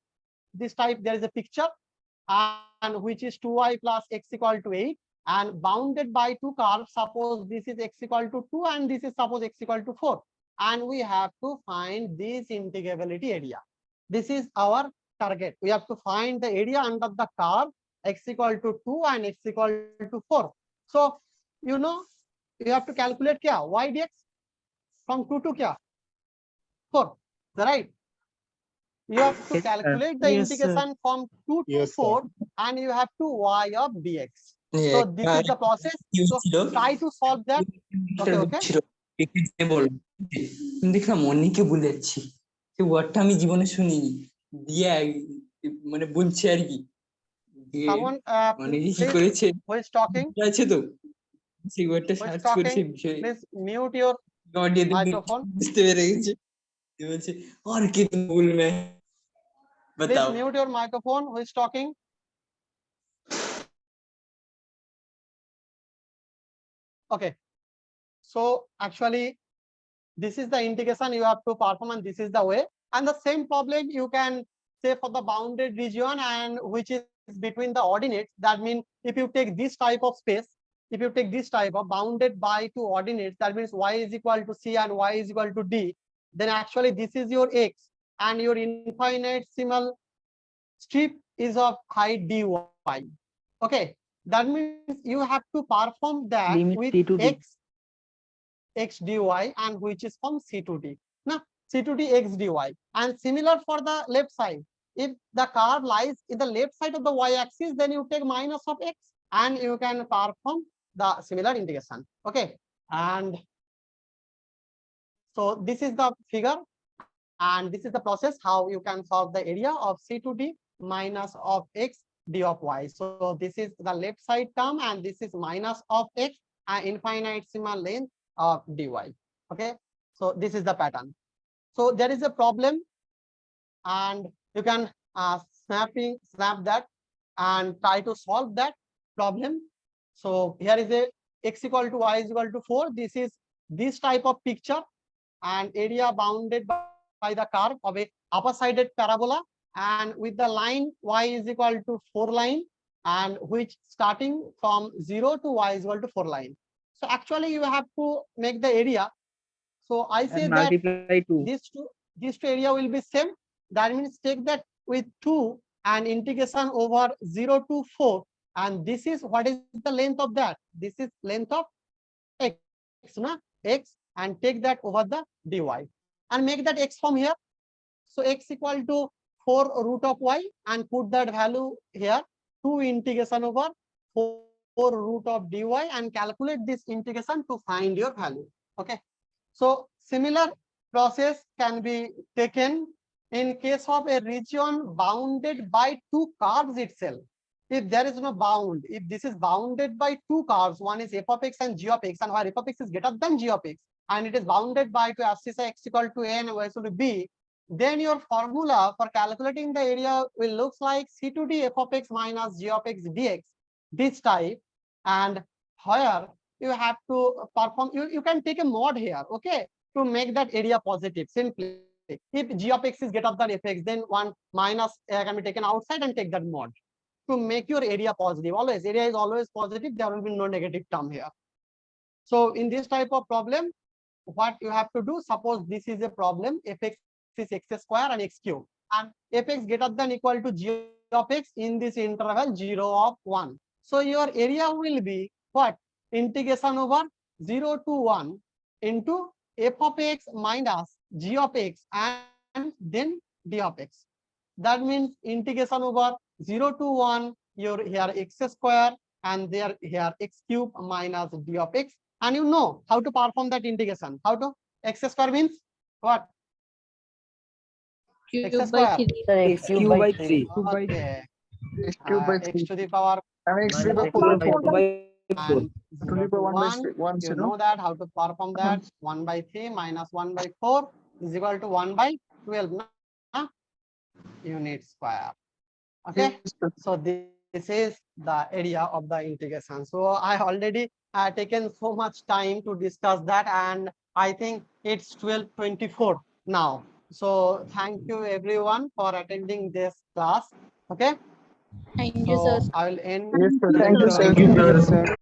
This type, there is a picture, and which is 2y plus x equal to 8, and bounded by two curves. Suppose this is x equal to 2 and this is suppose x equal to 4, and we have to find this integrability area. This is our target. We have to find the area under the curve x equal to 2 and x equal to 4. So you know, you have to calculate kya y dx from 2 to kya 4, right? You have to calculate the Yes, sir. integration from 2 to Yes, sir. 4, and you have to y of dx. So this is the process. So try to solve that. Okay, okay. দেখলাম অনেকে বলেছি সেই ওয়ার্ডটা আমি জীবনে শুনিনি দিয়ে মানে বলছে আর কি Someone অনেকে কি please, করেছে who is talking? আছে তো সেই ওয়ার্ডটা Who is সার্চ করে সেই talking? বিষয়ে Please mute your অডিওতে microphone. বুঝতে পেরে গেছে বলছে আর কি তুমি বলবে Please बताओ mute your microphone. Who is talking? Okay. So actually, this is the integration you have to perform, and this is the way. And the same problem you can say for the bounded region, and which is between the ordinates. That means if you take this type of space, if you take this type of bounded by two ordinates, that means y is equal to c and y is equal to d, then actually this is your x, and your infinitesimal strip is of height dy. Okay, that means you have to perform that Limit with c to d. x dy, and which is from c to d. Now c to d x dy, and similar for the left side. If the curve lies in the left side of the y-axis, then you take minus of x, and you can perform the similar integration. Okay, and so this is the figure, and this is the process how you can solve the area of c to d minus of x d of y. So this is the left side term, and this is minus of x and infinitesimal length of dy. Okay, so this is the pattern. So there is a problem, and you can snap that and try to solve that problem. So here is a x equal to y is equal to 4. This is this type of picture, and area bounded by the curve of a upper sided parabola, and with the line y is equal to 4 line, and which starting from 0 to y is equal to 4 line. So actually you have to make the area. So I say that Multiply 2. these two area will be same. That means take that with 2 and integration over 0 to 4, and this is what is the length of that. This is length of x, na? X, and take that over the dy. and make that x from here. So x equal to 4 root of y and put that value here, 2 integration over 4 root of dy, and calculate this integration to find your value. Okay. So similar process can be taken in case of a region bounded by two curves itself. If there is no bound, if this is bounded by two curves, one is f of x and g of x, and where f of x is greater than g of x, and it is bounded by two abscissa x equal to a and y equal to b, then your formula for calculating the area will look like c to d f of x minus g of x dx, this type, and where you have to perform, you can take a mod here, okay, to make that area positive simply. If g of x is greater than fx, then one minus can be taken outside and take that mod to make your area positive. Always, area is always positive, there will be no negative term here. So in this type of problem, what you have to do, suppose this is a problem, fx is x square and x cube, and fx greater than equal to g of x in this interval 0 of 1. So your area will be what? Integration over 0 to 1 into f of x minus g of x and then d of x. That means integration over 0 to 1, your here x square and there here x cube minus d of x. And you know how to perform that integration. How to? X square means what? X square. X cube by 3. Okay. X cube by X 3. to the power And x to the Minus power 4 by 4. and to the power 1 by 1, you know that how to perform that. 1 by 3 minus 1 by 4 is equal to 1 by 12 na? Unit square. Okay. So this is the area of the integration. So I already taken so much time to discuss that, and I think it's 12:24 now. So thank you everyone for attending this class. Okay. Thank you, sir. So I will end. Yes, sir. the Thank you, lecture. sir.